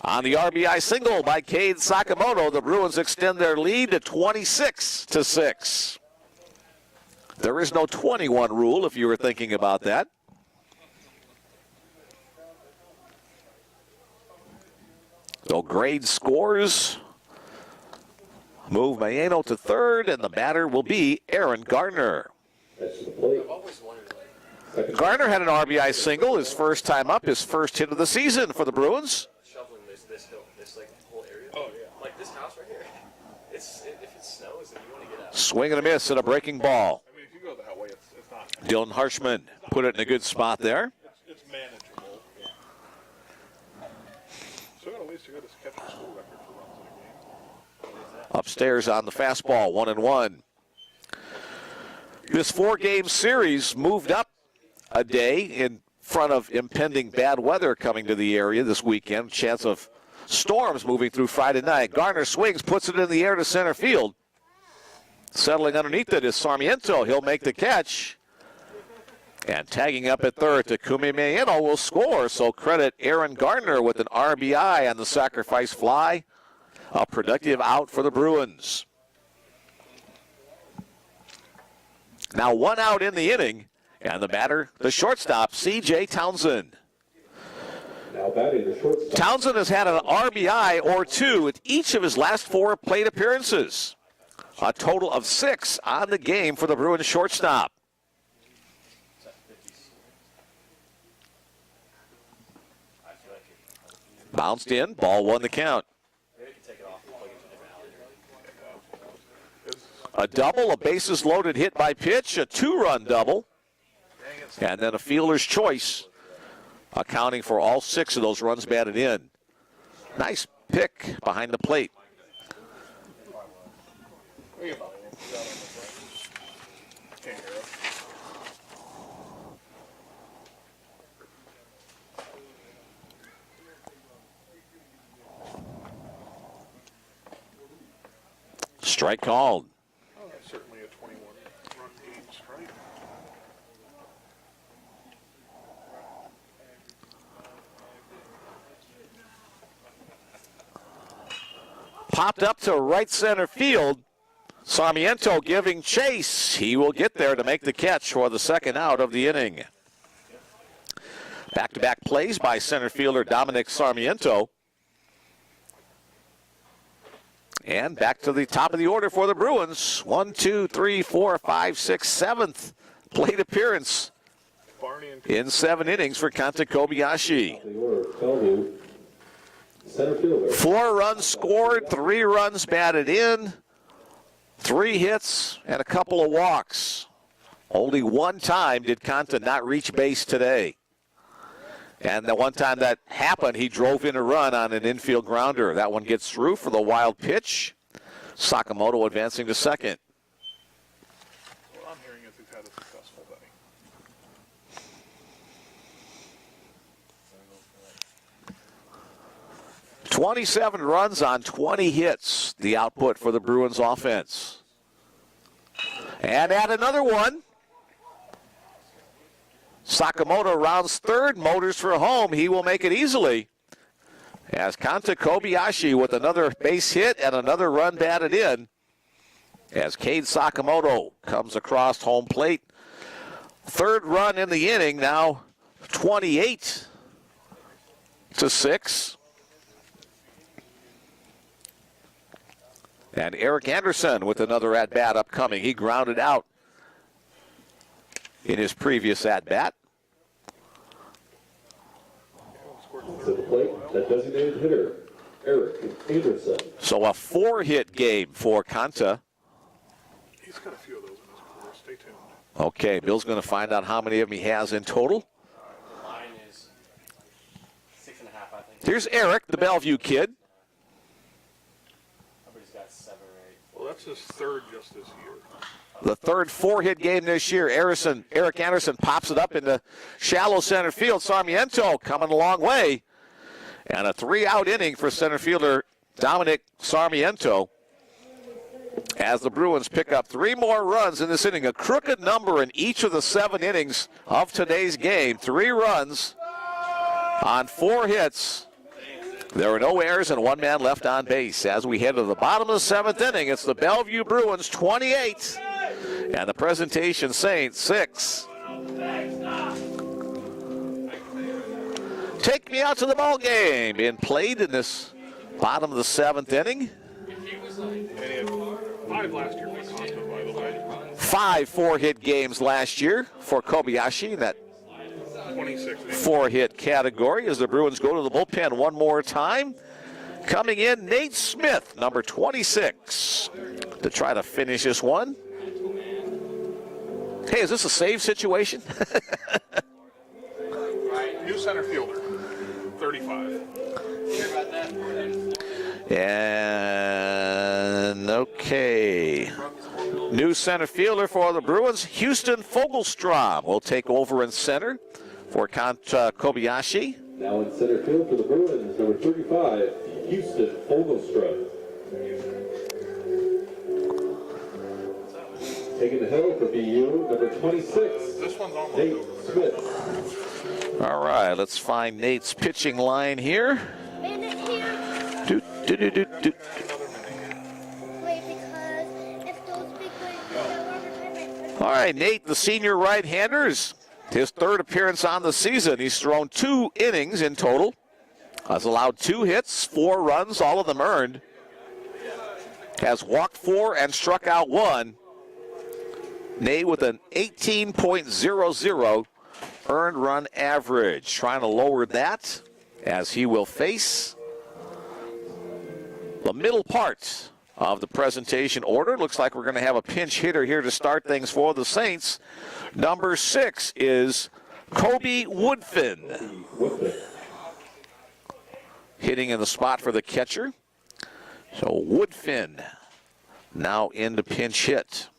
On the RBI single by Cade Sakamoto, the Bruins extend their lead to 26-6. There is no 21 rule if you were thinking about that. So Grade scores. Move Mayano to third, and the batter will be Aaron Gardner. I've always wondered like Gardner had an RBI single his first time up, his first hit of the season for the Bruins. shoveling this hill, this like whole area. Oh yeah. Like this house right here. If it snows and you want to get out. Swing and a miss and a breaking ball. I mean, if you go that way, it's not. Dylan Harshman put it in a good spot there. It's manageable. So at least you got to catch the school record for runs in a game. Upstairs on the fastball, 1-1. This 4-game series moved up a day in front of impending bad weather coming to the area this weekend. Chance of storms moving through Friday night. Gardner swings, puts it in the air to center field. Settling underneath it is Sarmiento. He'll make the catch. And tagging up at third, Takumi Mayano will score. So credit Aaron Gardner with an RBI on the sacrifice fly. A productive out for the Bruins. Now 1 out in the inning, and the batter, the shortstop, C.J. Townsend. Now batting the shortstop. Townsend has had an RBI or 2 in each of his last 4 plate appearances. A total of 6 on the game for the Bruins shortstop. Bounced in, ball 1 the count. Maybe I can take it off and plug it to a different alley. A double, a bases loaded hit by pitch, a 2-run double, and then a fielder's choice, accounting for all 6 of those runs batted in. Nice pick behind the plate. Can't hear it. Strike called. Oh, that's certainly a 21-run game strike. Popped up to right center field. Sarmiento giving chase. He will get there to make the catch for the second out of the inning. Back-to-back plays by center fielder Dominic Sarmiento. And back to the top of the order for the Bruins. 1, 2, 3, 4, 5, 6, 7th plate appearance Barney and in 7 innings for Kanta Kobayashi. The order, Bellevue, center fielder. 4 runs scored, 3 runs batted in, 3 hits, and a couple of walks. Only one time did Kanta not reach base today. And the one time that happened, he drove in a run on an infield grounder. That one gets through for the wild pitch. Sakamoto advancing to second. what I'm hearing is he's had a successful day. 27 runs on 20 hits, the output for the Bruins offense. And add another one. Sakamoto rounds third, motors for home. He will make it easily. As Kanta Kobayashi with another base hit and another run batted in. As Cade Sakamoto comes across home plate. Third run in the inning, now 28-6. And Eric Anderson with another at-bat upcoming. He grounded out in his previous at-bat. To the plate, that designated hitter, Eric Anderson. So a 4-hit game for Kanta. He's got a few of those in his career. Stay tuned. Okay, Bill's going to find out how many of them he has in total. Mine is 6.5, I think. Here's Eric, the Bellevue kid. Everybody's got 7 or 8. Well, that's his third just this year. The third 4-hit game this year. Eric Anderson pops it up into shallow center field. Sarmiento coming a long way. And a 3-out inning for center fielder Dominic Sarmiento. As the Bruins pick up 3 more runs in this inning. A crooked number in each of the 7 innings of today's game. 3 runs on 4 hits. There were no errors and 1 man left on base. As we head to the bottom of the 7th inning, it's the Bellevue Bruins 28 and the Presentation Saints 6. Take me out to the ball game being played in this bottom of the 7th inning. And he had 5 last year for Costa, by the way. 5 4-hit games last year for Kobayashi in that 26. 4-hit category as the Bruins go to the bullpen one more time. Coming in, Nate Smith, number 26, to try to finish this one. Hey, is this a save situation? New center fielder, 35. And okay. New center fielder for the Bruins, Houston Fogelstrom, will take over in center for Kanta Kobayashi. Now in center field for the Bruins, number 35, Houston Fogelstrom. Taking the hill for BU, number 26, This one's almost Nate over. Smith. All right, let's find Nate's pitching line here. Minute here. Do, do, do, do, do. Wait, because if those big boys go overtime, All right, Nate, the senior right-hander, is his 3rd appearance on the season. He's thrown 2 innings in total. Has allowed 2 hits, 4 runs, all of them earned. Has walked 4 and struck out 1. Nate with an 18.00 earned run average. Trying to lower that as he will face the middle part of the presentation order. Looks like we're going to have a pinch hitter here to start things for the Saints. Number 6 is Kobe Woodfin. Hitting in the spot for the catcher. So Woodfin now in to pinch hit.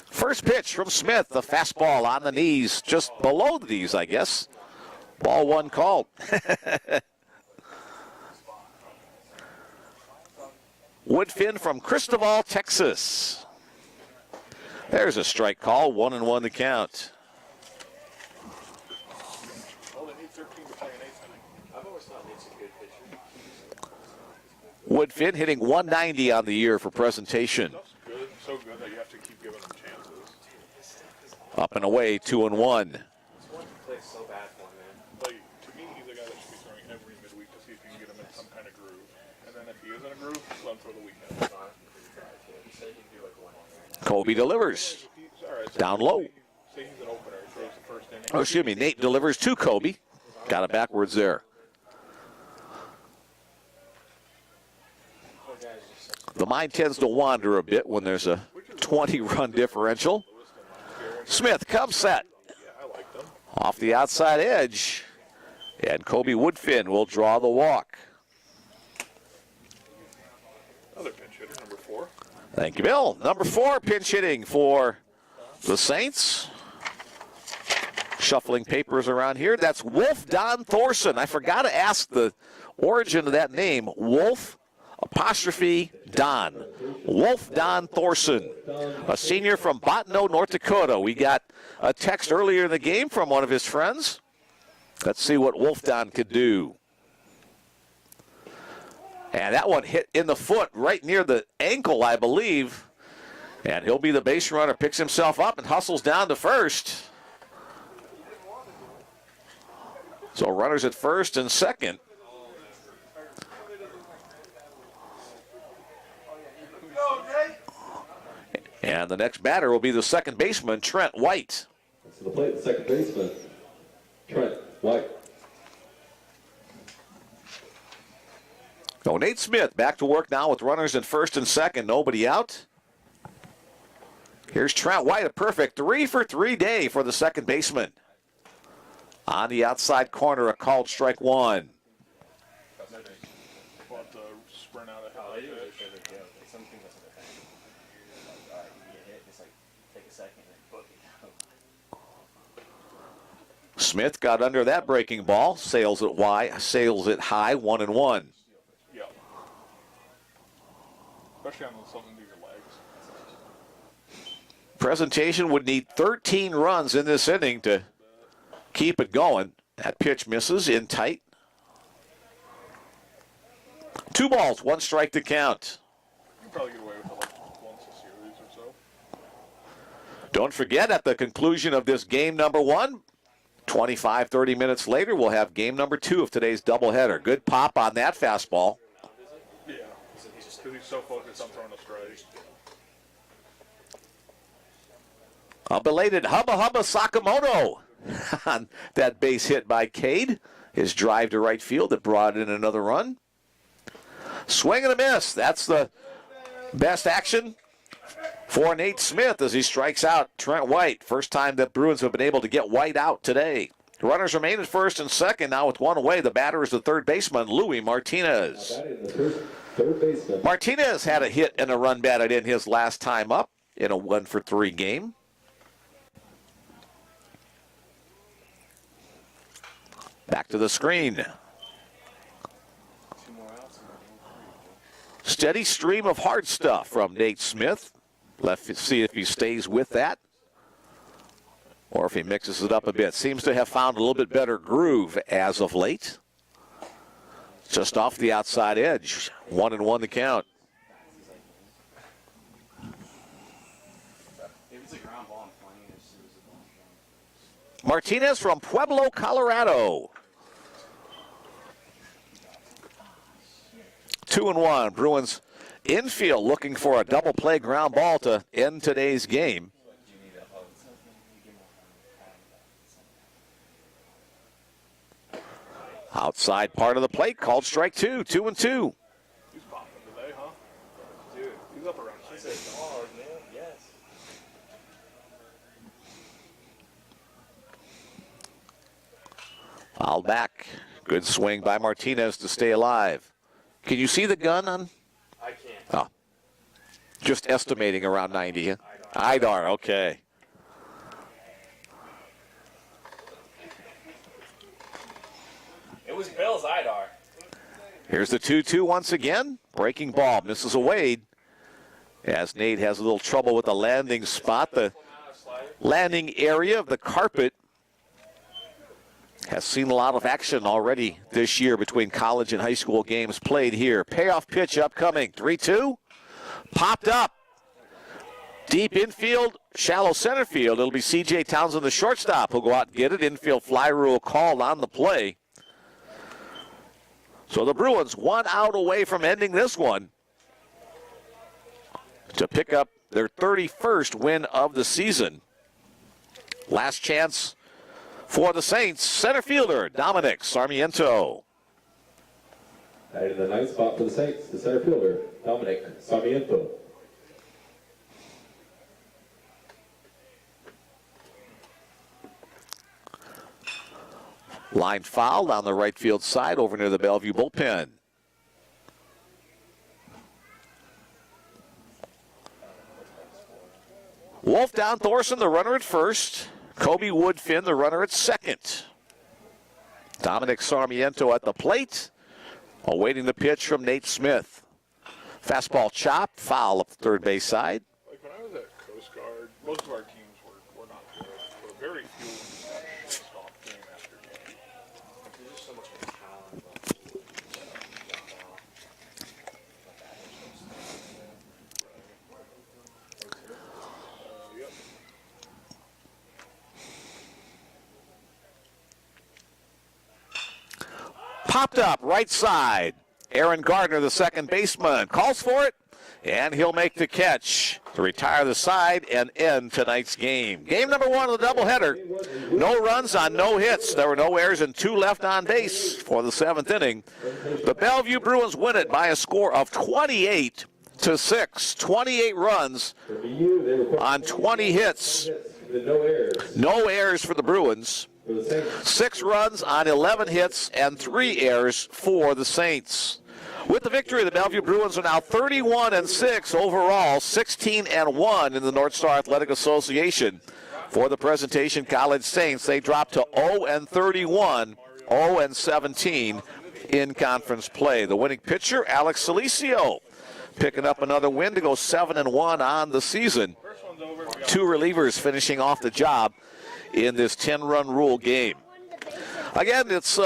First pitch from Smith, the fastball on the knees, just below the knees, I guess. Ball one called. Woodfin from Cristobal, Texas. There's a strike call, 1-1 the count. Well, they need 13 to play an eighth inning. I've always thought Nate's a good pitcher. Woodfin hitting 190 on the year for presentation. Stuff's good, so good that you have to keep giving them chances. Up and away, 2-1. This one plays so bad for him, man. Like, to me, he's a guy that should be throwing every midweek to see if you can get him in some kind of groove. And then if he is in a groove, let him throw the weekend. He said he can do like one. Kobe delivers. All right, so Down low. Say he's an opener, he throws the first inning. Oh, excuse me, Nate delivers to Kobe. Got it backwards there. The mind tends to wander a bit when there's a 20-run differential. Smith comes set. Yeah, I like them. Off the outside edge. And Kobe Woodfin will draw the walk. Another pinch hitter, number 4. Thank you, Bill. Number 4 pinch hitting for the Saints. Shuffling papers around here. That's Wolf Don Thorson. I forgot to ask the origin of that name. Wolf apostrophe Don. Wolf Don Thorson, a senior from Bottineau, North Dakota. We got a text earlier in the game from one of his friends. Let's see what Wolf Don could do. And that one hit in the foot right near the ankle, I believe. And he'll be the base runner, picks himself up and hustles down to first. So runners at first and second. And the next batter will be the second baseman, Trent White. To the plate, the second baseman, Trent White. So Nate Smith back to work now with runners in first and second, nobody out. Here's Trent White, a perfect 3-for-3 day for the second baseman. On the outside corner, a called strike one. We'll have to sprint out ahead of the pitch. Something that's in the thing. All right, you get hit, just like take a second and book it. Smith got under that breaking ball, sails it high, 1-1. Yeah. Especially on something to your legs. Presentation would need 13 runs in this inning to keep it going. That pitch misses in tight. 2 balls, 1 strike to count. You can probably get away with it like once a series or so. Don't forget, at the conclusion of this game number 1, 25, 30 minutes later, we'll have game number 2 of today's doubleheader. Good pop on that fastball. Yeah. Because he's so focused on throwing a strike. A belated Hubba Hubba Sakamoto on that base hit by Cade. His drive to right field that brought in another run. Swing and a miss. That's the best action for Nate Smith as he strikes out Trent White. First time that Bruins have been able to get White out today. Runners remain at first and second. Now with 1 away, the batter is the third baseman, Louis Martinez. Third baseman. Martinez had a hit and a run batted in his last time up in a 1-for-3 game. Back to the screen. Steady stream of hard stuff from Nate Smith. Let's see if he stays with that or if he mixes it up a bit. Seems to have found a little bit better groove as of late. Just off the outside edge. 1-1 the count. Martinez from Pueblo, Colorado. 2-1. Bruins infield looking for a double play ground ball to end today's game. Outside part of the plate called strike 2. 2-2. He's popping today, huh? Dude, he's up around 6. Dog, man. Yes. Foul back. Good swing by Martinez to stay alive. Can you see the gun on? I can't. Oh. Just estimating around 90. Huh? IDAR, okay. was Bell's IDAR. Here's the 2-2 once again. Breaking ball misses a Wade. As Nate has a little trouble with the landing spot. The landing area of the carpet has seen a lot of action already this year between college and high school games played here. Payoff pitch upcoming. 3-2. Popped up. Deep infield, shallow center field. It'll be C.J. Townsend, the shortstop, who'll go out and get it. Infield fly rule called on the play. So the Bruins 1 out away from ending this one to pick up their 31st win of the season. Last chance for the Saints, center fielder Dominic Sarmiento. And in the ninth spot for the Saints, the center fielder, Dominic Sarmiento. Line foul down the right field side over near the Bellevue bullpen. Wolf down Thorson, the runner at first. Kobe Woodfin, the runner at second. Dominic Sarmiento at the plate, awaiting the pitch from Nate Smith. Fastball chop, foul up the third base side. Like when I was at Coast Guard, most of our teams were not good. There were very few that stopped game after game. There's just so much more talent. Yep. Popped up right side. Aaron Gardner, the second baseman, calls for it, and he'll make the catch to retire the side and end tonight's game. Game number one of the doubleheader. No runs on no hits. There were no errors and 2 left on base for the 7th inning. The Bellevue Bruins win it by a score of 28-6. 28 runs on 20 hits. No errors for the Bruins. 6 runs on 11 hits and 3 errors for the Saints. With the victory, the Bellevue Bruins are now 31-6 overall, 16-1 in the North Star Athletic Association. For the Presentation College Saints, they dropped to 0-31, 0-17 in conference play. The winning pitcher, Alex Solicio, picking up another win to go 7-1 on the season. 2 relievers finishing off the job in this 10-run rule game. Again, it's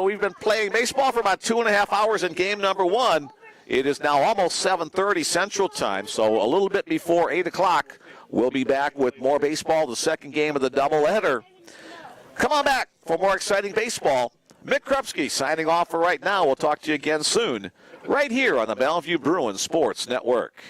we've been playing baseball for about 2.5 hours in game number 1. It is now almost 7:30 Central Time, so a little bit before 8 o'clock. We'll be back with more baseball, the second game of the doubleheader. Come on back for more exciting baseball. Mick Krupski signing off for right now. We'll talk to you again soon, right here on the Bellevue Bruins Sports Network.